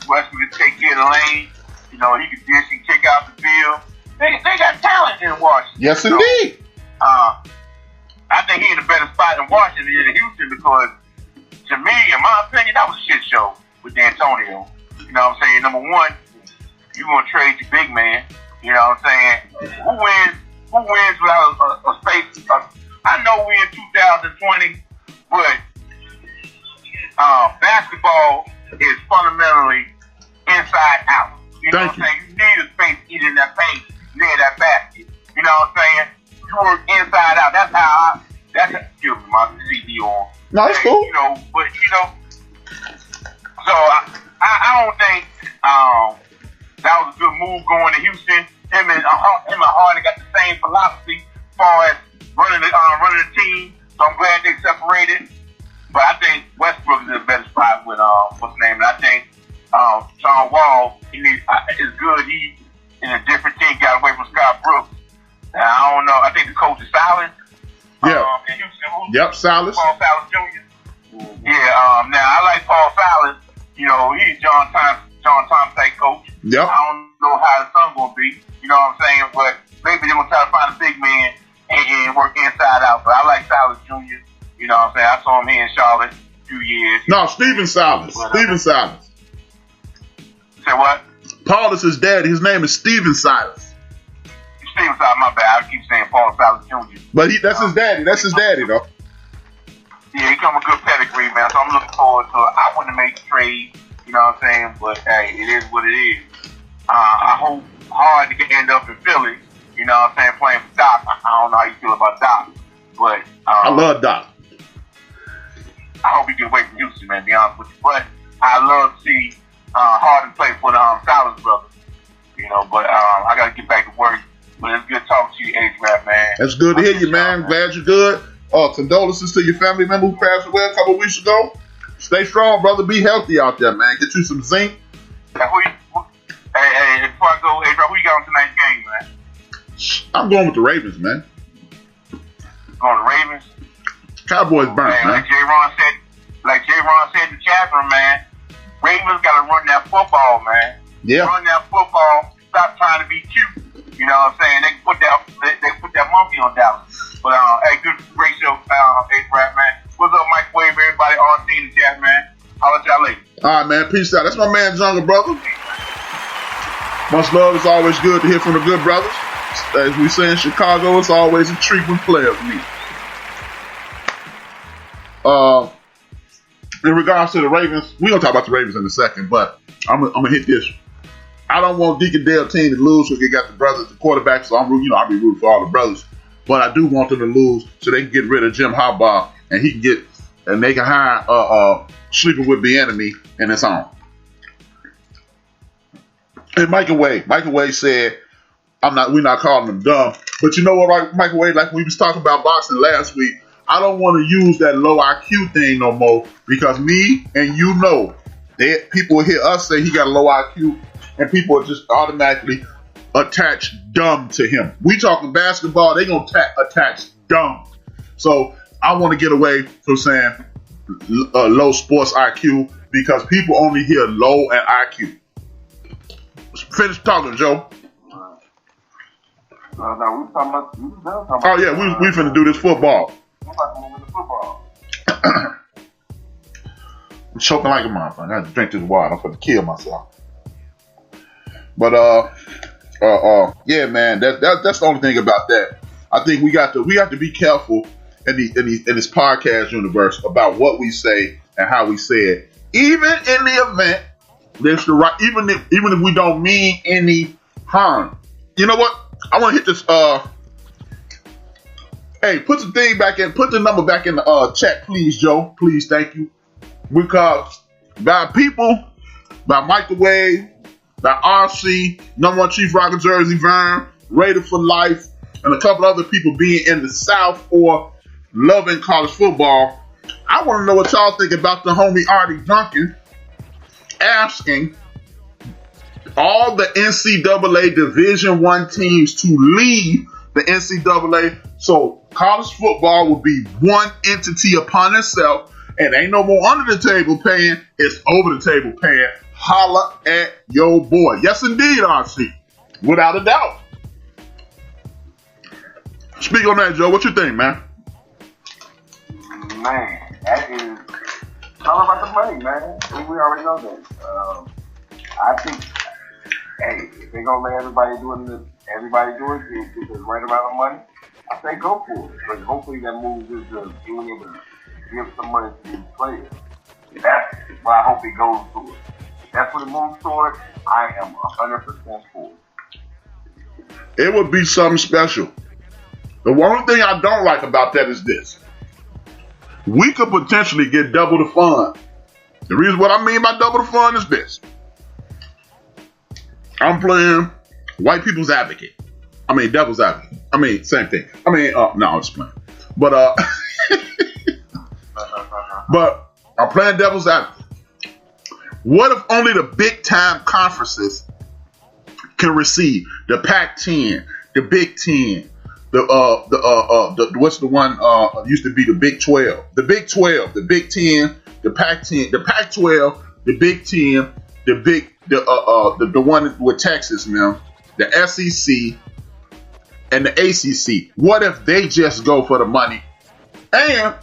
Westbrook can take care of the lane. He can dish and kick out the field. They got talent in Washington. Yes, indeed. I think he's in a better spot in Washington than in Houston because, to me, in my opinion, that was a shit show with D'Antonio. You know what I'm saying? Number one, you're gonna trade your big man. You know what I'm saying? Who wins without a space? I know we're in 2020, but basketball is fundamentally inside out. You know what I'm saying? You need a space either in that paint, near that basket. You know what I'm saying? You work inside out. Excuse me, my CD on. No, it's cool. You know, but so I don't think that was a good move going to Houston. Him and Harden got the same philosophy as far as running the team. So I'm glad they separated. But I think Westbrook is in a better spot with what's his name. And I think John Wall is good. He in a different team got away from Scott Brooks. Now, I don't know. I think the coach is Silas. Yeah. In Houston. Yep, Silas. Paul Silas Jr. Yeah. Now I like Paul Silas. You know, he's John Thomas type coach. Yep. I don't know how the son gonna be. You know what I'm saying? But maybe they're gonna try to find a big man and work inside out. But I like Silas Jr. You know what I'm saying? I saw him here in Charlotte a few years. No, Stephen Silas. Stephen Silas. Say what? Paul is his daddy. His name is Stephen Silas. Stephen Silas, my bad. I keep saying Paul Silas Jr. But that's his daddy. That's his daddy, though. Yeah, he come a good pedigree, man. So I'm looking forward to it. I wouldn't make the trade, you know what I'm saying? But hey, it is what it is. I hope Harden can end up in Philly, you know what I'm saying, playing for Doc. I don't know how you feel about Doc, but I love Doc. I hope he get away from Houston, man, to be honest with you. But I love to see Harden play for the Silas brothers, you know. But I got to get back to work. But it's good talking to you, H-Rap, man. It's good to hear you, man. Glad you're good. Condolences to your family member who passed away a couple weeks ago. Stay strong, brother. Be healthy out there, man. Get you some zinc. Hey, before I go, H-Rap, who you got on tonight's game, man? I'm going with the Ravens, man. Going to Ravens? Cowboys burnt, man. Like J-Ron said in the chat room, man, Ravens got to run that football, man. Yeah. Run that football. Stop trying to be cute. You know what I'm saying? They put that monkey on Dallas. But hey, great show, H-Rap, man. What's up, Microwave? Everybody on scene in the chat, man. I'll let y'all later. All right, man. Peace out. That's my man, Jungle Brother. Much love. It's always good to hear from the good brothers. As we say in Chicago, it's always a treat when players meet. In regards to the Ravens, we're going to talk about the Ravens in a second, but I'm going to hit this. I don't want Deacon Dale team to lose because they got the brothers, the quarterback, so I'll be rooting for all the brothers. But I do want them to lose so they can get rid of Jim Harbaugh and they can hire Sleeping with the Enemy in his own. And Michael Wade said, we're not calling them dumb. But you know what, right, Michael Wade, like we was talking about boxing last week, I don't want to use that low IQ thing no more because me and you know that people will hear us say he got a low IQ and people will just automatically attach dumb to him. We talking basketball, they gonna attach dumb. So I want to get away from saying low sports IQ because people only hear low and IQ. Finish talking, Joe. No, we talking about. Oh yeah, we finna do this football. I'm choking like a motherfucker. I got to drink this water. I'm finna kill myself. But yeah, man, that's the only thing about that. I think we got to be careful in this podcast universe about what we say and how we say it. Even in the event that's the right, even if we don't mean any harm. You know what? I want to hit this. Hey, put the number back in the chat, please, Joe. Please, thank you. Because by people, by Microwave, by RC, number one Chief Rocker Jersey, Vern, Raider for Life, and a couple other people being in the South or loving college football, I want to know what y'all think about the homie Artie Duncan asking all the NCAA Division I teams to leave the NCAA so college football will be one entity upon itself and ain't no more under the table paying, it's over the table paying. Holla at your boy. Yes, indeed, RC. Without a doubt. Speak on that, Joe. What you think, man? Man, that is all about the money, man. We already know that. I think hey, if they're gonna let everybody do it, get the right amount of money, I say go for it. But hopefully that moves into being able to give some money to these players. That's what I hope it goes to. That's what it moves toward. I am 100% for it. It would be something special. The one thing I don't like about that is this. We could potentially get double the fund. The reason what I mean by double the fund is this. I'm playing white people's advocate. I mean, devil's advocate. I mean, same thing. I mean, no, I'm just playing. But, but I'm playing devil's advocate. What if only the big time conferences can receive the Pac-10, the Big Ten, the what's the one used to be the Big 12, the Big 12, the Big 10, the Pac-10, the Pac-12, the Big 10, the one with Texas now, the SEC, and the ACC. What if they just go for the money and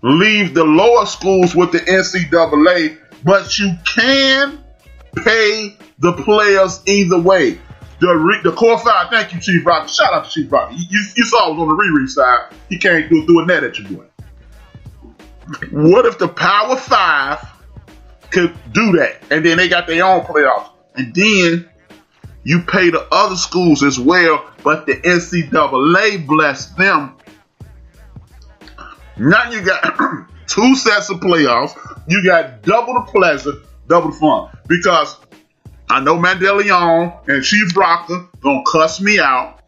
leave the lower schools with the NCAA, but you can pay the players either way. The core five, thank you, Chief Rocker. Shout out to Chief Rocker. You saw I was on the Riri side. He came through a net at your boy. What if the Power Five could do that? And then they got their own playoffs. And then you pay the other schools as well, but the NCAA bless them. Now you got 2 sets of playoffs. You got double the pleasure, double the fun. Because I know Mandela and Chief Rocker gonna cuss me out.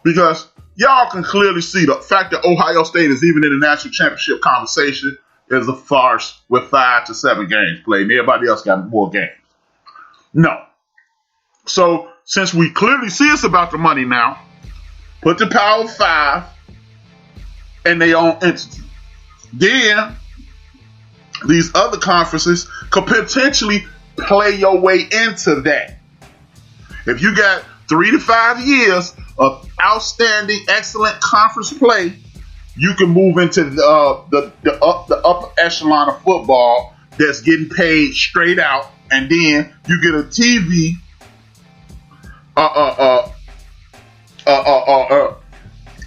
Because y'all can clearly see the fact that Ohio State is even in the national championship conversation is a farce with 5 to 7 games played. And everybody else got more games. No. So since we clearly see it's about the money now, put the Power 5 in their own entity. Then these other conferences could potentially play your way into that. If you got 3 to 5 years of outstanding, excellent conference play, you can move into the upper echelon of football that's getting paid straight out, and then you get a TV.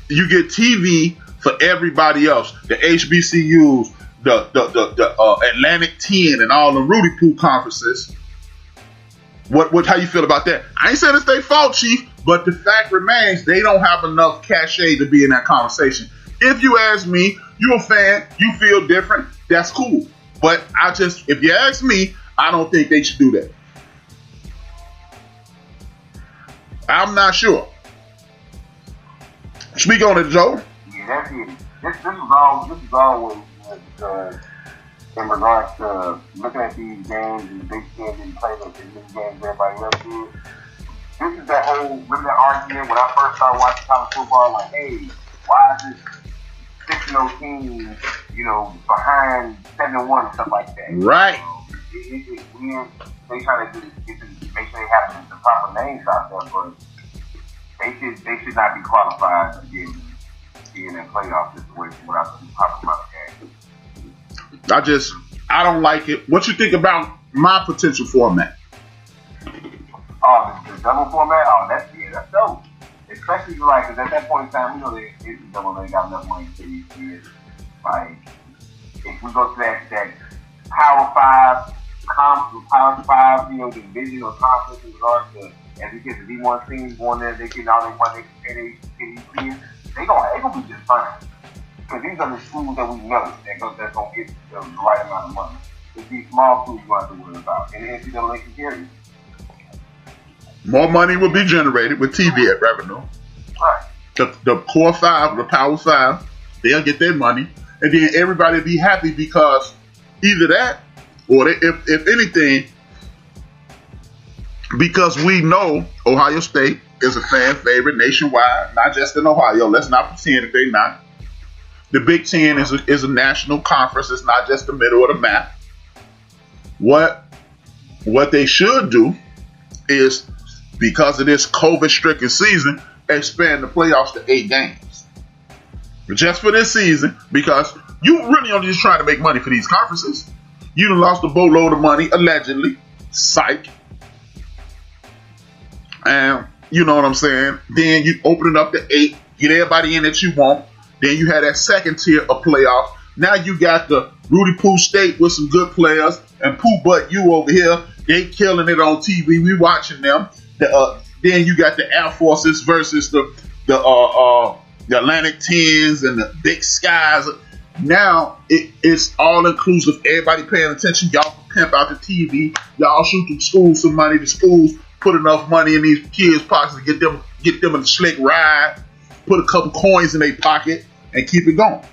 You get TV for everybody else. The HBCUs, the Atlantic 10, and all the Rudy Poo conferences. How you feel about that? I ain't saying it's their fault, Chief, but the fact remains they don't have enough cachet to be in that conversation. If you ask me, you a fan, you feel different, that's cool. But if you ask me, I don't think they should do that. I'm not sure. Speak on it, Joe. Yeah, that's it. This is always in regards to looking at these games and Big Ten and playing those games everybody else did. This is that whole argument when I first started watching college football, like, hey, why is this 6-0 team, behind 7-1 and stuff like that? Right. It's weird. They try to make sure they have the proper names out there, but they should not be qualified to be in a playoff situation without the proper amount of games. I don't like it. What you think about my potential format? Oh, the double format? Oh, that's dope. Especially because at that point in time, we know that it's double. They got enough money to these kids. Like, if we go to that Power 5 division or conference in regards to, as we get the D1 teams going there, they get all their money, they pay these kids. They gonna be just fine. Because these are the schools that we know that's gonna get the right amount of money. It's these small schools you have to worry about, and the NCAA can carry. More money will be generated with TV revenue. Right. The core 5, the Power 5, they'll get their money, and then everybody will be happy because either that, or if anything, because we know Ohio State is a fan favorite nationwide, not just in Ohio. Let's not pretend that they're not. The Big Ten is a national conference. It's not just the middle of the map. What they should do is, because of this COVID-stricken season, expand the playoffs to 8 games. Just for this season, because you really are just trying to make money for these conferences. You done lost a boatload of money, allegedly. Psych. And you know what I'm saying? Then you open it up to 8, get everybody in that you want. Then you have that second tier of playoffs. Now you got the Rudy Poo State with some good players and Pooh Butt you over here. They killing it on TV. We watching them. Then you got the Air Forces versus the Atlantic 10s and the Big Skies. Now it's all inclusive. Everybody paying attention. Y'all can pimp out the TV. Y'all shoot the schools some money. The schools put enough money in these kids' pockets to get them a slick ride. Put a couple coins in their pocket and keep it going.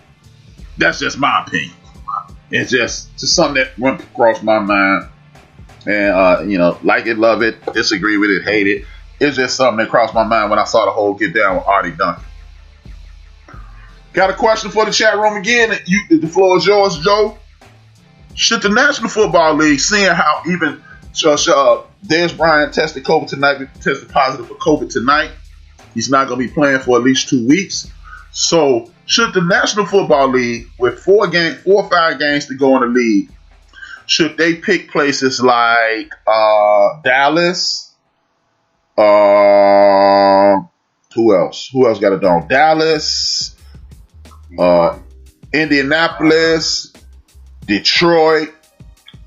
That's just my opinion. It's just something that went across my mind. And, like it, love it, disagree with it, hate it. It's just something that crossed my mind when I saw the whole get down with Artie Duncan. Got a question for the chat room again. The floor is yours, Joe. Should the National Football League, seeing how even Dez Bryant tested positive for COVID tonight, he's not going to be playing for at least 2 weeks. So, should the National Football League, with 4 or 5 games to go in the league, should they pick places like Dallas? Who else? Who else got it done? Dallas, Indianapolis, Detroit,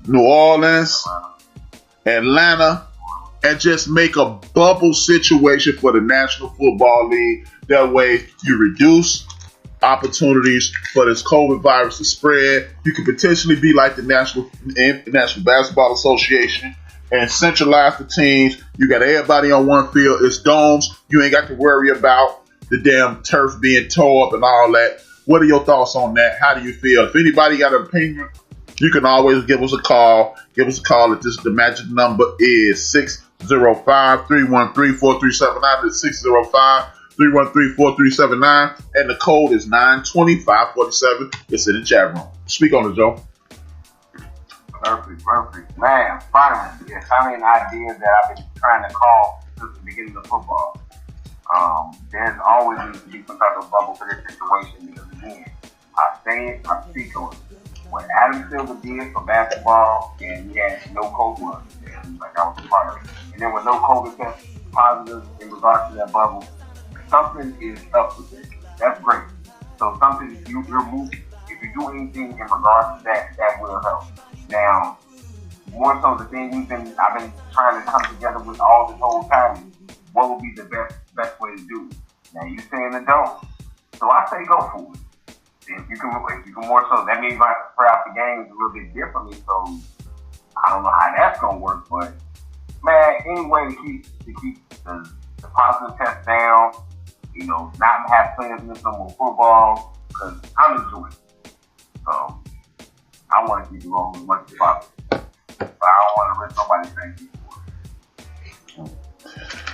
New Orleans, Atlanta, and just make a bubble situation for the National Football League. That way you reduce opportunities for this COVID virus to spread. You could potentially be like the National Basketball Association and centralize the teams. You got everybody on one field. It's domes. You ain't got to worry about the damn turf being tore up and all that. What are your thoughts on that? How do you feel? If anybody got an opinion, you can always give us a call. Give us a call at the magic number is 605-313-4379. It's 605-313-4379. And the code is 92547. It's in the chat room. Speak on it, Joe. Perfect. Man, finally. Yes, finally an idea that I've been trying to call since the beginning of football. There's always needs to be some type of bubble for this situation because, again, I say it, I speak on it. What Adam Silver did for basketball, and he had no COVID, like I was a part of it. And there were no COVID tests positive in regards to that bubble. Something is up with it. That's great. So something, if you do anything in regards to that, that will help. Now, more so the thing I've been trying to come together with all this whole time is what would be the best way to do it. Now you saying it don't, so I say go for it. If you can more so, that means I have to spread out the games a little bit differently. So I don't know how that's gonna work, but man, any way to keep the positive test down, not have players miss no more football, because I'm enjoying it. So I want to keep it rolling as much as possible, but I don't want to risk nobody thank you for it.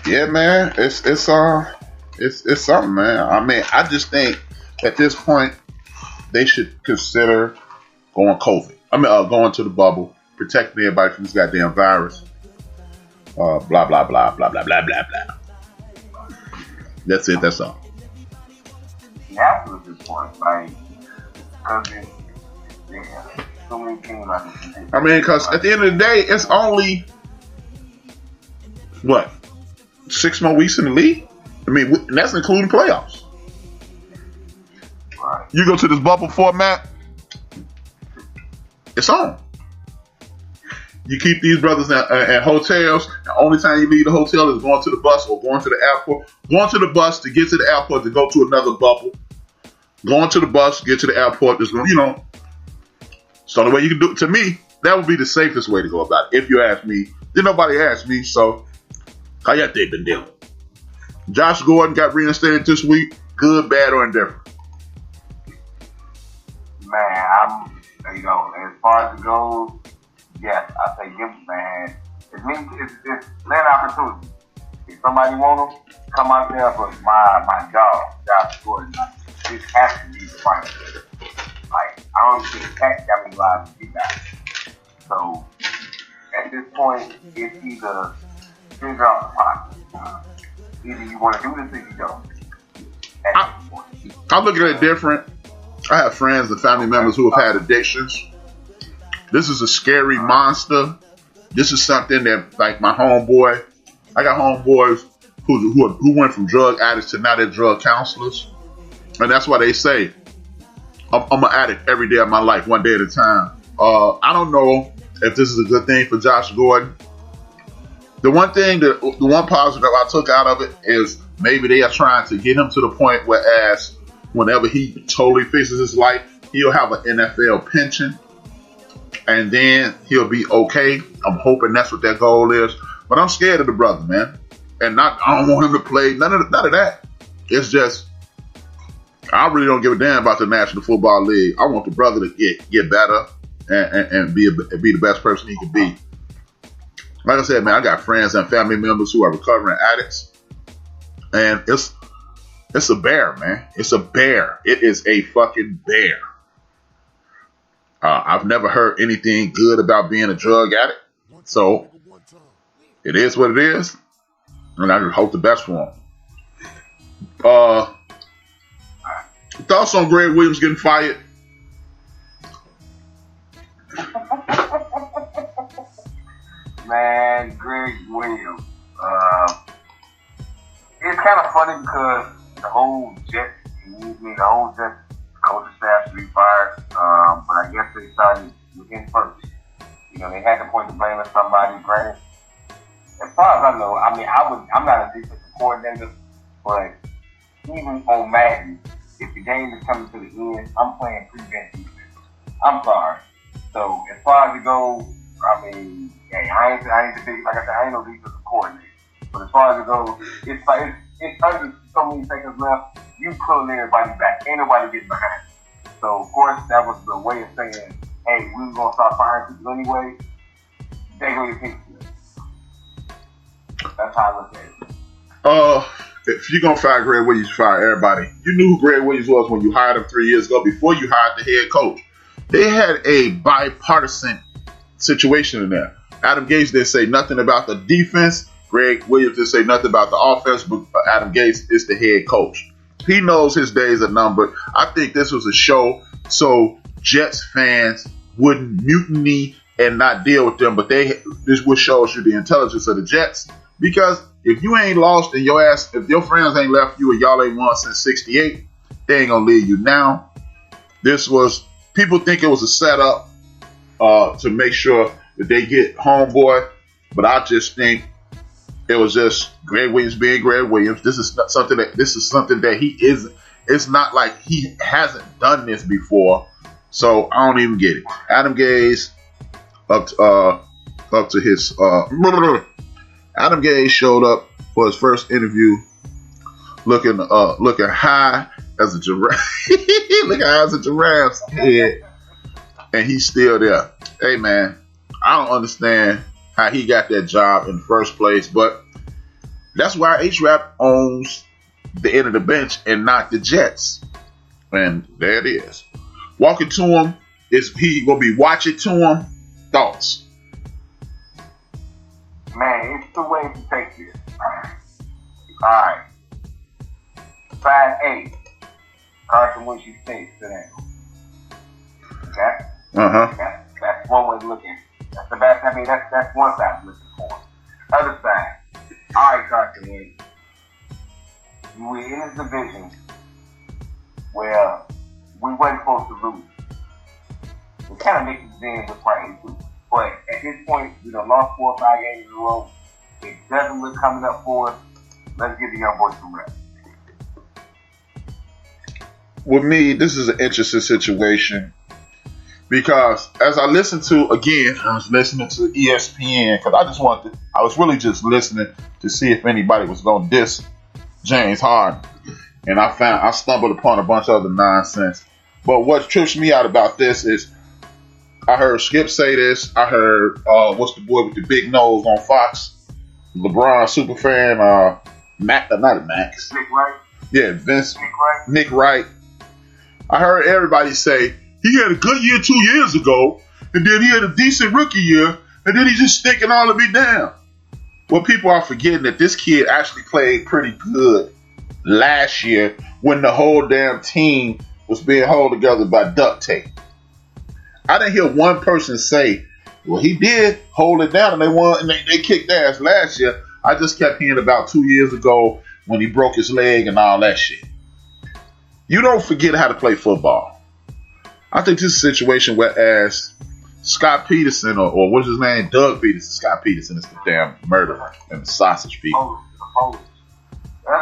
Yeah, man, it's something, man. I mean, I just think at this point they should consider going going to the bubble, protecting everybody from this goddamn virus. Blah blah blah blah blah blah blah blah. That's it. That's all. You have to at this point, like, because so many teams. I mean, because at the end of the day, it's only 6 more weeks in the league. I mean, that's including playoffs. Right. You go to this bubble format, it's on. You keep these brothers at hotels. The only time you leave the hotel is going to the bus or going to the airport. Going to the bus to get to the airport to go to another bubble. Going to the bus, get to the airport. It's the only way you can do it. To me, that would be the safest way to go about it. If you ask me, then nobody asked me. So, how y'all think been dealing? Josh Gordon got reinstated this week. Good, bad, or indifferent? Man, as far as it goes, yes, I say give him, man. It's an opportunity. If somebody want him, come out there. But my dog, Josh Gordon, this has to be the final. Like, I don't think Pat got me live to get back. So at this point, it's either figure out the process. Either you want to do this or you don't. At this point, I look at it different. I have friends and family members who have had addictions. This is a scary monster. This is something that, like my homeboy, I got homeboys who went from drug addicts to now they're drug counselors. And that's why they say, I'm an addict every day of my life, one day at a time. I don't know if this is a good thing for Josh Gordon. The one positive I took out of it is maybe they are trying to get him to the point whereas whenever he totally fixes his life, he'll have an NFL pension and then he'll be okay. I'm hoping that's what their goal is. But I'm scared of the brother, man. And I don't want him to play none of that. It's just I really don't give a damn about the National Football League. I want the brother to get better and be the best person he can be. Like I said, man, I got friends and family members who are recovering addicts, and it's a bear, man. It's a bear. It is a fucking bear. I've never heard anything good about being a drug addict, so it is what it is, and I just hope the best for him. Thoughts on Greg Williams getting fired? Man, Greg Williams. It's kind of funny because the whole Jets coaching staff should be fired. But I guess they started with him first. You know, they had to point the blame at somebody. Granted, as far as I know, I mean, I'm not a defensive coordinator, but even on Madden, if the game is coming to the end, I'm playing prevent defense. I'm sorry. So as far as it goes, I mean, hey, I ain't the big, like I said, I ain't no defensive coordinator. But as far as it goes, it's under so many seconds left. You pulling everybody back. Ain't nobody getting behind you. So of course that was the way of saying, hey, we were gonna start firing people anyway. They gonna get picked. That's how I look at it. If you're gonna fire Greg Williams, fire everybody. You knew who Greg Williams was when you hired him 3 years ago, before you hired the head coach. They had a bipartisan situation in there. Adam Gase didn't say nothing about the defense. Greg Williams didn't say nothing about the offense, but Adam Gase is the head coach. He knows his days are numbered. I think this was a show so Jets fans wouldn't mutiny and not deal with them, but this would show you the intelligence of the Jets. Because if you ain't lost and if your friends ain't left you and y'all ain't won since '68, they ain't gonna leave you now. People think it was a setup to make sure that they get homeboy, but I just think it was just Greg Williams being Greg Williams. This is something that he isn't. It's not like he hasn't done this before, so I don't even get it. Adam Gase up to his Adam Gase showed up for his first interview looking high as a giraffe. Looking high as a giraffe's head. And he's still there. Hey, man, I don't understand how he got that job in the first place, but that's why H-Rap owns the end of the bench and not the Jets. And there it is. Walking to him, he going to be watching to him. Thoughts? Man, it's two ways to take this. Alright. 5A. Carson Wentz State today. Okay? That's one way to look at it. That's the best. I mean, that's one side to look for. Other side. Alright, Carson Wentz. We're in this division where we weren't supposed to lose. We kind of mixed it in with right too. But at this point, we done lost 4 or 5 games in a row. It doesn't look coming up for us. Let's give the young boys some rest. With me, this is an interesting situation because as I listened to, again, I was listening to ESPN because I was really just listening to see if anybody was going to diss James Harden. And I stumbled upon a bunch of other nonsense. But what trips me out about this is I heard Skip say this. I heard, what's the boy with the big nose on Fox? LeBron superfan, not Max. Nick Wright? Yeah, Nick Wright. I heard everybody say, he had a good year 2 years ago, and then he had a decent rookie year, and then he's just sticking all of me down. Well, people are forgetting that this kid actually played pretty good last year when the whole damn team was being held together by duct tape. I didn't hear one person say, well, he did hold it down and they won and they kicked ass last year. I just kept hearing about 2 years ago when he broke his leg and all that shit. You don't forget how to play football. I think this is a situation whereas Scott Peterson, or what's his name? Doug Peterson. Scott Peterson is the damn murderer and the sausage people.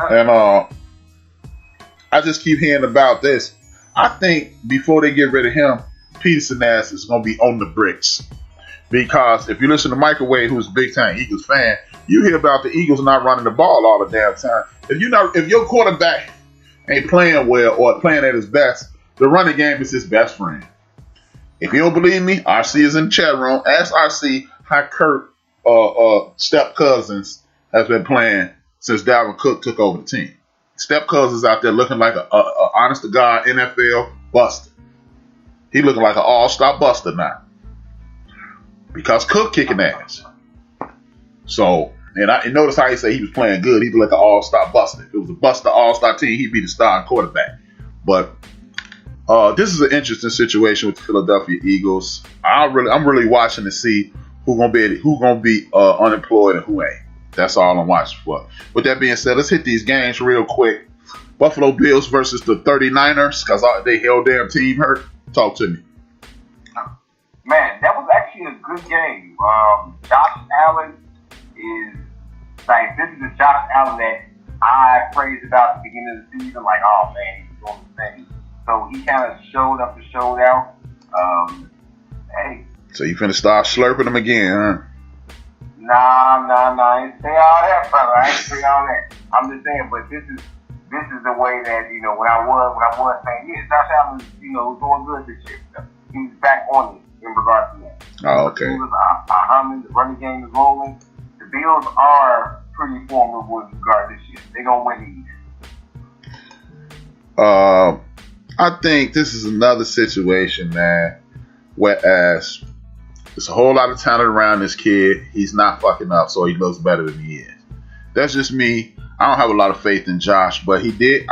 And I just keep hearing about this. I think before they get rid of him, Peterson ass is going to be on the bricks. Because if you listen to Microwave, who's a big-time Eagles fan, you hear about the Eagles not running the ball all the damn time. If your quarterback ain't playing well or playing at his best, the running game is his best friend. If you don't believe me, RC is in the chat room. Ask RC how Kurt Step Cousins has been playing since Dalvin Cook took over the team. Step Cousins out there looking like a honest-to-God NFL buster. He looking like an all-star buster now. Because Cook kicking ass. So, and notice how he said he was playing good. He was like an all-star buster. If it was a buster all-star team, he'd be the starting quarterback. But this is an interesting situation with the Philadelphia Eagles. I'm really watching to see who's gonna be unemployed and who ain't. That's all I'm watching for. With that being said, let's hit these games real quick. Buffalo Bills versus the 39ers because they held their team hurt. Talk to me. Man, that was actually a good game. Josh Allen is like, this is the Josh Allen that I praised about at the beginning of the season. Like, oh man, he's doing the thing. So he kind of showed up and showed out. Hey. So you finna start slurping them again, huh? Nah. I ain't say all that, brother. I ain't say all that. I'm just saying, but this is the way that, when I was saying, yeah, Josh Allen, doing good this year. He's back on it in regards to that. Oh, okay. The running game is rolling. The Bills are pretty formidable in regard to this year. They're gonna win these. I think this is another situation, man, whereas there's a whole lot of talent around this kid. He's not fucking up, so he looks better than he is. That's just me. I don't have a lot of faith in Josh, but he did.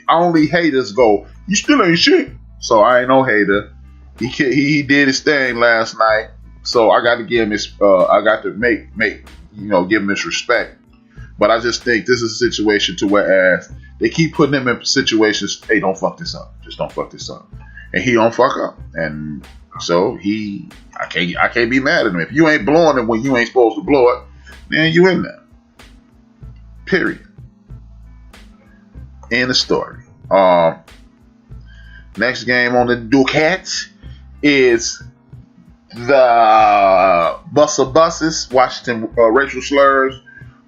Only haters go, you still ain't shit. So I ain't no hater. He did his thing last night, so I got to give him his. I got to give him his respect. But I just think this is a situation to whereas they keep putting him in situations. Hey, don't fuck this up. Just don't fuck this up. And he don't fuck up. And so I can't be mad at him. If you ain't blowing it when you ain't supposed to blow it, then you in there. Period. End of story. Next game on the Ducats is the Buses, Washington racial slurs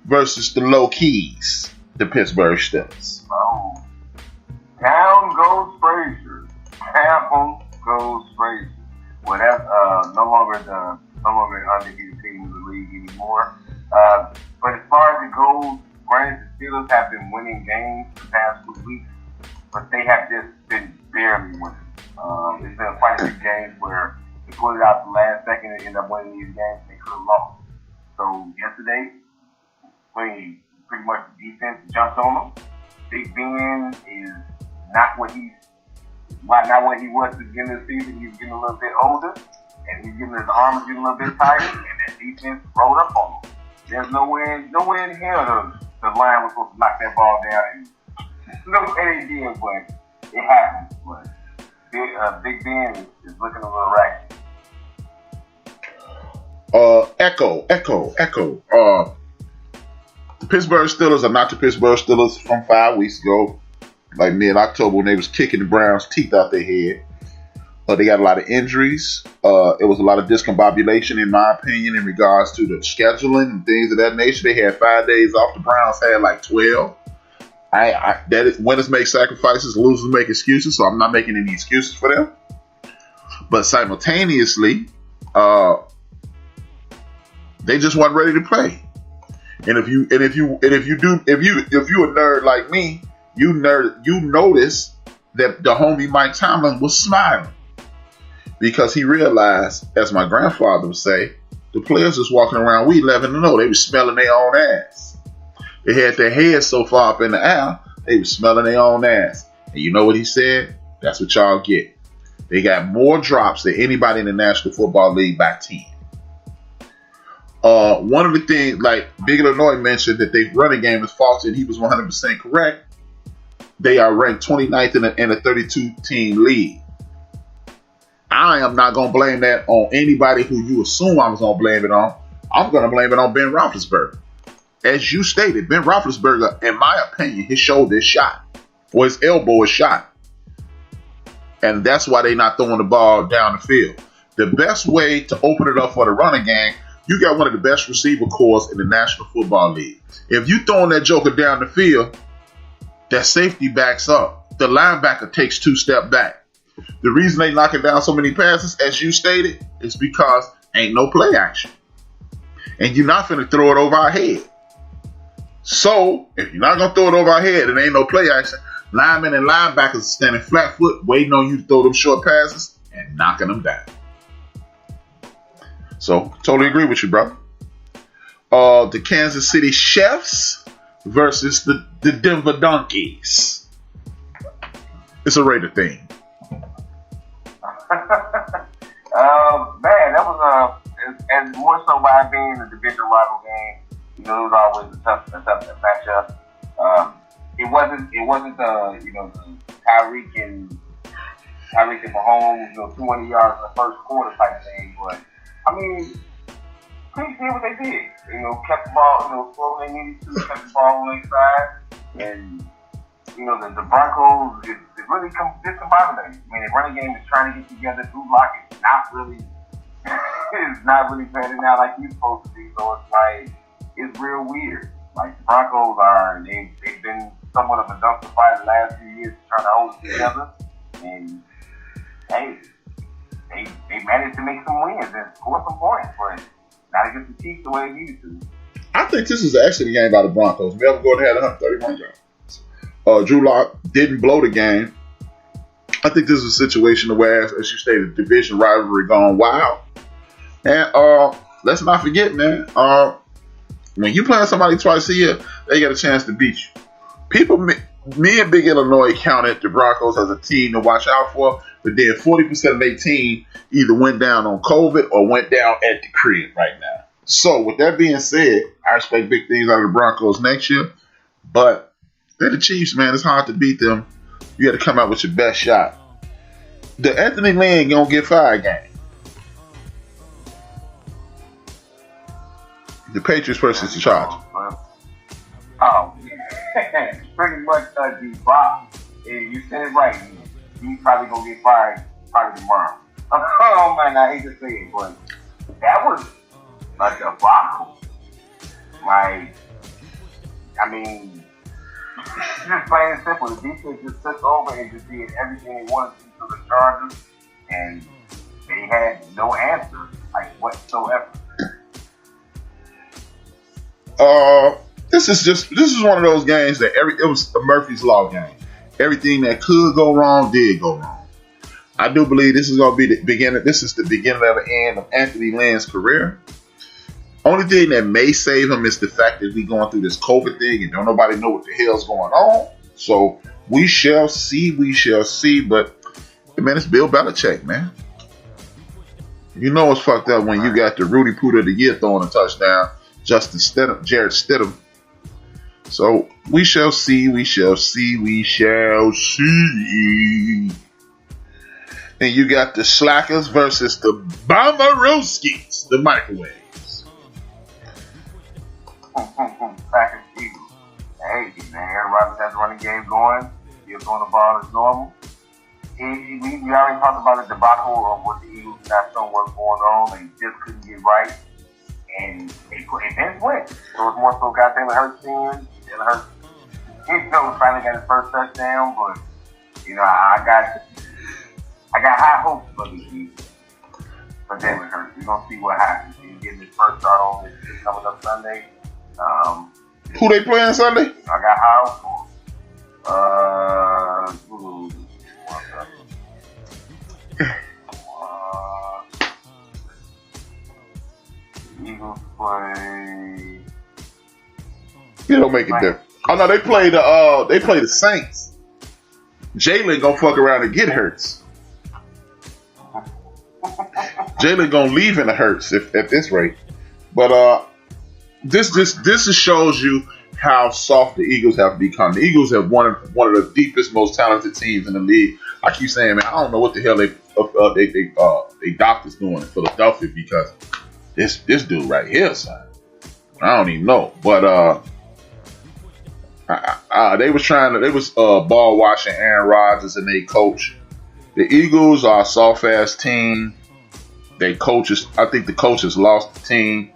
versus the Low Keys, the Pittsburgh Steelers. Oh, down goes Frazier. Down goes Frazier. Well, that's no longer an undefeated team in the league anymore. But as far as it goes, granted, the Steelers have been winning games the past 2 weeks, but they have just been barely winning. It's been quite a few games where they put it out the last second and end up winning these games they could have lost. So yesterday, pretty much the defense jumped on them. Big Ben is not what he was at the beginning of the season. He's getting a little bit older, and his arms getting a little bit tighter, and that defense rolled up on him. There's nowhere in hell the line was supposed to knock that ball down, and no way they did, but it happened. But Big Ben is looking a little ragged. Echo. The Pittsburgh Steelers are not the Pittsburgh Steelers from 5 weeks ago, like mid-October when they was kicking the Browns' teeth out their head. They got a lot of injuries. It was a lot of discombobulation, in my opinion, in regards to the scheduling and things of that nature. They had 5 days off. The Browns had like 12. Winners make sacrifices, losers make excuses, so I'm not making any excuses for them. But simultaneously, they just weren't ready to play. And if you're a nerd like me, you notice that the homie Mike Tomlin was smiling because he realized, as my grandfather would say, the players was walking around. We 11-0. They were smelling their own ass. They had their heads so far up in the air, they were smelling their own ass. And you know what he said? That's what y'all get. They got more drops than anybody in the National Football League by 10. One of the things, like Big Illinois mentioned, that their running game is faulty, and he was 100% correct. They are ranked 29th in a 32-team league. I am not going to blame that on anybody who you assume I was going to blame it on. I'm going to blame it on Ben Roethlisberger. As you stated, Ben Roethlisberger, in my opinion, his shoulder is shot, or his elbow is shot. And that's why they're not throwing the ball down the field. The best way to open it up for the running game, you got one of the best receiver corps in the National Football League. If you throwing that joker down the field, that safety backs up. The linebacker takes 2 steps back. The reason they knocking down so many passes, as you stated, is because ain't no play action. And you're not finna throw it over our head. So, if you're not going to throw it over our head and ain't no play action, linemen and linebackers are standing flat foot, waiting on you to throw them short passes and knocking them down. So, totally agree with you, bro. The Kansas City Chiefs versus the Denver Donkeys. It's a Raider thing. Man, that was and more so by being a division rival game. You know, it was always a tough matchup. It wasn't the Tyreek and Mahomes, 200 yards in the first quarter type thing, but I mean, they did what they did. Kept the ball, slow when they needed to, kept the ball on their side, and the Broncos is really discombobulated. I mean, the running game is trying to get together. Drew Lock is not really panning out like he's supposed to be. So it's like it's real weird. Like the Broncos they've been somewhat of a dumpster fire the last few years trying to hold it together, and hey, they managed to make some wins and score some points, but not against the Chiefs the way they needed to. I think this is actually a game by the Broncos. Melvin Gordon had 131 yards. Drew Lock didn't blow the game. I think this is a situation where, as you stated, division rivalry gone wild. And let's not forget, man, when you play somebody twice a year, they get a chance to beat you. Me and Big Illinois counted the Broncos as a team to watch out for, but then 40% of their team either went down on COVID or went down at the crib right now. So, with that being said, I expect big things out of the Broncos next year, but they're the Chiefs, man. It's hard to beat them. You got to come out with your best shot. The Anthony Lynn gonna get fired game. The Patriots versus the Chargers. Oh, pretty much the Bob. You said it right. He's probably gonna get fired probably tomorrow. Oh man, I hate to say it, but that was a debacle. Like, I mean, just plain and simple. The defense just took over and just did everything they wanted to the Chargers, and they had no answer, like whatsoever. This is one of those games that it was a Murphy's Law game. Everything that could go wrong did go wrong. I do believe this is going to be the beginning. This is the beginning of the end of Anthony Lynn's career. Only thing that may save him is the fact that we going through this COVID thing and don't nobody know what the hell's going on. So we shall see. But man, it's Bill Belichick, man. You know it's fucked up when you got the Rudy Poot of the year throwing a touchdown, Jarrett Stidham. So we shall see. And you got the Slackers versus the Bomberowskis, the Microwaves. Slackers, Eagles. Hey, man, Aaron Rodgers has the running game going. He's throwing the ball as normal. We already talked about the debacle of what the Eagles not showing what's going on. They just couldn't get right. And Vince went. So it's more so goddamn Hurts in. And Hurts, finally got his first touchdown. But, I got high hopes for the Eagles. But then with Hurts, we're going to see what happens. He's getting his first start on this coming up Sunday. Who they playing Sunday? I got high hopes for him. Eagles play. It don't make it different. Oh no, they play the Saints. Jalen gonna fuck around and get Hurts. Jalen gonna leave in the Hurts at this rate. But this just shows you how soft the Eagles have become. The Eagles have one of the deepest, most talented teams in the league. I keep saying, man, I don't know what the hell they doctors doing in Philadelphia, because this dude right here, son, I don't even know. But they was ball watching Aaron Rodgers and they coach. The Eagles are a soft ass team. I think the coaches lost the team.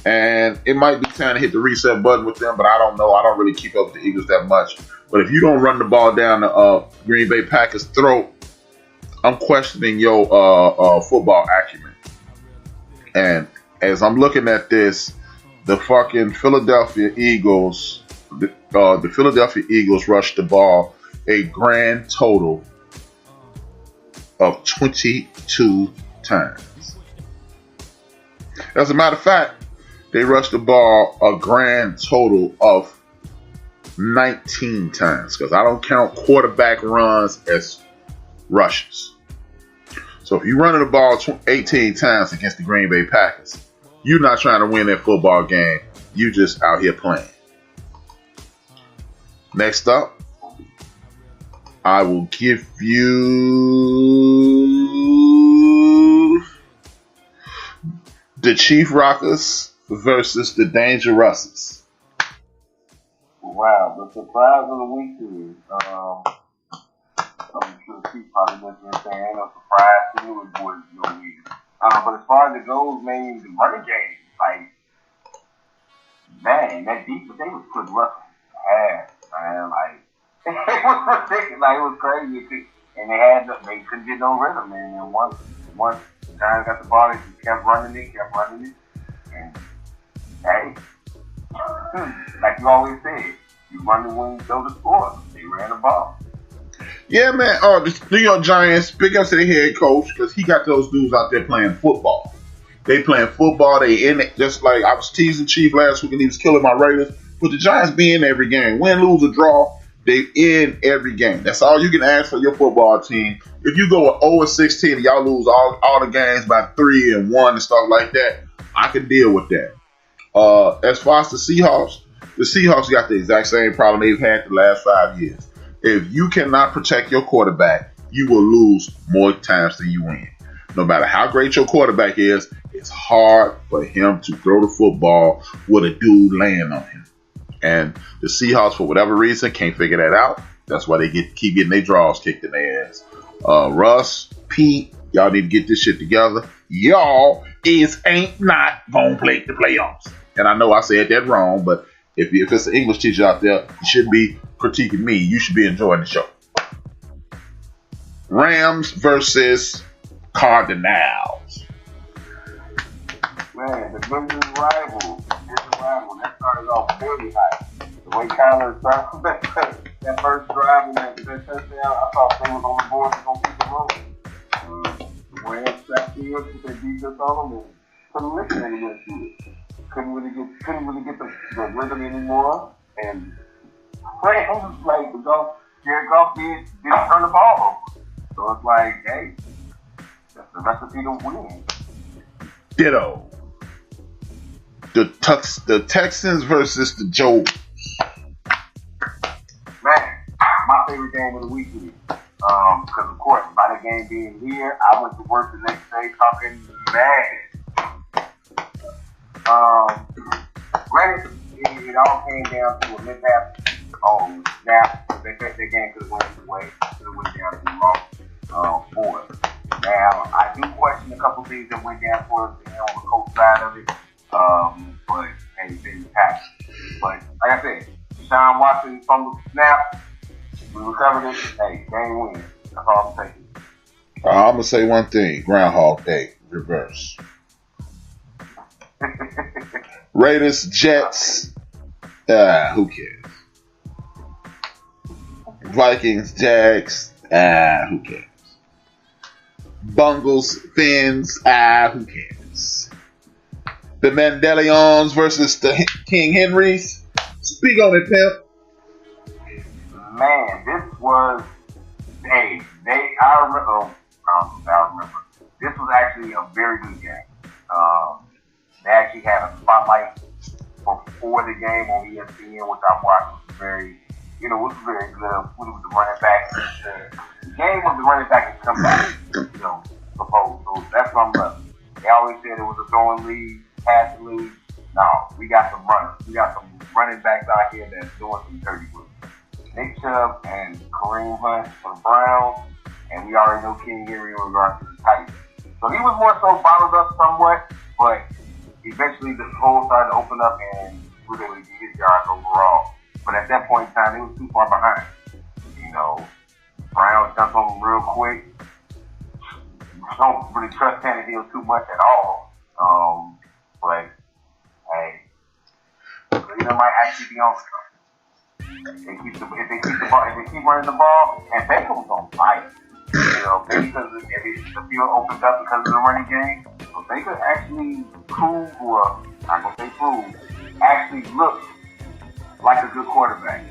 And it might be time to hit the reset button with them, but I don't know. I don't really keep up with the Eagles that much. But if you don't run the ball down the Green Bay Packers' throat, I'm questioning your football acumen. And as I'm looking at this, the fucking Philadelphia Eagles, the Philadelphia Eagles rushed the ball a grand total of 22 times. As a matter of fact, they rushed the ball a grand total of 19 times, because I don't count quarterback runs as rushes. So if you're running the ball 18 times against the Green Bay Packers, you're not trying to win that football game. You just out here playing. Next up, I will give you the Chief Rockers versus the Dangerouses. Wow, the surprise of the week is, I'm sure Chief probably listening and saying, ain't no surprise to you, it was no week. But as far as it goes, man, the running game, like, man, that defense, they was putting Russell ass, man, like, it was ridiculous, like, it was crazy, and they couldn't get no rhythm, man, and once the Giants got the ball, they just kept running it, and hey, like you always said, you run the wing, go to score. They ran the ball. Yeah, man. The New York Giants, big up to the head coach, because he got those dudes out there playing football. They playing football. They in it. Just like I was teasing Chief last week and he was killing my Raiders. But the Giants be in every game. Win, lose, or draw, they in every game. That's all you can ask for your football team. If you go 0-16 and y'all lose all the games by 3-1 and stuff like that, I can deal with that. As far as the Seahawks got the exact same problem they've had the last 5 years. If you cannot protect your quarterback, you will lose more times than you win. No matter how great your quarterback is, it's hard for him to throw the football with a dude laying on him. And the Seahawks, for whatever reason, can't figure that out. That's why they keep getting their draws kicked in their ass. Russ, Pete, y'all need to get this shit together. Y'all ain't not gonna play the playoffs. And I know I said that wrong, but if it's an English teacher out there, you shouldn't be critiquing me. You should be enjoying the show. Rams versus Cardinals. Man, the division rival. That started off very high. The way Kyler started that first drive and that touchdown, I thought they was on the board and going to beat the road. The Rams strapped in with their defense on them and couldn't listen anymore to it. Couldn't really get the rhythm anymore. And Rams, like, Jared Goff didn't turn the ball over. So it's like, hey, that's the recipe to win. Ditto. The Texans versus the Joes. Man, my favorite game of the week is because of course, by the game being here, I went to work the next day talking mad. Granted, it all came down to a mishap on snap. They think their game could have went either way. Could have went down to the loss for it. Now, I do question a couple things that went down for us on the coach side of it. But hey, things happen. But like I said, Deshaun Watson from the snap, we recovered it. Hey, game win. That's all I'm saying. I'm gonna say one thing: Groundhog Day, reverse. Raiders, Jets. Who cares? Vikings, Jags. Who cares? Bungles, Finns. Who cares? The Mandelions versus the King Henrys. Speak on it, pimp. Man, this was I remember. This was actually a very good game. They actually actually had a spotlight before the game on ESPN, which I watched. Was very, was very good. With the running back, the game of the running back has come back. Proposed. So that's what I'm loving. They always said it was a throwing league, passing league. No, we got some runners. We got some running backs out here that's doing some dirty work. Nick Chubb and Kareem Hunt for the Browns, and we already know King Henry in regards to the Titans. So he was more so bottled up somewhat, but eventually the hole started to open up and he was able to get his yards overall. But at that point in time, it was too far behind. Browns jumped on him real quick. Don't really trust Tannehill too much at all. But hey, Cleveland might actually be on something. If they keep running the ball, and Baker was on fire. Because the field opened up because of the running game. So they could actually actually look like a good quarterback.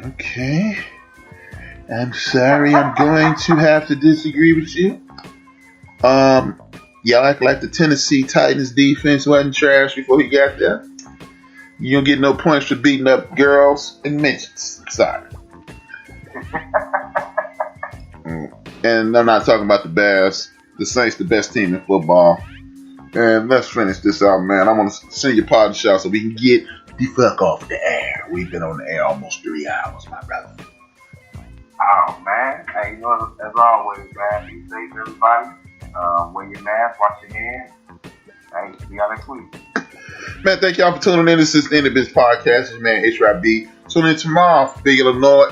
Okay. I'm sorry, I'm going to have to disagree with you. Y'all act like the Tennessee Titans defense wasn't trash before he got there. You don't get no points for beating up girls and midgets. Sorry. And I'm not talking about the Bears. The Saints, the best team in football. And let's finish this out, man. I want to send your pod shout so we can get the fuck off the air. We've been on the air almost 3 hours, my brother. Oh, man. Hey, as always, man, be safe, everybody. Wear your mask, wash your hands. Hey, see y'all next week. Man, thank y'all for tuning in. This is the End of Biz Podcast. This is man HRB. Tune in tomorrow for Big Illinois.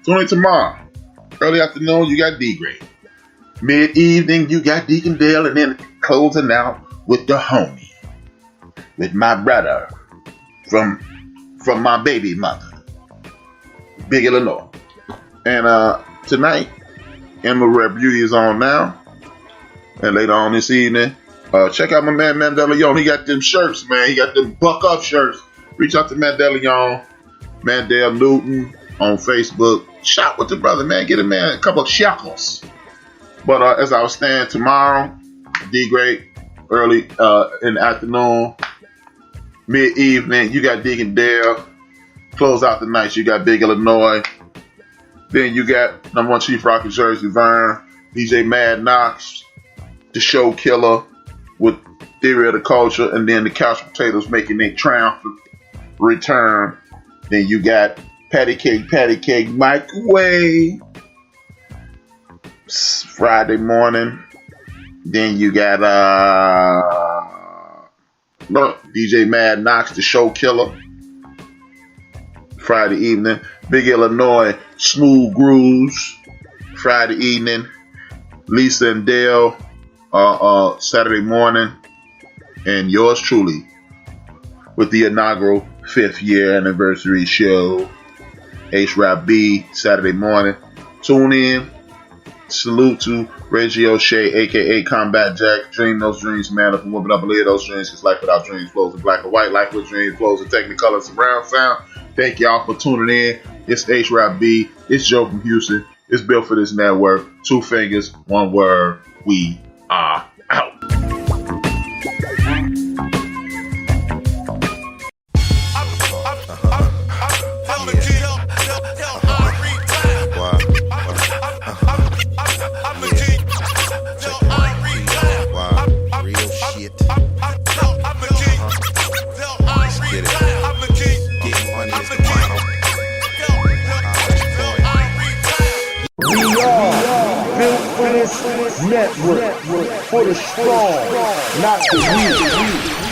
Tune in tomorrow. Early afternoon, you got D-Grade. Mid-evening, you got Deacon Dale. And then closing out with the homie. With my brother from my baby mother. Big Illinois. And tonight, Emma Rep Beauty is on now. And later on this evening, check out my man Mandela. He got them shirts, man. He got them buck up shirts. Reach out to Mandela, Mandel Newton on Facebook. Shop with the brother, man. Get a man a couple of shekels. But as I was saying, tomorrow, D-Grade, early in the afternoon, mid-evening, you got Deacon Dale. Close out the night, you got Big Illinois. Then you got number 1 Chief Rocket Jersey Vern, DJ Mad Knox, the Show Killer with Theory of the Culture, and then the Couch Potatoes making their triumphant return. Then you got Patty Cake Microwave Friday morning. Then you got DJ Mad Knox, the Show Killer, Friday evening. Big Illinois, Smooth Grooves, Friday evening. Lisa and Dale, Saturday morning. And yours truly with the inaugural 5th year anniversary show, H-Rap B, Saturday morning. Tune in. Salute to Reggie O'Shea, a.k.a. Combat Jack. Dream those dreams, man up and whoop it up and live those dreams, because life without dreams flows in black and white. Life with dreams flows in Technicolor surround sound. Thank y'all for tuning in. It's H-Rap B. It's Joe from Houston. It's built for this network. 2 fingers, 1 word. We are out. Network for the strong, not the weak.